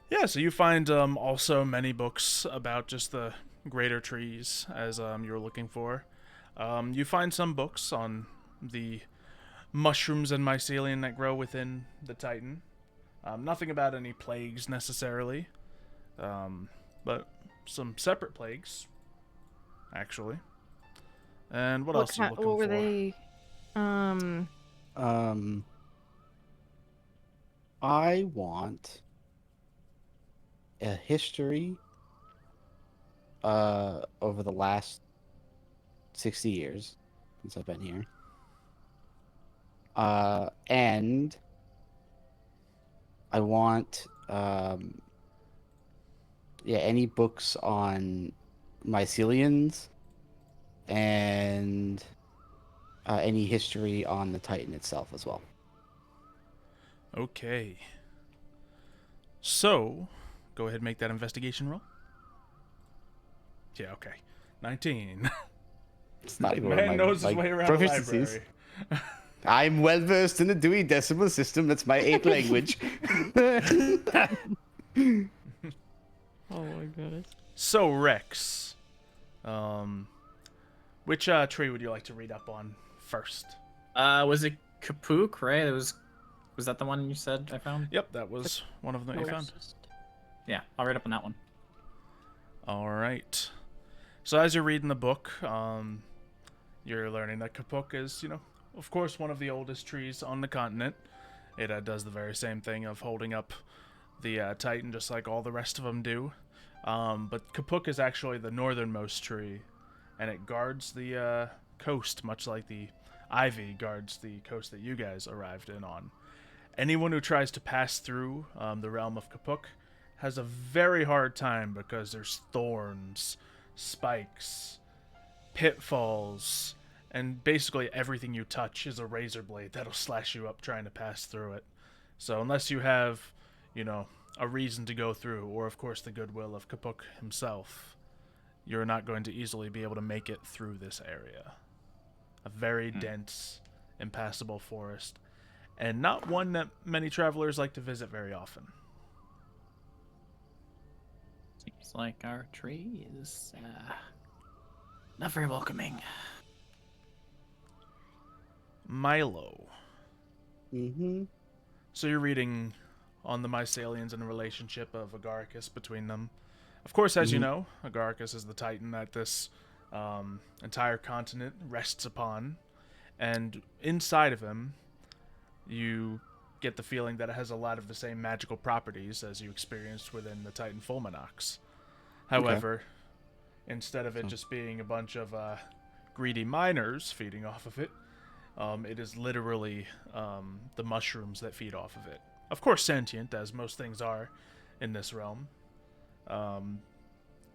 Yeah, so you find also many books about just the greater trees as you're looking for. You find some books on the mushrooms and mycelium that grow within the Titan. Nothing about any plagues necessarily, but some separate plagues, actually. And what else are you looking for? What were they? I want a history over the last 60 years since I've been here. And I want any books on mycelians and any history on the Titan itself as well. Okay. So, go ahead and make that investigation roll. Yeah, okay. 19. It's not even one of Man my, knows his like, way around a proficiencies. library. I'm well versed in the Dewey Decimal System. That's my 8th language. Oh my goodness. So, Rex, which tree would you like to read up on first? Was it Kapuk, right? Was that the one you said I found? Yep, that was one of them that you found. Yeah, I'll read up on that one. All right. So as you're reading the book, you're learning that Kapuk is, of course, one of the oldest trees on the continent. It does the very same thing of holding up the Titan, just like all the rest of them do. But Kapuk is actually the northernmost tree, and it guards the coast, much like the ivy guards the coast that you guys arrived in on. Anyone who tries to pass through the realm of Kapuk has a very hard time because there's thorns, spikes, pitfalls, and basically everything you touch is a razor blade that'll slash you up trying to pass through it. So unless you have, a reason to go through, or of course the goodwill of Kapuk himself, you're not going to easily be able to make it through this area. A very dense, impassable forest, and not one that many travelers like to visit very often. Seems like our tree is not very welcoming. Milo. Mm-hmm. So you're reading on the Mycelians and the relationship of Agaricus between them. Of course, as you know, Agaricus is the Titan that this entire continent rests upon, and inside of him, you get the feeling that it has a lot of the same magical properties as you experienced within the Titan Fulminox. However, instead of it just being a bunch of greedy miners feeding off of it, it is literally the mushrooms that feed off of it. Of course, sentient, as most things are in this realm.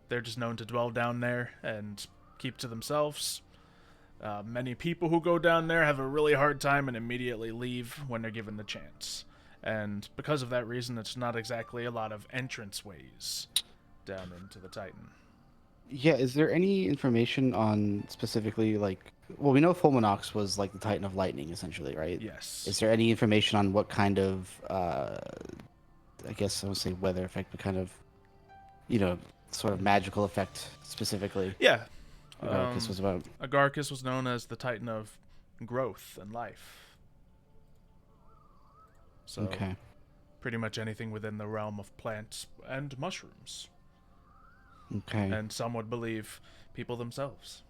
They're just known to dwell down there and keep to themselves. Many people who go down there have a really hard time and immediately leave when they're given the chance. And because of that reason, it's not exactly a lot of entrance ways down into the Titan. Yeah, is there any information on specifically, we know Fulminox was like the Titan of Lightning, essentially, right? Yes. Is there any information on what kind of, I guess I would say weather effect, but kind of, sort of magical effect specifically? Yeah. Agaricus was about. Agaricus was known as the Titan of growth and life. So, Okay. pretty much anything within the realm of plants and mushrooms. Okay. And some would believe people themselves.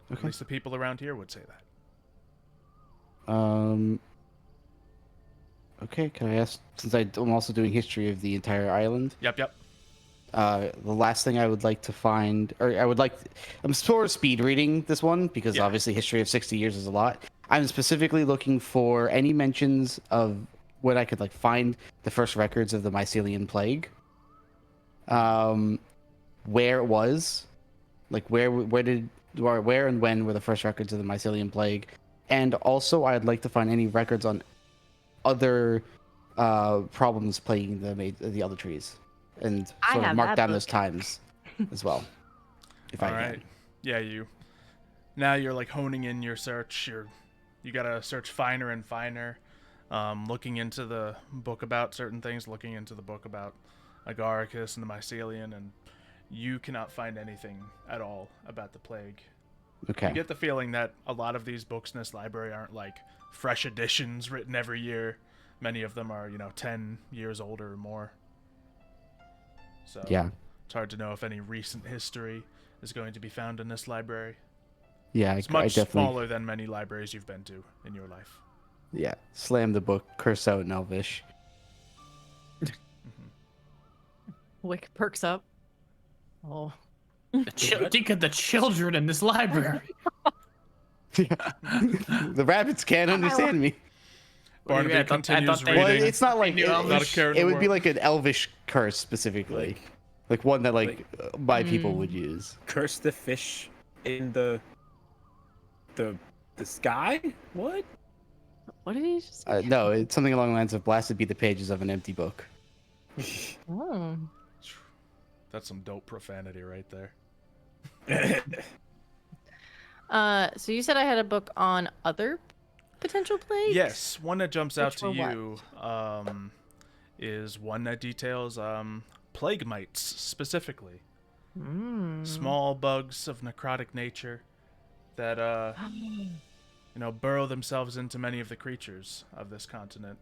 At Okay. least the people around here would say that. Okay, can I ask, since I'm also doing history of the entire island, Yep. the last thing I would like to find, I'm sort of speed reading this one because obviously history of 60 years is a lot. I'm specifically looking for any mentions of what I could find the first records of the Mycelian plague. Where it was, where and when were the first records of the Mycelian plague, and also I'd like to find any records on other problems plaguing the other trees, and I sort of have mark that down book. those times as well. If All I right. can. Yeah, now you're honing in your search. You gotta search finer and finer, looking into the book about certain things, looking into the book about Agaricus and the Mycelian, and you cannot find anything at all about the plague. Okay. You get the feeling that a lot of these books in this library aren't fresh editions written every year. Many of them are, 10 years older or more. So Yeah. it's hard to know if any recent history is going to be found in this library. Yeah, It's I much definitely. smaller than many libraries you've been to in your life. Yeah, slam the book, curse out in Elvish. Wick perks up. Oh. Think of the children in this library. The rabbits can't understand me. Barnaby I thought continues they- Well, reading. it's not like knew Not a care in it the would be world. like an Elvish curse specifically, like one that my people would use. Curse the fish in the sky? What? What did he just? No, it's something along the lines of "Blasted be the pages of an empty book." Oh. That's some dope profanity right there. So you said I had a book on other potential plagues? Yes, one that jumps out Which to were what? you is one that details plague mites specifically. Small bugs of necrotic nature that burrow themselves into many of the creatures of this continent.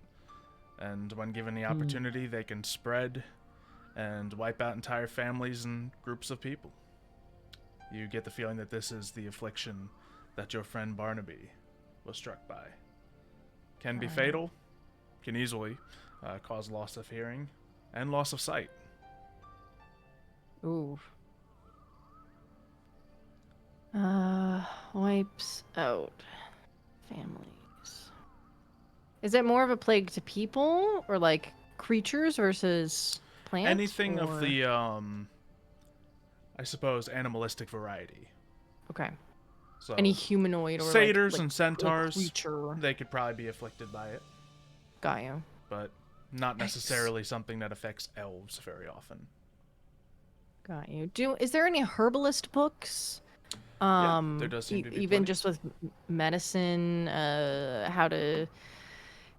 And when given the opportunity, they can spread and wipe out entire families and groups of people. You get the feeling that this is the affliction that your friend Barnaby was struck by. Can be fatal, can easily cause loss of hearing and loss of sight. Ooh. Wipes out families. Is it more of a plague to people or like creatures versus plants? Anything or... of the, I suppose, animalistic variety. Okay. So Any humanoid or satyrs like and centaurs, creature. they could probably be afflicted by it, Got you. but not necessarily something that affects elves very often. Got you. Is there any herbalist books? There does seem to be even plenty. just with medicine, how to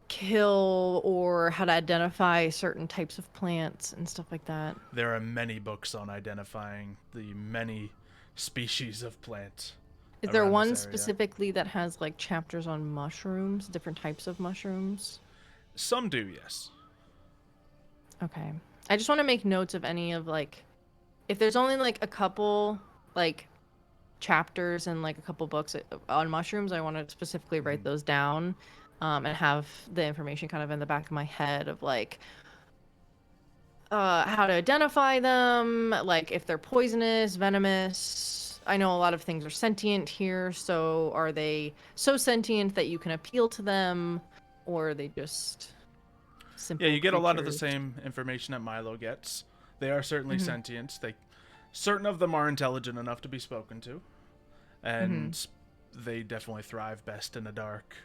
kill or how to identify certain types of plants and stuff like that. There are many books on identifying the many species of plants. Is there around one this area. specifically that has like chapters on mushrooms, different types of mushrooms? Some do, yes. Okay. I just want to make notes of any of like, if there's only like a couple like chapters and like a couple books on mushrooms, I want to specifically write those down, and have the information kind of in the back of my head of like how to identify them, like if they're poisonous, venomous. I know a lot of things are sentient here, so are they so sentient that you can appeal to them, or are they just simple Yeah, you get a lot of the creatures? same information that Milo gets. They are certainly sentient. Certain of them are intelligent enough to be spoken to, and they definitely thrive best in the dark,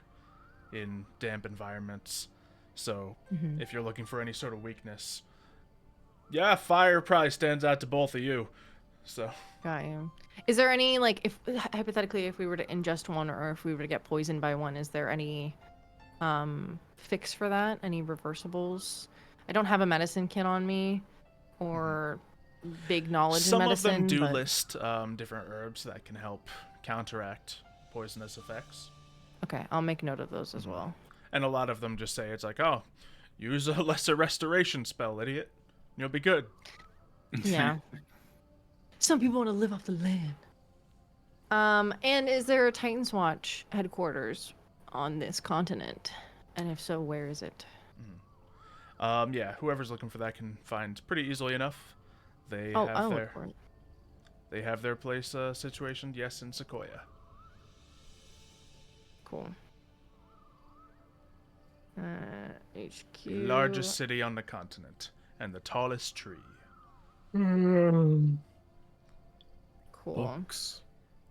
in damp environments. So, if you're looking for any sort of weakness, yeah, fire probably stands out to both of you. So, Got you. Is there any, like, if hypothetically, if we were to ingest one or if we were to get poisoned by one, is there any fix for that? Any reversibles? I don't have a medicine kit on me or big knowledge some in of them medicine. do but... list different herbs that can help counteract poisonous effects. Okay, I'll make note of those as well. And a lot of them just say it's like, oh, use a lesser restoration spell, idiot. You'll be good. Yeah. Some people want to live off the land. And is there a Titan's Watch headquarters on this continent? And if so, where is it? Yeah, whoever's looking for that can find pretty easily enough. They I'll have look their for it. they have their place situationed, yes, in Sequoia. Cool. HQ. The largest city on the continent and the tallest tree. Cool. Books.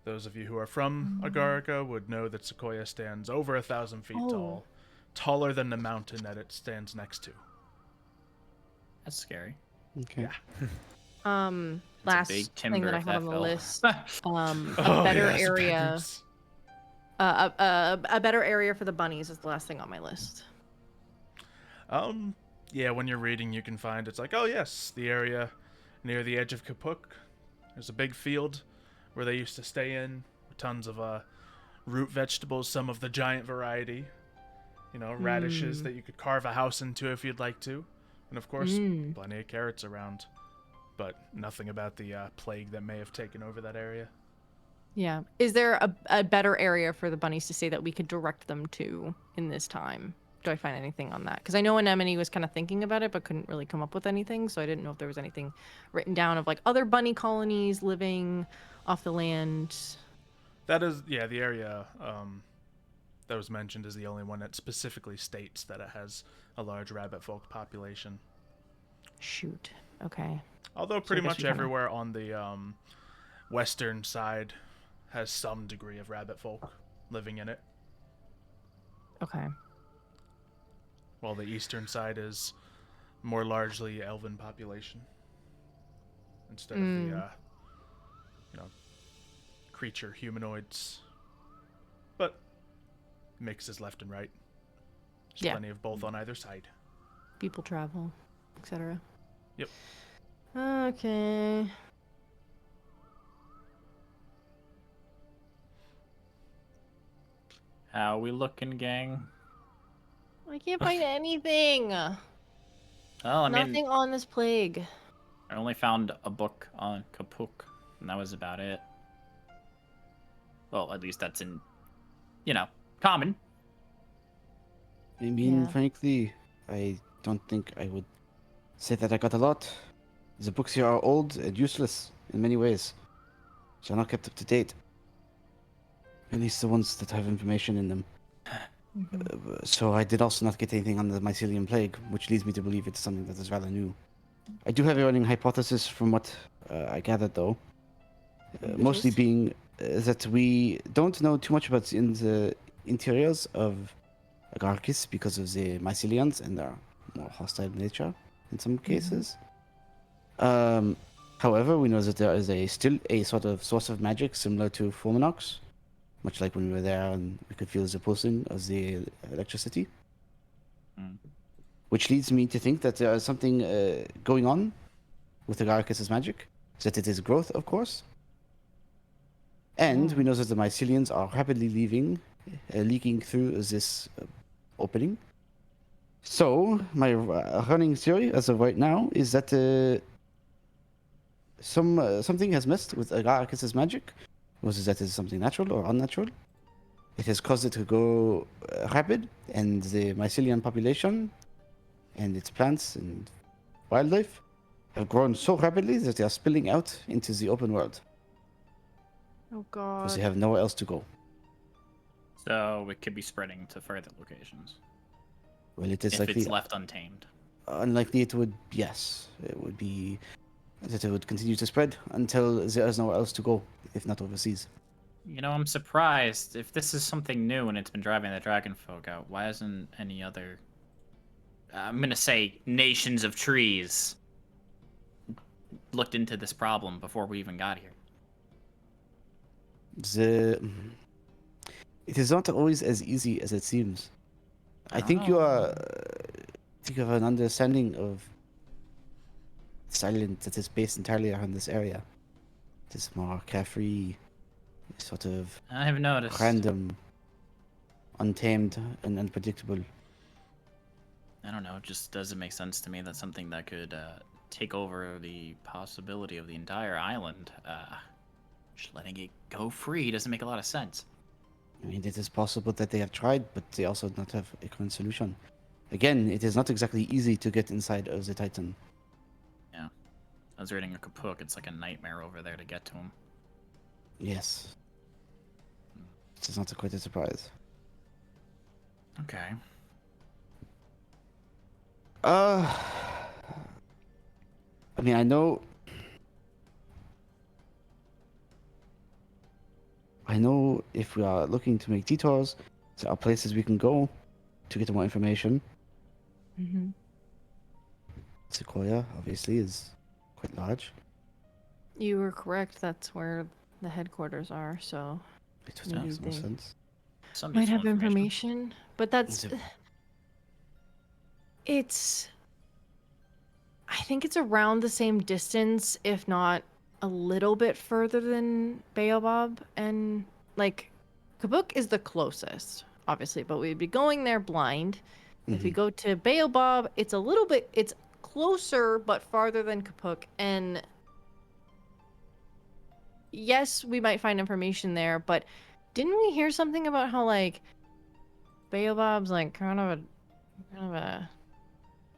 Those of you who are from Agarica would know that Sequoia stands over 1,000 feet tall, taller than the mountain that it stands next to. That's scary. Okay. Last big thing timber that I if have on that the fell. list, a Oh, better yes, area, peppers. a better area for the bunnies is the last thing on my list. Yeah, when you're reading, you can find it's like, oh yes, the area near the edge of Kapuk. There's a big field where they used to stay in, with tons of root vegetables, some of the giant variety. You know, radishes that you could carve a house into if you'd like to, and of course, plenty of carrots around. But nothing about the plague that may have taken over that area. Yeah. Is there a better area for the bunnies to stay that we could direct them to in this time? Do I find anything on that? Because I know Anemone was kind of thinking about it, but couldn't really come up with anything. So I didn't know if there was anything written down of like other bunny colonies living off the land. That is, yeah, the area that was mentioned is the only one that specifically states that it has a large rabbit folk population. Shoot. Okay. Although pretty I guess much we kinda- everywhere on the western side has some degree of rabbit folk living in it. Okay. while the eastern side is more largely elven population instead of the creature humanoids, but mixes left and right. There's Yeah. plenty of both on either side. People travel, etc. Yep. Okay. How we looking, gang? I can't find anything. Well, I mean, Nothing on this plague. I only found a book on Kapuk, and that was about it. Well, at least that's in, common. I mean, Yeah. frankly, I don't think I would say that I got a lot. The books here are old and useless in many ways. They are not kept up to date. At least the ones that have information in them. So I did also not get anything on the mycelium plague, which leads me to believe it's something that is rather new. I do have a running hypothesis from what I gathered, though. Mostly being that we don't know too much about in the interiors of Agarica because of the mycelians and their more hostile nature in some cases. However, we know that there is still a sort of source of magic similar to Fulminox, much like when we were there and we could feel the pulsing of the electricity. Which leads me to think that there is something going on with Agarica's magic, that it is growth, of course. And we know that the mycelians are rapidly leaking through this opening. So, my running theory as of right now is that something has messed with Agarica's magic. Was that is something natural or unnatural? It has caused it to go rapid, and the mycelian population and its plants and wildlife have grown so rapidly that they are spilling out into the open world Oh because god. they have nowhere else to go. So it could be spreading to further locations. Well, it is If likely it's left untamed. unlikely it would. Yes, it would be that it would continue to spread until there is nowhere else to go, if not overseas. I'm surprised. If this is something new and it's been driving the dragon folk out, why hasn't any other, I'm gonna say, nations of trees looked into this problem before we even got here? It is not always as easy as it seems. I think you have an understanding of silent that is based entirely around this area. It is more carefree, sort of I have noticed. random, untamed, and unpredictable. I don't know, it just doesn't make sense to me that something that could take over the possibility of the entire island, just letting it go free doesn't make a lot of sense. I mean, it is possible that they have tried, but they also do not have a current solution. Again, it is not exactly easy to get inside of the Titan. Yeah. I was reading a Kapuk, it's like a nightmare over there to get to him. Yes. It is not quite a surprise. Okay. I mean, I know if we are looking to make detours, there are places we can go to get more information. Sequoia, obviously, is quite large. You were correct. That's where the headquarters are. So It would make more Maybe. sense. Some might useful have information, but that's Is it- it's. I think it's around the same distance, if not a little bit further than Baobab, and like Kabuk is the closest, obviously, but we'd be going there blind. If we Mhm. go to Baobab, it's it's closer but farther than Kapuk, and yes, we might find information there, but didn't we hear something about how like Baobab's like kind of a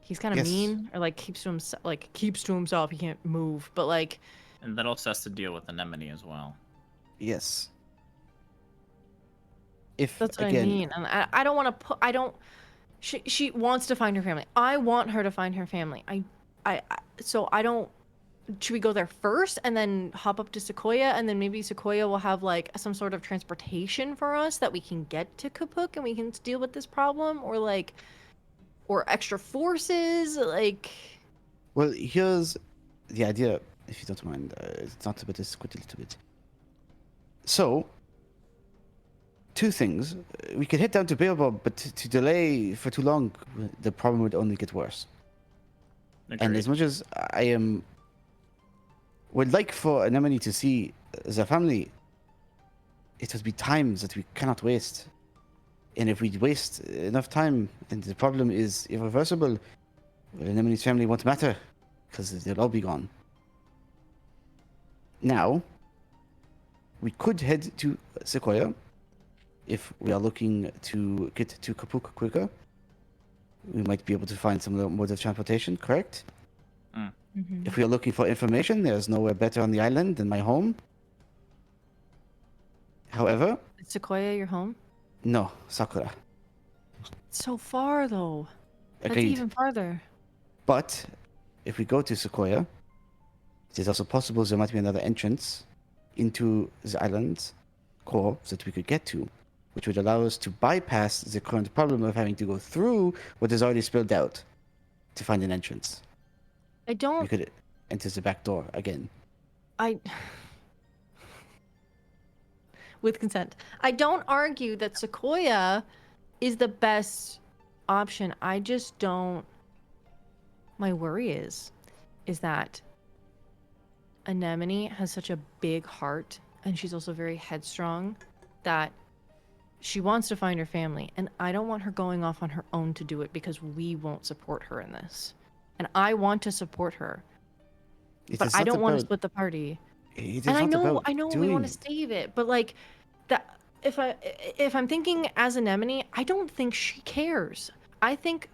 he's kind of Yes. mean, or like keeps to himself, he can't move, but like And that also has to deal with Anemone as well. Yes. If that's what again, I mean, and I don't want to put she wants to find her family. I want her to find her family. So I don't should we go there first and then hop up to Sequoia, and then maybe Sequoia will have like some sort of transportation for us that we can get to Kapuk and we can deal with this problem, or like, or extra forces, like. Well, here's the idea, if you don't mind. It's not about this quite a little bit. So, two things. We could head down to Baobab, but to delay for too long, the problem would only get worse. And Agreed. as much as would like for Anemone to see the family, it would be times that we cannot waste. And if we waste enough time and the problem is irreversible, well, Anemone's family won't matter because they'll all be gone. Now, we could head to Sequoia if we are looking to get to Kapuk quicker. We might be able to find some mode of transportation, correct? Mm-hmm. If we are looking for information, there's nowhere better on the island than my home. However, Is Sequoia your home? no, Sakura. It's so far though. That's Agreed. even farther. But if we go to Sequoia, it is also possible there might be another entrance into the island's core that we could get to, which would allow us to bypass the current problem of having to go through what is already spilled out to find an entrance. I We don't. could enter the back door again. With consent. I don't argue that Sequoia is the best option. I just don't. My worry is that Anemone has such a big heart, and she's also very headstrong, that she wants to find her family, and I don't want her going off on her own to do it because we won't support her in this. And I want to support her, It but is I not don't want to about- split the party. It is And I not know, about we doing want to it. save it, but like that, if I'm thinking as Anemone, I don't think she cares. I think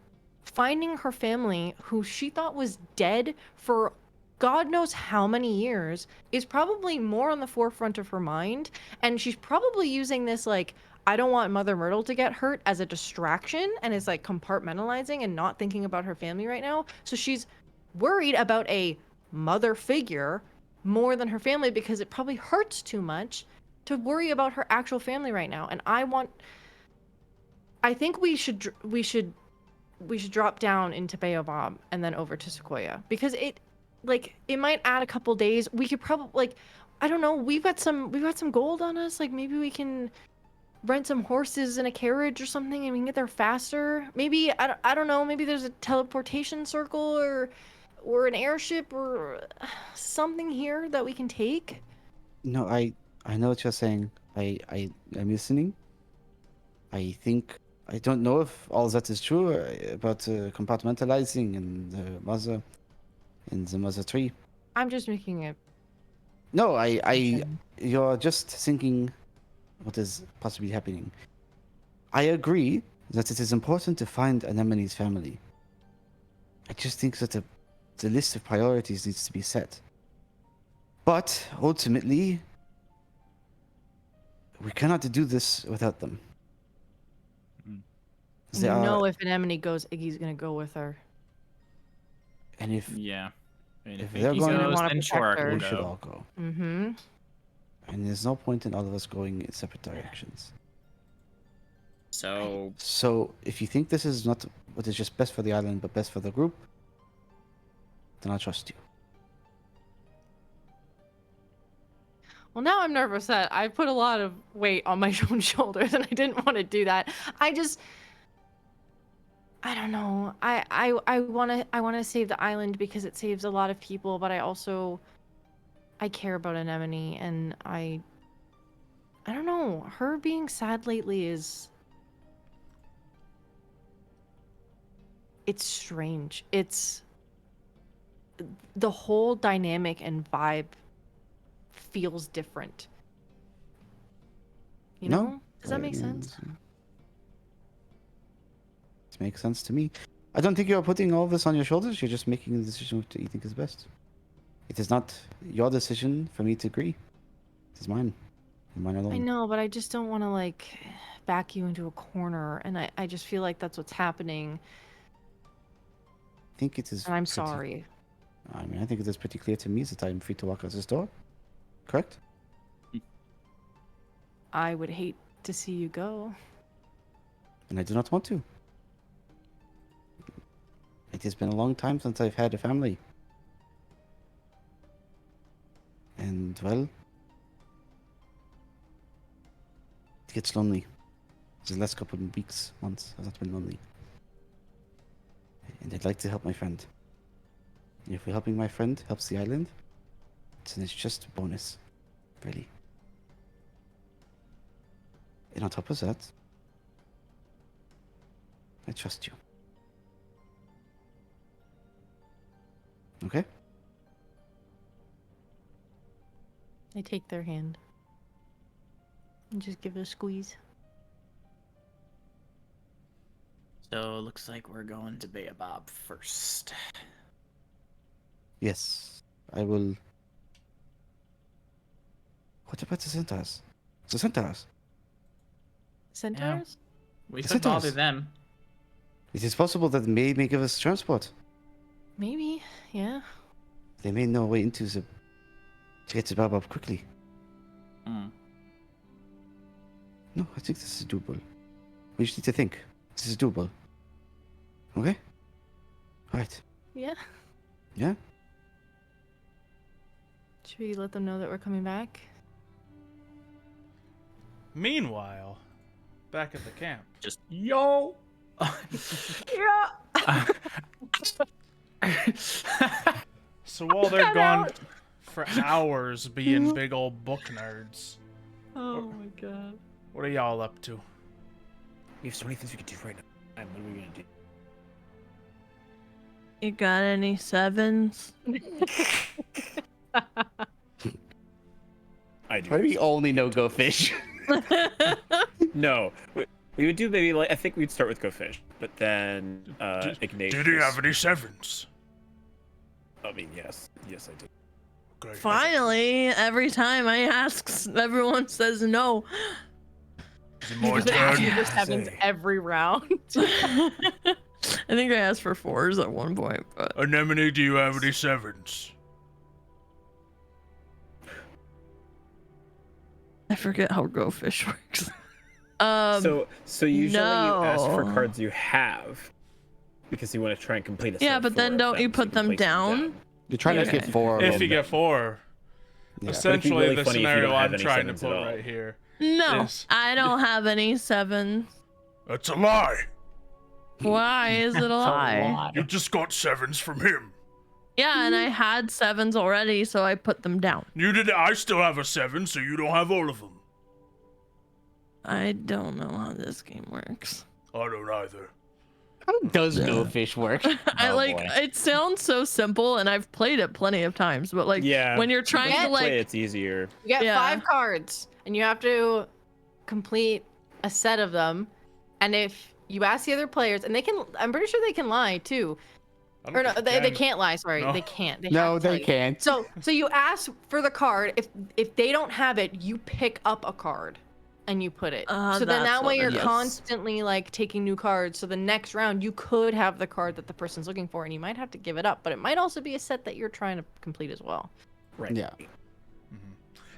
finding her family, who she thought was dead for God knows how many years, is probably more on the forefront of her mind, and she's probably using this like, I don't want Mother Myrtle to get hurt, as a distraction, and is like compartmentalizing and not thinking about her family right now. So she's worried about a mother figure more than her family because it probably hurts too much to worry about her actual family right now. And I think we should drop down into Baobab and then over to Sequoia, because it might add a couple days. We could probably, like, I don't know, we've got some gold on us. Like, maybe we can rent some horses and a carriage or something and we can get there faster. Maybe I don't know, maybe there's a teleportation circle or an airship or something here that we can take. No, I know what you're saying. I'm listening. I think I don't know if all that is true about compartmentalizing and the mother tree. I'm just making it. No, you're just thinking what is possibly happening. I agree that it is important to find Anemone's family. I just think that the list of priorities needs to be set. But ultimately, we cannot do this without them. You know, if Anemone goes, Iggy's gonna go with her. And if Yeah. I mean, if if they're Iggy going- Gonna goes, wanna then protect sure, her. we'll we should go. all go. Mm-hmm. And there's no point in all of us going in separate directions. So So if you think this is not what is just best for the island, but best for the group, then I trust you. Well, now I'm nervous that I put a lot of weight on my own shoulders, and I didn't want to do that. I don't know. I wanna save the island because it saves a lot of people, but I care about Anemone, and I don't know. Her being sad lately it's strange. It's the whole dynamic and vibe feels different. You No, know? Does that make sense? It makes sense to me. I don't think you're putting all this on your shoulders. You're just making the decision what you think is best. It is not your decision for me to agree. It is mine. And mine alone. I know, but I just don't want to like back you into a corner, and I just feel like that's what's happening, I think it is. and I'm pretty- sorry. I mean, I think it is pretty clear to me that I am free to walk out this door. Correct? I would hate to see you go. And I do not want to. It has been a long time since I've had a family. And, well, it gets lonely. The last couple of weeks, months, has not been lonely. And I'd like to help my friend. And if we're helping my friend helps the island, then it's just a bonus. Really. And on top of that, I trust you. Okay? I take their hand and just give it a squeeze. So looks like we're going to Baobab first. Yes. I will. What about the centaurs? The centaurs? Centaurs? We Is could it bother us? them. It is possible that they may give us transport. Maybe, yeah. They may know a way into the. To get to Baobab quickly. Mm. No, I think this is doable. We just need to think. This is doable. Okay? Alright. Yeah. Yeah? Should we let them know that we're coming back? Meanwhile, back at the camp. Just yo. Yeah. So while they're gone for hours being big old book nerds, Oh my god. what are y'all up to? We have so many things we could do right now. And what are we gonna do? You got any sevens? I do. Why do we only know Go Fish? No, we would do maybe like I think we'd start with Go Fish, but then Ignatius. Did he have any sevens? I mean, yes, I did. Okay. Finally, every time I ask, everyone says no. Is it my Because they ask you turn? for sevens every round. I think I asked for fours at one point, but Anemone, do you have any sevens? I forget how Go Fish works. So usually you ask for no. cards you have because you want to try and complete a set Yeah, of but then 4 of don't you so put can them place down? You're trying to Okay. get 4 of If them. you get 4. Yeah. Essentially, really the funny if you scenario don't have I'm any trying to sevens at put all. right here. No, Yes. I don't have any sevens. That's a lie. Why is it a lie? You just got sevens from him. Yeah, and I had sevens already, so I put them down. You did. I still have a 7, so you don't have all of them. I don't know how this game works. I don't either. How does Go Fish work? I Oh, like boy. it sounds so simple, and I've played it plenty of times, but like Yeah, when you're trying to like it's easier. You get Yeah. 5 cards, and you have to complete a set of them. And if you ask the other players, and they can, I'm pretty sure they can lie too. I don't Or no, think they can. can't lie. Sorry, No. they can't. They No, have to tell they you. can't. So you ask for the card. If they don't have it, you pick up a card, and you put it. So then that's that way what you're it is. constantly like taking new cards. So the next round you could have the card that the person's looking for, and you might have to give it up. But it might also be a set that you're trying to complete as well. Right. Yeah.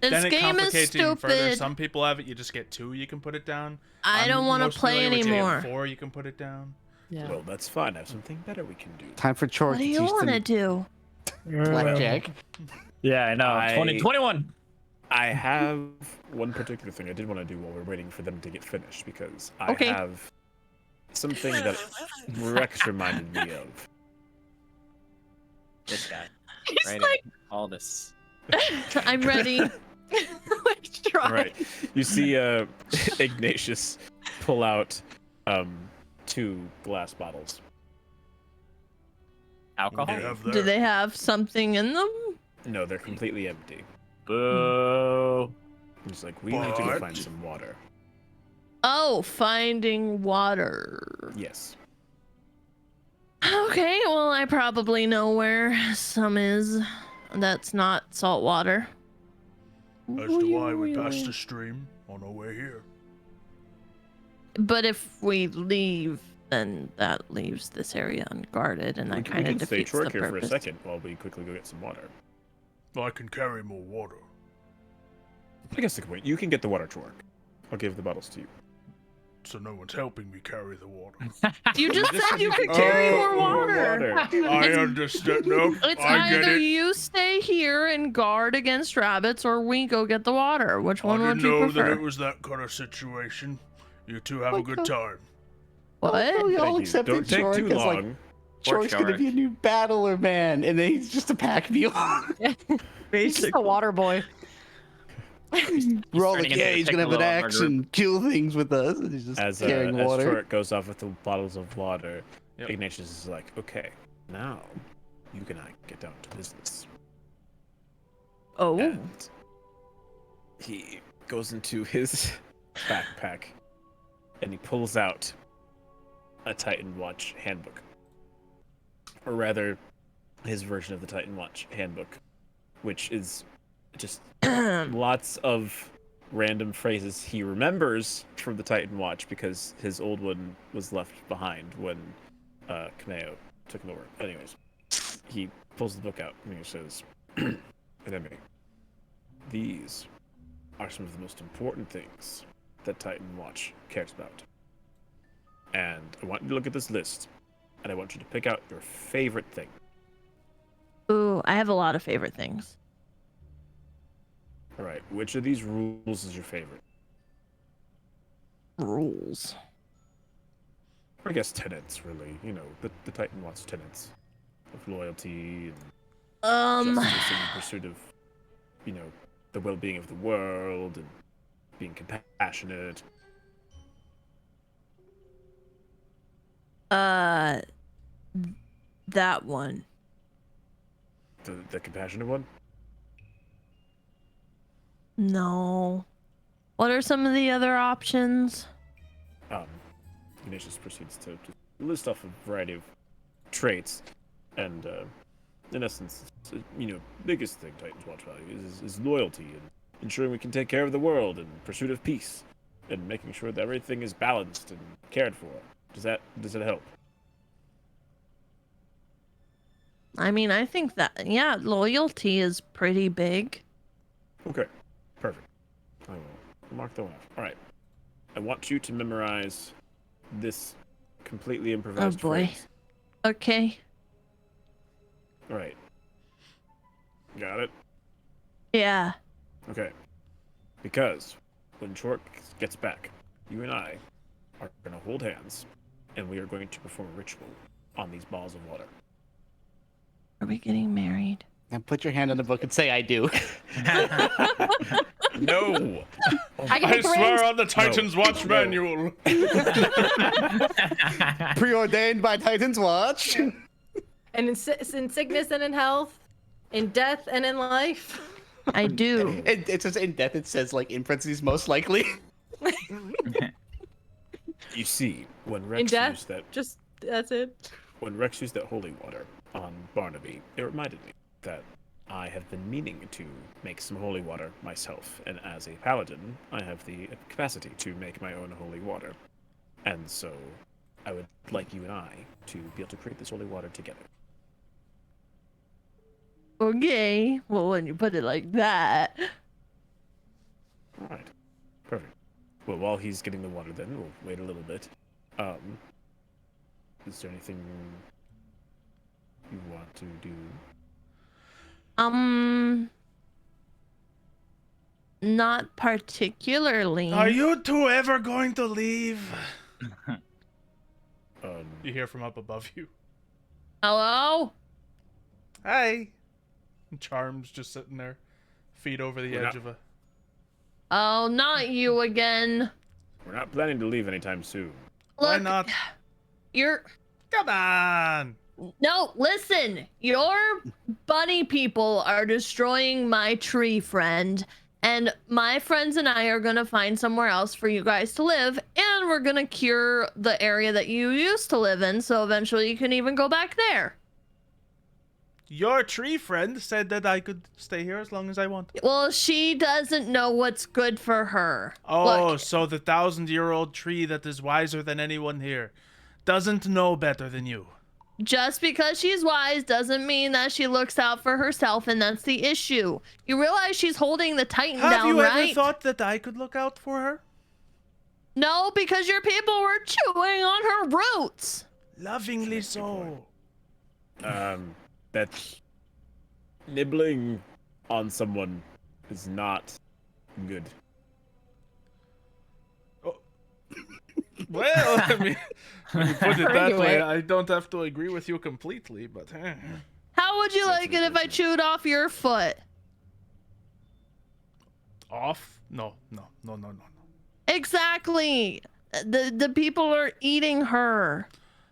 This Then it game is complicates even further. stupid. Some people have it. You just get 2. You can put it down. I I'm don't want to most play familiar with you get anymore. 4. You can put it down. Yeah. Well, that's fine. I have something better we can do. Time for Chore What to do you teach want to them do? blackjack. Yeah, I know. I- 21. I have one particular thing I did want to do while we're waiting for them to get finished because I Okay. have something that Rex reminded me of. This guy. He's Right. like, All this. I'm ready. let's try. Right. You see Ignatius pull out 2 glass bottles. Alcohol. What do you have Do there? they have something in them? No, they're completely empty. Boo. He's like, we need to go But- find some water. Oh, finding water. Yes. Okay, well, I probably know where some is. That's not salt water. As do I. We passed the stream on our way here. But if we leave then that leaves this area unguarded, and that We kind of can stay defeats the short here for a purpose. second while we quickly go get some water. I can carry more water. I guess the point. You can get the water to work. I'll give the bottles to you. So no one's helping me carry the water. You just Just said you could Oh, carry more more water. I understand. Nope, It's I get either it. you stay here and guard against rabbits, or we go get the water. Which I one would didn't you know prefer? that it was that kind of situation. You two have a good time. What? Oh, we all Thank you. accepted Don't take Shorik too as like long. Shorik's gonna be a new battler, man, and then he's just a pack mule. He's just a water boy. We're all turning like, into yeah, the he's gonna have an Piccolo of our axe group. and kill things with us, and he's just As carrying as water. Shorik goes off with the bottles of water, Yep. Ignatius is like, okay, now you and I get down to business. Oh. And he goes into his backpack and he pulls out a Titan Watch handbook. Or rather, his version of the Titan Watch handbook, which is just lots of random phrases he remembers from the Titan Watch because his old one was left behind when Kameo took him over. Anyways, he pulls the book out and he says, Anemone, these are some of the most important things that Titan Watch cares about. And I want you to look at this list, and I want you to pick out your favorite thing. Ooh, I have a lot of favorite things. All right, which of these rules is your favorite? Rules. I guess tenets, really. You know, the Titan Watch tenets of loyalty and justice in pursuit of, you know, the well-being of the world and being compassionate. That one. The compassionate one? No. What are some of the other options? Ignatius proceeds to list off a variety of traits, and in essence, you know, biggest thing Titans Watch values is loyalty and ensuring we can take care of the world and pursuit of peace and making sure that everything is balanced and cared for. Does that help? I mean, I think that, yeah, loyalty is pretty big. Okay, perfect. I will mark that one off. All right. I want you to memorize this completely improvised Oh boy. phrase. Okay. All right. Got it? Yeah. Okay. Because when Chork gets back, you and I are going to hold hands, and we are going to perform a ritual on these balls of water. Are we getting married? And put your hand on the book and say, I do. No! I swear on the Titans Watch No. manual. Preordained by Titan's Watch. And in sickness and in health, in death and in life. I do. It says in death, it says, like, in parentheses, most likely. You see, when In Rex death, used that just that's it. when Rex used that holy water on Barnaby, it reminded me that I have been meaning to make some holy water myself, and as a paladin, I have the capacity to make my own holy water. And so, I would like you and I to be able to create this holy water together. Okay. Well, when you put it like that. All right, perfect. Well, while he's getting the water, then we'll wait a little bit. Is there anything you want to do? Not particularly. Are you two ever going to leave? Um, You hear from up above you. Hello? Hi. Charm's just sitting there, feet over the We're edge not- of a. Oh, not you again. we're not planning to leave anytime soon. Why Look, not? you're Come on. no, listen. Your bunny people are destroying my tree friend, and my friends and I are gonna find somewhere else for you guys to live, and we're gonna cure the area that you used to live in, so eventually you can even go back there. Your tree friend said that I could stay here as long as I want. Well, she doesn't know what's good for her. Oh, Look, so the 1,000-year-old tree that is wiser than anyone here doesn't know better than you. Just because she's wise doesn't mean that she looks out for herself, and that's the issue. You realize she's holding the Titan Have down, you right? ever thought that I could look out for her? No, because your people were chewing on her roots. Lovingly so. That nibbling on someone is not good. Well, I mean, when you put it that Argue way, it. I don't have to agree with you completely, but How would you like it if I chewed off your foot? off? No. Exactly. The people are eating her.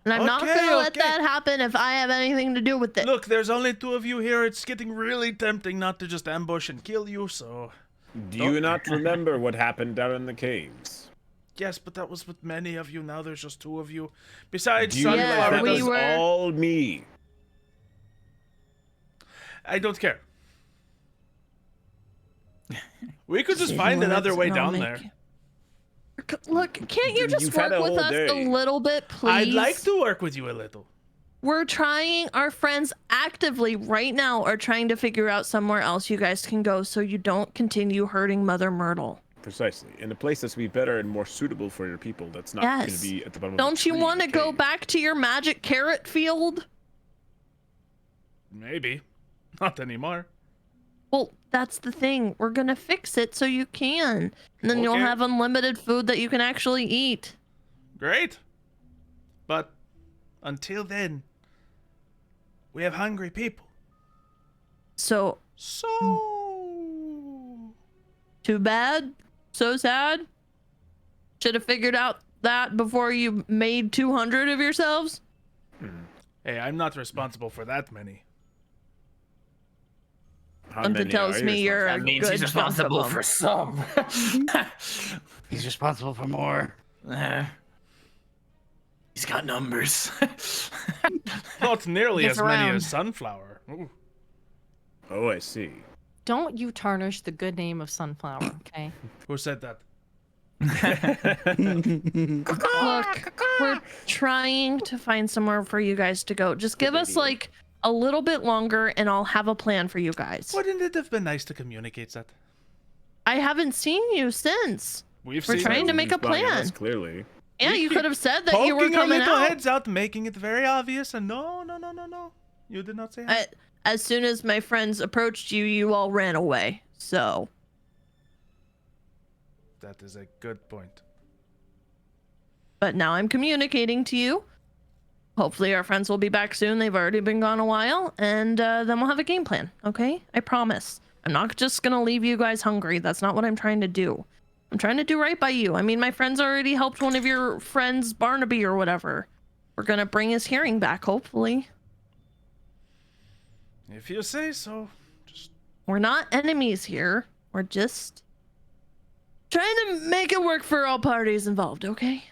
And I'm not Okay, gonna let okay. that happen if I have anything to do with it. Look, there's only 2 of you here. It's getting really tempting not to just ambush and kill you, so... Do you not remember what happened down in the caves? Yes, but that was with many of you. Now there's just 2 of you. Besides, Do you realize Yeah, that Sunflower we was doesn't... were- all me? I don't care. We could just Say find the another words way and I'll down make there. you- Look, can't you just You've had work a with whole us a day. little bit, please? I'd like to work with you a little. We're trying, our friends actively right now are trying to figure out somewhere else you guys can go so you don't continue hurting Mother Myrtle. Precisely. In a place that's be better and more suitable for your people that's not going Yes. to be at the bottom of Don't a you tree want to in a go cave. back to your magic carrot field? Maybe. Not anymore. Well, that's the thing. We're gonna fix it so you can. And then you'll Okay. have unlimited food that you can actually eat. Great. But until then, we have hungry people. So, So... too bad. So sad. Should have figured out that before you made 200 of yourselves. Hey, I'm not responsible for that many. How Something many tells are you me you're That a means good he's chunk of responsible them. for some. He's responsible for more. He's got numbers. Not nearly Gets as many around. as Sunflower. Ooh. Oh, I see. Don't you tarnish the good name of Sunflower, okay? Who said that? Look, we're trying to find somewhere for you guys to go. Just give us like a little bit longer and I'll have a plan for you guys. Wouldn't it have been nice to communicate that? I haven't seen you since. We've We're seen trying to it. make a Spying on plan. us, clearly. Yeah, We you keep could have said that you were Poking our coming little out. heads out, making it very obvious, and no. You did not say that. As soon as my friends approached you, you all ran away. So, That is a good point. but now I'm communicating to you. Hopefully our friends will be back soon. They've already been gone a while, and then we'll have a game plan, okay? I promise. I'm not just gonna leave you guys hungry. That's not what I'm trying to do. I'm trying to do right by you. I mean, my friends already helped one of your friends, Barnaby or whatever. We're gonna bring his hearing back, hopefully. If you say so. Just We're not enemies here. We're just trying to make it work for all parties involved, okay?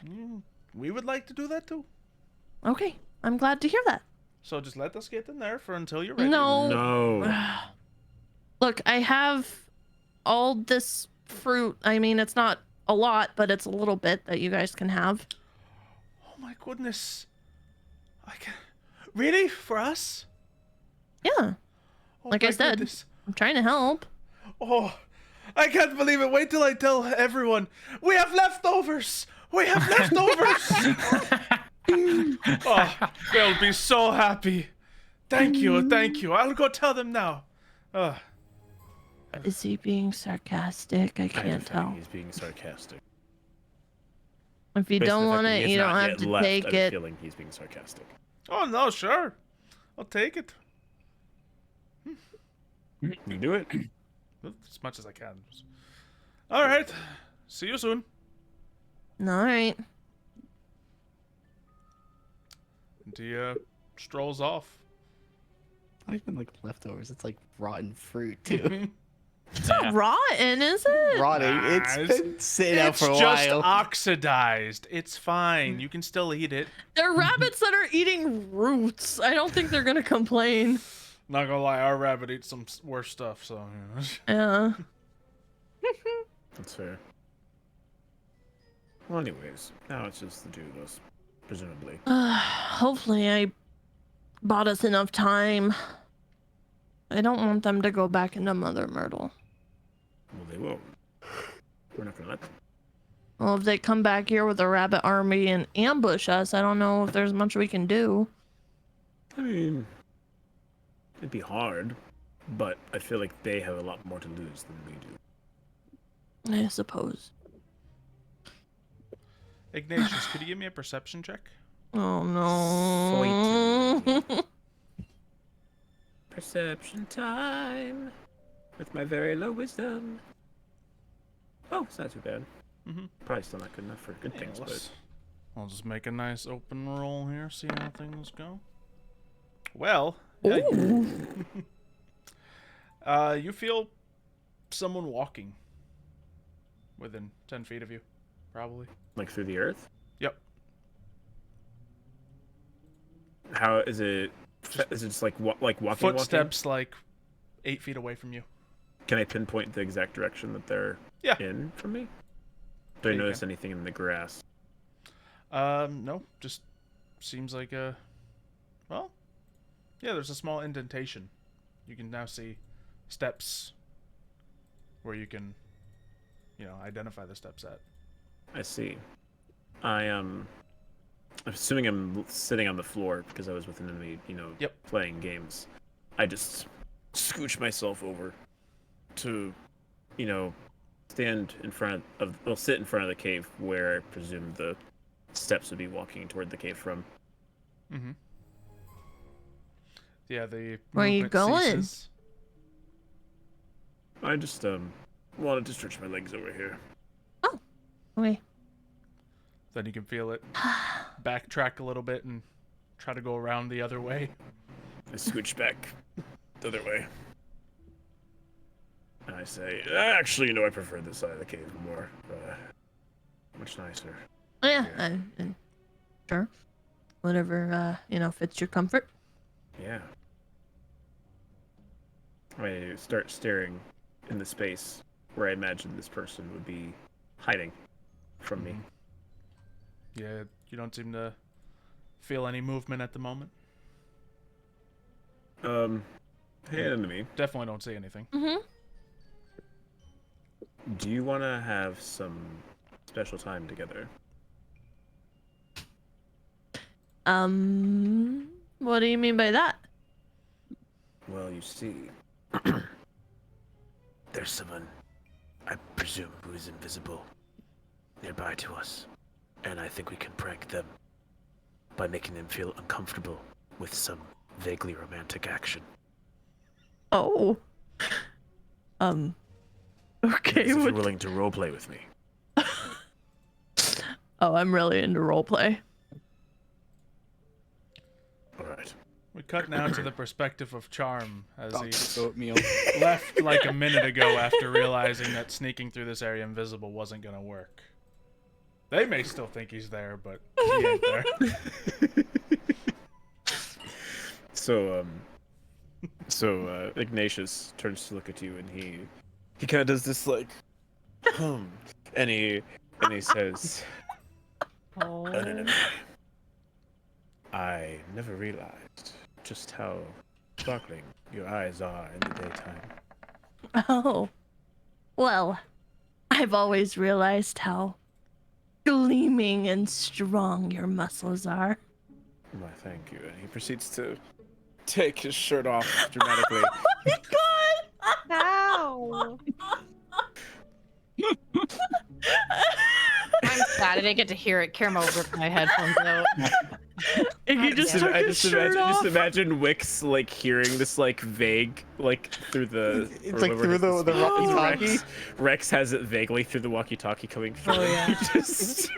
we would like to do that too. Okay, I'm glad to hear that. So just let us get in there for until you're ready. No. No. Look, I have all this fruit. I mean, it's not a lot, but it's a little bit that you guys can have. Oh my goodness. I can Really? For us? Yeah, Oh like my I said, goodness. I'm trying to help. Oh, I can't believe it. Wait till I tell everyone. We have leftovers. We have leftovers. Oh, they'll be so happy. Thank you. Thank you. I'll go tell them now. Is he being sarcastic? I I have a can't feeling tell. he's being sarcastic. If you Based on don't the fact want that he it, has you don't not have yet to left, take I have a it. feeling he's being sarcastic. Oh, no, sure. I'll take it. You do it. As much as I can. All right. See you soon. All right. And he strolls off. Not even like leftovers. It's like rotten fruit too. It's not rotten, is it? Rotting. Nah, It's it's- been sitting out It's for a just while. oxidized. It's fine. You can still eat it. There are rabbits that are eating roots. I don't think they're gonna complain. Not gonna lie, our rabbit eats some worse stuff, so, you know. Yeah. That's fair. Well, anyways, now it's just the two of us. presumably. Hopefully I bought us enough time. I don't want them to go back into Mother Myrtle. Well, they won't. We're not gonna let them. Well, if they come back here with a rabbit army and ambush us, I don't know if there's much we can do. I mean, it'd be hard, but I feel like they have a lot more to lose than we do. I suppose. Ignatius, could you give me a perception check? Oh no. Perception time with my very low wisdom. Oh, it's not too bad. Probably still not good enough for good things, but I'll just make a nice open roll here, see how things go. Well, yeah, you feel someone walking within 10 feet of you, probably. like through the earth. Yep. How is it? Is it just like walking? Footsteps like 8 feet away from you. Can I pinpoint the exact direction that they're in from me? Do I Yeah, you notice can. anything in the grass? No, just seems like well, yeah, there's a small indentation. You can now see steps where you can, identify the steps at. I see. I'm assuming I'm sitting on the floor because I was with an enemy, Yep. playing games. I just scooch myself over to, stand in front of, sit in front of the cave where I presume the steps would be walking toward the cave from. Mm-hmm. Yeah, the Where are you movement going? ceases. I just wanted to stretch my legs over here. Okay. Then you can feel it backtrack a little bit and try to go around the other way. I scooch back the other way. And I say, actually, I prefer this side of the cave more. Much nicer. Yeah, sure. Whatever, fits your comfort. Yeah. I start staring in the space where I imagine this person would be hiding from me. Yeah, you don't seem to feel any movement at the moment. Hey, enemy. Definitely don't see anything. Mm-hmm. Do you want to have some special time together? What do you mean by that? Well, you see, there's someone, I presume, who is invisible nearby to us, and I think we can prank them by making them feel uncomfortable with some vaguely romantic action. Oh. Okay. If you're willing to roleplay with me. Oh, I'm really into roleplay. All right. We cut now to the perspective of Charm as he Oatmeal. left like a minute ago after realizing that sneaking through this area invisible wasn't gonna work. They may still think he's there, but he ain't there. So Ignatius turns to look at you, and he kind of does this like, and he says, "Anemone, I never realized just how sparkling your eyes are in the daytime." Oh. Well, I've always realized how gleaming and strong your muscles are. Why, thank you. And he proceeds to take his shirt off dramatically. Oh my god! Ow! I'm sad I didn't get to hear it. Caramel ripped my headphones out. And he just took his shirt off. Just imagine Wix like hearing this like vague like through the. It's like through the walkie-talkie. Rex has it vaguely through the walkie-talkie coming through. Oh, yeah. He just.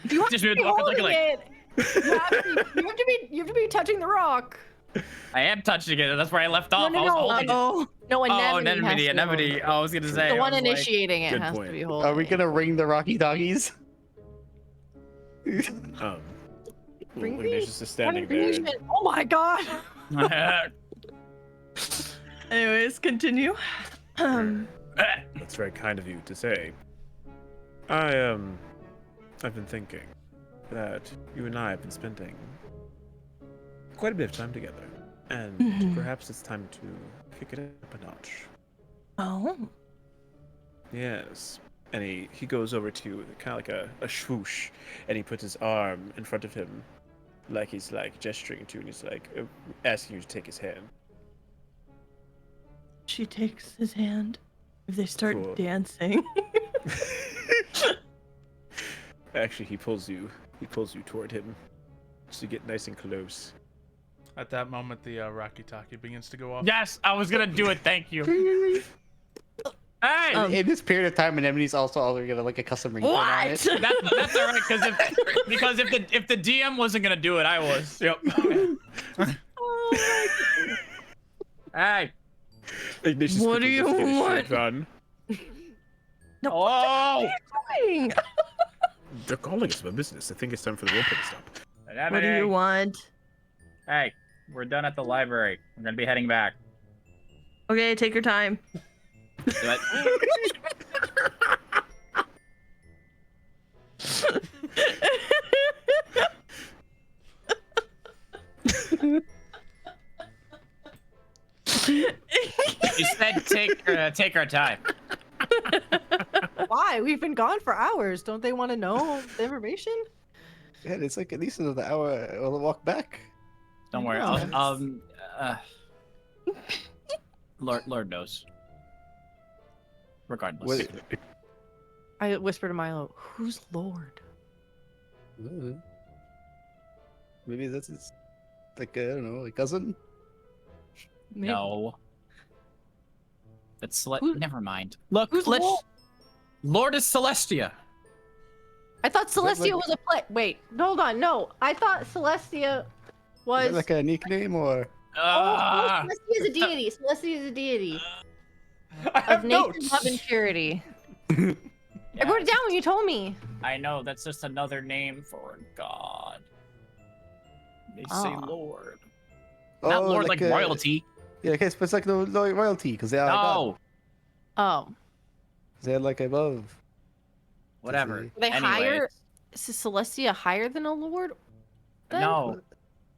You have Just to be be holding like- it. You have to be touching the rock. I am touching it. That's where I left off. No, I was holding it. Oh, No, Oh, anemone. anemone. I was gonna say. The I one was like- initiating it Good has point. to be holding. Are we gonna ring the Rocky Doggies? Bring Ignatius is standing there. Engagement. Oh my god. anyways, continue. That's very kind of you to say. I've been thinking. that you and I have been spending quite a bit of time together, and Mhm. perhaps it's time to kick it up a notch. Oh. Yes. And he goes over to kind of like a swoosh, and he puts his arm in front of him, like he's like gesturing to, and he's like asking you to take his hand. She takes his hand. If they start Cool. dancing. Actually, he pulls you toward him, so you get nice and close. At that moment, the Rakitaki begins to go off. Yes, I was gonna do it. Thank you. Hey, In this period of time, Anemone's also gonna like a custom ringtone on it. that's all right. Because if the DM wasn't gonna do it, I was. Yep. Hey. Ignatius What quickly do you just finishes want? Run. Oh. Doing? They're calling us about business. I think it's time for the roleplay to stop. What do you want? Hey, we're done at the library. We're gonna be heading back. Okay, take your time. Do it. You said take our time. Why? We've been gone for hours. Don't they want to know the information? Yeah, it's like at least another hour. We'll walk back. Don't worry. Lord knows. Regardless. What- I whisper to Milo, "Who's Lord?" Maybe that's his, like, I don't know, a cousin? Maybe. No. That's Who- never mind. Look, Who's let's. Lord? Lord is Celestia. I thought that Celestia like- was a play. Wait, hold on. No, I thought Celestia Is was. that like a nickname or? Celestia is a deity. Celestia is a deity I have of nature, notes. love, and purity. I wrote it down when you told me. I know, that's just another name for God. They say Ah. Lord. Not Lord like royalty. Yeah, okay, but it's like no royalty because they are God. No. Oh, They're like above. Whatever. Are they Anyway, higher? Is Celestia higher than a lord? then? No.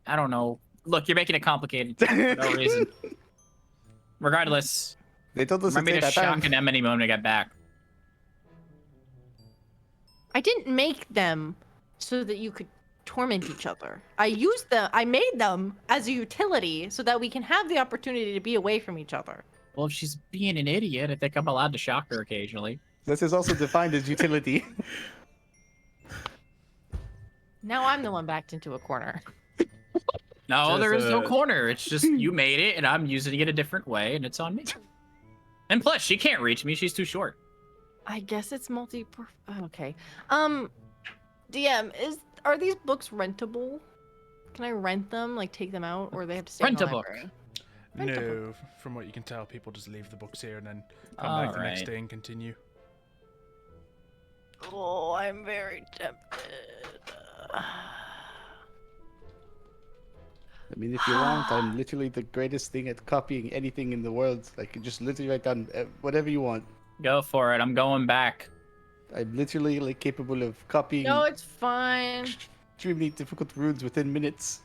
I don't know. Look, you're making it complicated for no reason. Regardless, They told us to remember take to our shock time. Anemone when we get back. I didn't make them so that you could torment each other. I made them as a utility so that we can have the opportunity to be away from each other. Well, if she's being an idiot, I think I'm allowed to shock her occasionally. This is also defined as utility. Now I'm the one backed into a corner. No, Just, there is no uh, corner. It's just you made it, and I'm using it a different way, and it's on me. And plus, she can't reach me. She's too short. I guess it's multi. Okay. DM, are these books rentable? Can I rent them? Like take them out, or they have to stay in the Rent a book. library? Rent a No, from what you can tell, people just leave the books here and then come back the next Alright. day and continue. Oh, I'm very tempted. I mean, if you want, I'm literally the greatest thing at copying anything in the world. I can just literally write down whatever you want. Go for it. I'm going back. I'm literally like capable of copying No, it's fine. extremely difficult runes within minutes.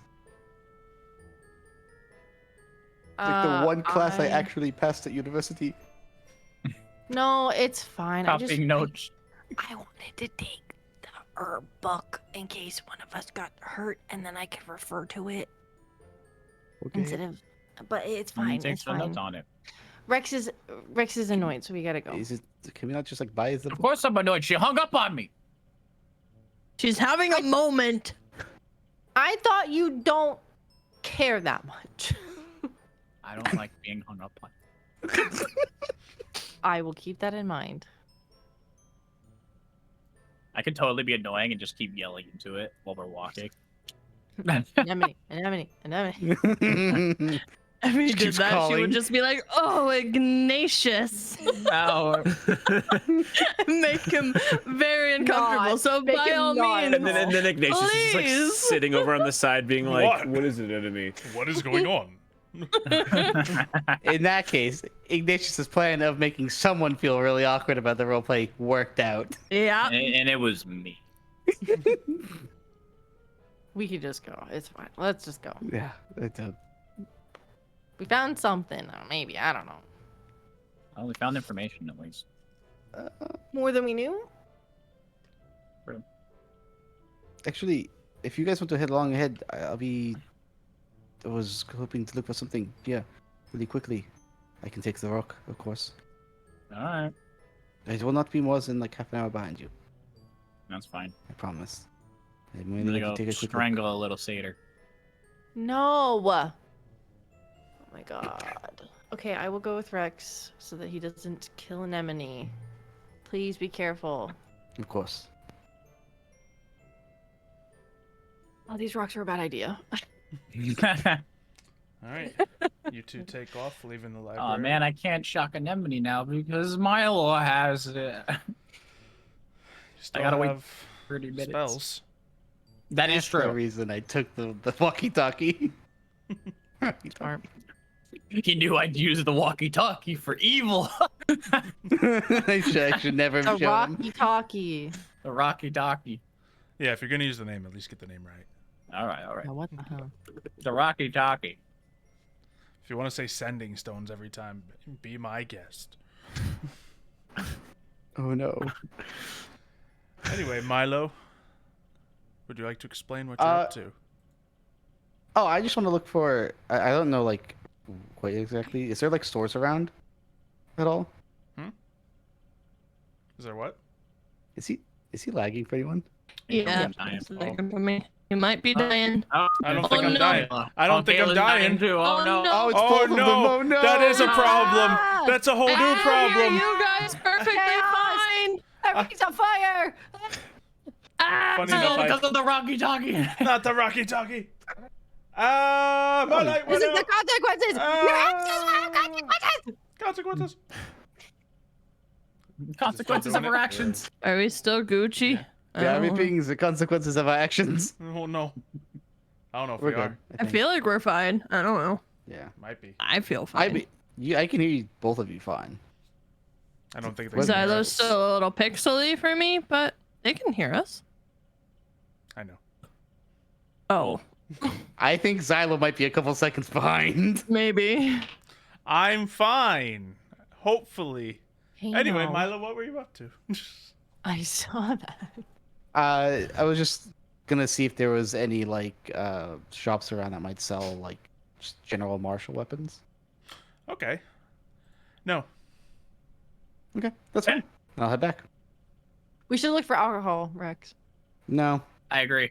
It's like the one class I actually passed at university. No, it's fine. Copying notes. I wanted to take the herb book in case one of us got hurt, and then I could refer to it instead of. But it's fine. Take It's some fine. notes on it. Rex is annoyed, so we gotta go. Is it? Can we not just like buy the Of book? course I'm annoyed. She hung up on me. She's having a moment. I thought you don't care that much. I don't like being hung up on. I will keep that in mind. I could totally be annoying and just keep yelling into it while we're walking. Anemone. If we She did keeps that, she calling. would just be like, "Oh, Ignatius," No. make him very uncomfortable. Not. So Make by him all not. means, And then Ignatius is just like Please. sitting over on the side, being like, What? "What is it, enemy?" What is going on? In that case, Ignatius' plan of making someone feel really awkward about the roleplay worked out. yeah. And it was me. We could just go. It's fine. Let's just go. Yeah. We found something. Maybe. I don't know. Well, we found information at least. More than we knew? Actually, if you guys want to head along ahead, I was hoping to look for something. Yeah, really quickly. I can take the rock, of course. All right. It will not be more than like half an hour behind you. That's fine. I promise. I'm I'm really gonna going go to take a quick look. strangle a little satyr. No. Oh my god. Okay, I will go with Rex so that he doesn't kill Anemone. Please be careful. Of course. Oh, these rocks are a bad idea. All right. You two take off, leaving the library. Oh man, I can't shock Anemone now because Milo has it. You still gotta wait have 30 minutes. spells. That is That's the true. reason I took the walkie-talkie. Smart. He knew I'd use the walkie-talkie for evil. I should never The have shown him. rocky talkie. The Rocky-Talkie. Yeah, if you're gonna use the name, at least get the name right. All right, all right. Now, what the hell? The Rocky-Talkie. If you want to say sending stones every time, be my guest. Oh no. Anyway, Milo, would you like to explain what you're up to? Oh, I just want to look for. I don't know, like, quite exactly. Is there like stores around at all? Is there what? Is he lagging for anyone? Yeah. I'm dying. it's like for me. You might be dying. Oh, I don't Oh, think I'm no. dying. I don't think I'm Galen's dying. too. Oh, Oh, no. no. Oh, it's Oh both of them. no. Oh no! That is a problem. Ah! That's a whole new I problem. hear you guys perfectly Chaos. fine. Everything's on fire! Ah, Funny No, enough, because of the Rocky-Talkie. Not the Rocky-Talkie. My light This went is the out. consequences! Your actions will have consequences! Consequences. Consequences of doing our it? actions. Are we still Gucci? I Yeah, don't know. everything's the consequences of our actions. Oh no. I don't know if We're we good. are. I think. feel like we're fine. I don't know. Yeah. Might be. I feel fine. I can hear you, both of you fine. I don't think they Was can hear Xylo's us. still a little pixely for me, but they can hear us. I know. Oh, I think Xylo might be a couple seconds behind. maybe. I'm fine. Hopefully. Hey, Anyway, no. Milo, what were you up to? I saw that. I was just gonna see if there was any like shops around that might sell like just general martial weapons. Okay. No. Okay, that's fine. I'll head back. We should look for alcohol, Rex. No. I agree.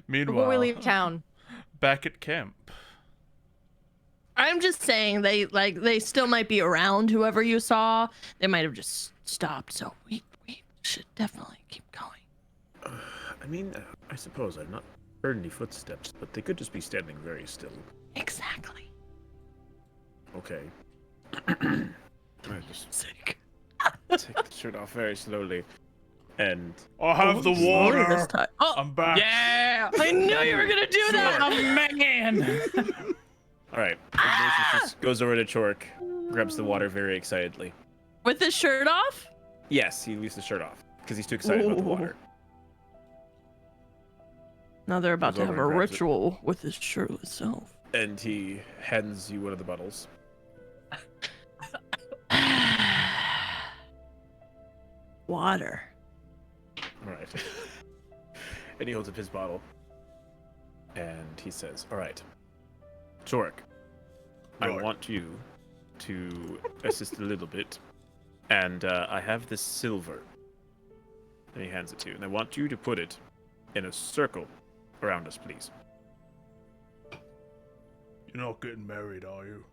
Meanwhile, Before we leave town. back at camp. I'm just saying they still might be around. Whoever you saw, they might have just stopped. So we should definitely keep going. I mean, I suppose I've not heard any footsteps, but they could just be standing very still. Exactly. Okay. I just Sick. take the shirt off very slowly, and I'll have the Slowly this water. time. Oh, I'm back. Yeah! I knew you were gonna do that. A man! all right. Ignatius just goes over to Chork, grabs the water very excitedly. With his shirt off. Yes, he leaves the shirt off because he's too excited about the Ooh. water. Now they're about Goes to have over a and grabs it. ritual with his shirtless self. And he hands you one of the bottles. Water. All right. And he holds up his bottle. And he says, all right, Chork, I Right. want you to assist a little bit. And I have this silver. And he hands it to you. And I want you to put it in a circle around us, please. You're not getting married, are you?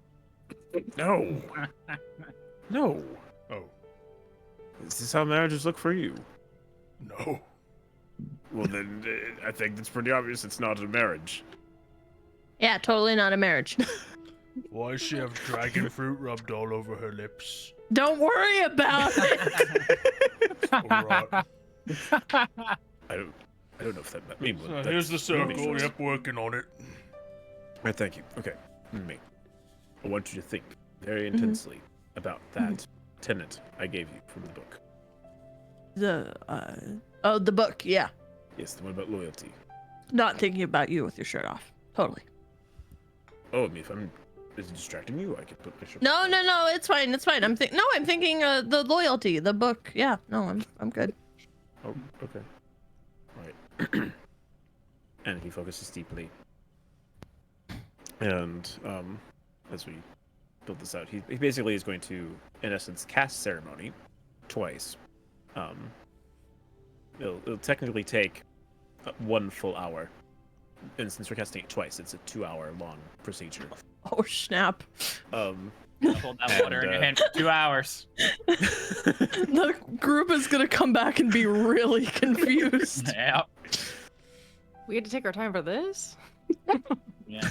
No. No. Oh, Is this how marriages look for you? no. Well, then I think it's pretty obvious it's not a marriage. Yeah, totally not a marriage. Why does she have dragon fruit rubbed all over her lips? Don't worry about it. Alright. I don't know if that means. So here's the circle. Yep, working on it. Right, thank you. Okay, me. I want you to think very intensely about that tenet I gave you from the book. The the book, yeah. Yes, the one about loyalty. Not thinking about you with your shirt off. Totally. Oh, I mean, if I'm is it distracting you, I could put my shirt. No, it's fine. It's fine. I'm thinking the loyalty, the book. Yeah, no, I'm good. Oh, okay. Right. And he focuses deeply. And as we build this out, he basically is going to, in essence, cast ceremony twice. It'll technically take 1 full hour. And since we're casting it twice, it's a 2-hour long procedure. Oh snap! Um, Hold that water in your hand for 2 hours. The group is gonna come back and be really confused. Yeah. We had to take our time for this? Yeah.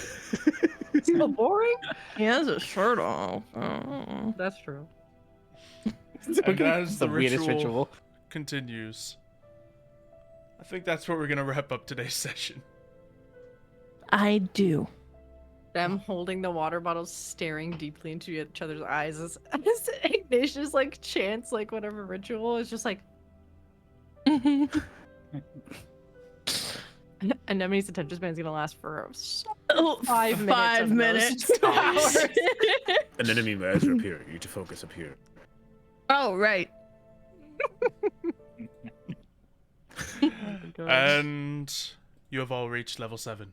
It's so boring. He has his shirt off. Oh. That's true. And as the the weirdest ritual. continues, I think that's where we're gonna wrap up today's session. I do. Them holding the water bottles, staring deeply into each other's eyes as Ignatius like chants like whatever ritual is just like. Anemone's attention span is gonna last for 5 minutes. 5 of minutes. those 2 hours. an enemy eyes are up here. You need to focus up here. Oh right. And you have all reached level 7.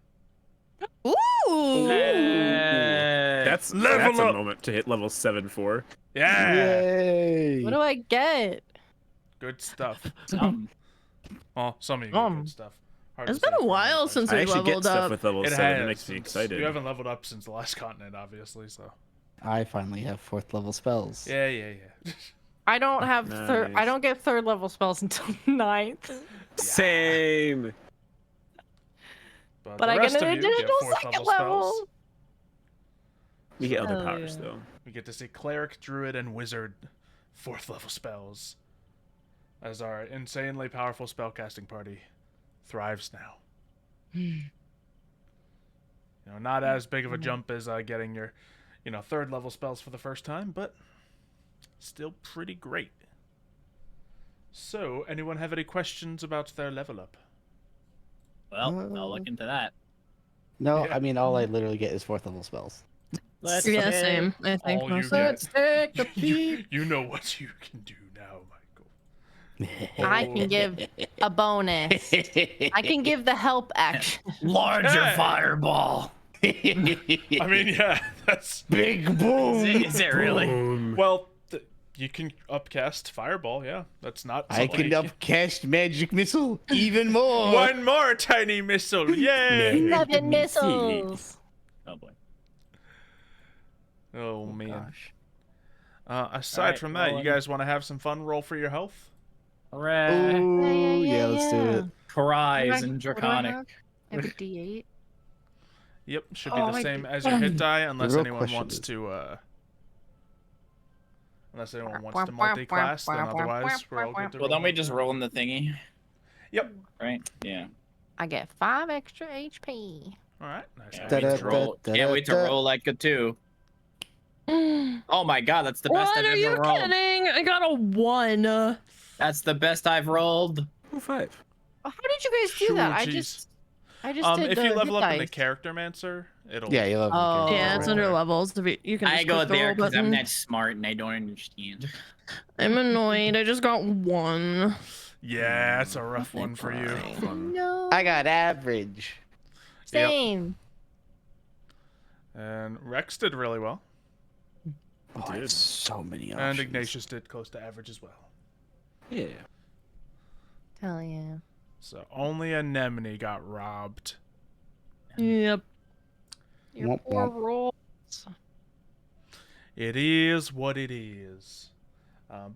Ooh. That's Level a up! moment to hit level 7-4. Yeah, Yay! What do I get? good stuff. Um, Well, some of you get good stuff. Hard It's to say been a for while everybody. since I we actually get leveled stuff up. with level It 7. It has. makes me since excited. You haven't leveled up since the last continent, obviously. So. I finally have 4th level spells. Yeah. I don't have I Nice. don't get 3rd level spells until 9th. Same. But the I rest get of an you get additional 4th 2nd level level. spells. We get other Hell powers yeah. though. We get to see cleric, druid, and wizard 4th level spells. As our insanely powerful spellcasting party thrives now. Not as big of a jump as getting your, 3rd level spells for the first time, but still pretty great. So, anyone have any questions about their level up? well, I'll look into that. No, Yeah. I mean, all I literally get is 4th level spells. Let's Yeah, hit- same. I think All you mostly. get. Let's take a You, peek. you know what you can do now, Michael. I can give a bonus. I can give the help action. Larger Hey. fireball. I mean, yeah, that's... Big boom! Is it really? Well, you can upcast Fireball, yeah. That's not I something can you upcast magic missile even more. One more tiny missile, yay! 11 missiles. Oh boy. Oh, man. Gosh. Aside Alright, from that, you rolling. guys want to have some fun? Roll for your health? Hooray. Ooh, yeah, let's do it. Cries and What do I draconic. have? I have a D8. Yep, should be Oh, the my same as your hit die, unless real anyone question wants is- to, multi-class, then otherwise we're all good to Well, roll. don't we just roll in the thingy? Yep. Right? Yeah. I get 5 extra HP. Alright, nice. Can't Nice. wait to roll, can't wait to roll like a 2. Oh my god, that's the best What I've are you ever rolled. kidding? I got a 1. That's the best I've rolled. 5. How did you guys do that? Sure, I jeez. just did If the you level hit up in the dice. Character Mancer, it'll... Yeah, you love Oh. Yeah, it's right under there. levels. You can just I go click the there roll because I'm button. that smart and I don't understand. I'm annoyed. I just got 1. Yeah, it's a rough one for you. No. I got average. Yep. Same. And Rex did really well. Oh, I have so many options. And Ignatius did close to average as well. Yeah. Hell yeah. So only Anemone got robbed. Yep. Your Womp poor womp. rolls. It is what it is.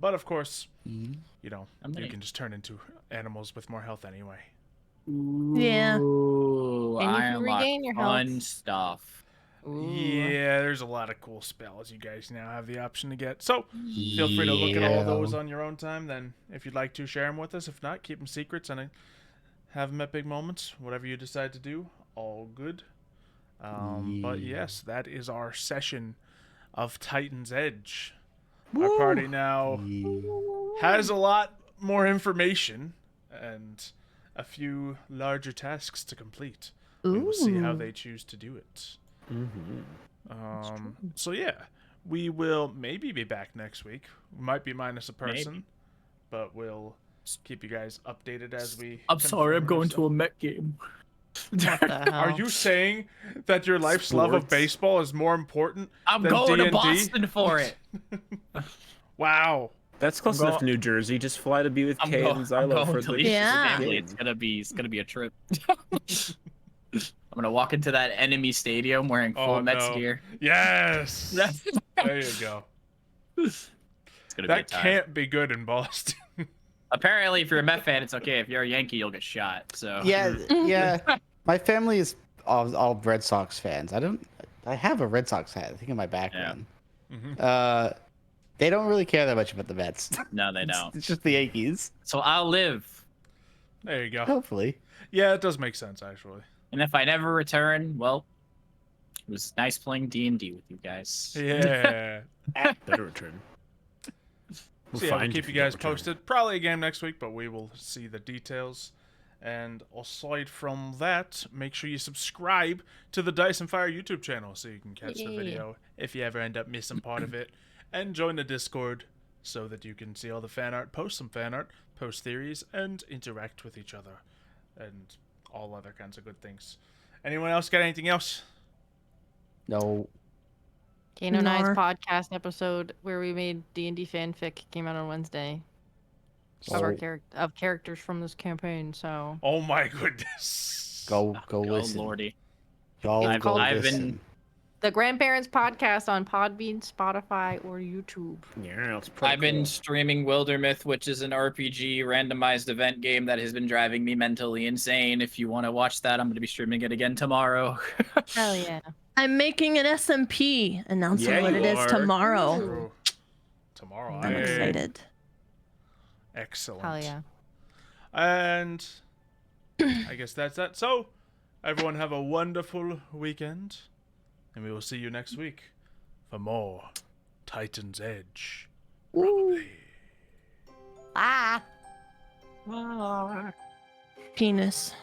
But of course, Mhm. you I'm gonna- can just turn into animals with more health anyway. Yeah. Ooh, And you I can unlock regain your fun health. stuff. Ooh. Yeah, there's a lot of cool spells you guys now have the option to get. So feel free to look at all those on your own time. Then, if you'd like to, share them with us. If not, keep them secrets and have them at big moments. Whatever you decide to do, all good. But yes, that is our session of Titan's Edge. Our party now Yeah. has a lot more information and a few larger tasks to complete. We will see how they choose to do it. So yeah, we will maybe be back next week. We might be minus a person, but we'll keep you guys updated as we. I'm sorry, I'm going to a Met game. What the hell? Are you saying that your life's love of Sports. baseball is more important I'm than going to D&D? Boston for it. Wow. That's close enough to New Jersey. Just fly to be with I'm Kay going, and I'm Xylo going for to the Leafs Yeah. family. It's gonna be a trip. I'm gonna walk into that enemy stadium wearing full Oh Mets no. gear. Yes. There you go. It's gonna be a That time. can't be good in Boston. Apparently, if you're a Met fan, it's okay. If you're a Yankee, you'll get shot. So Yeah. My family is all Red Sox fans. I have a Red Sox hat, I think, in my background. They don't really care that much about the Mets. no, they don't. It's just the Yankees. So I'll live. There you go. Hopefully. Yeah, it does make sense actually. And if I never return, well, it was nice playing D&D with you guys. Yeah. better return. We'll So yeah, we'll find keep you if guys don't return. posted. Probably a game next week, but we will see the details. And aside from that, make sure you subscribe to the Dice and Fire YouTube channel so you can catch the video if you ever end up missing part of it. And join the Discord so that you can see all the fan art, post some fan art, post theories, and interact with each other. And all other kinds of good things. Anyone else got anything else? No. Kano and I's Nar. podcast episode where we made D&D fanfic came out on Wednesday of our characters from this campaign. So Oh my goodness. Go Oh, listen. lordy. Go It's called- I've been- listen. the Grandparents podcast on Podbean, Spotify, or YouTube. Yeah, it's pretty I've been cool. streaming Wildermyth, which is an RPG randomized event game that has been driving me mentally insane. If you want to watch that, I'm going to be streaming it again tomorrow. Hell yeah. I'm making an SMP, announcing Yeah, what you it is are. tomorrow. True. Tomorrow. I'm eh? excited. Excellent. Hell yeah. And I guess that's that. So, everyone have a wonderful weekend. And we will see you next week for more Titan's Edge. Roleplay. Bye. Penis.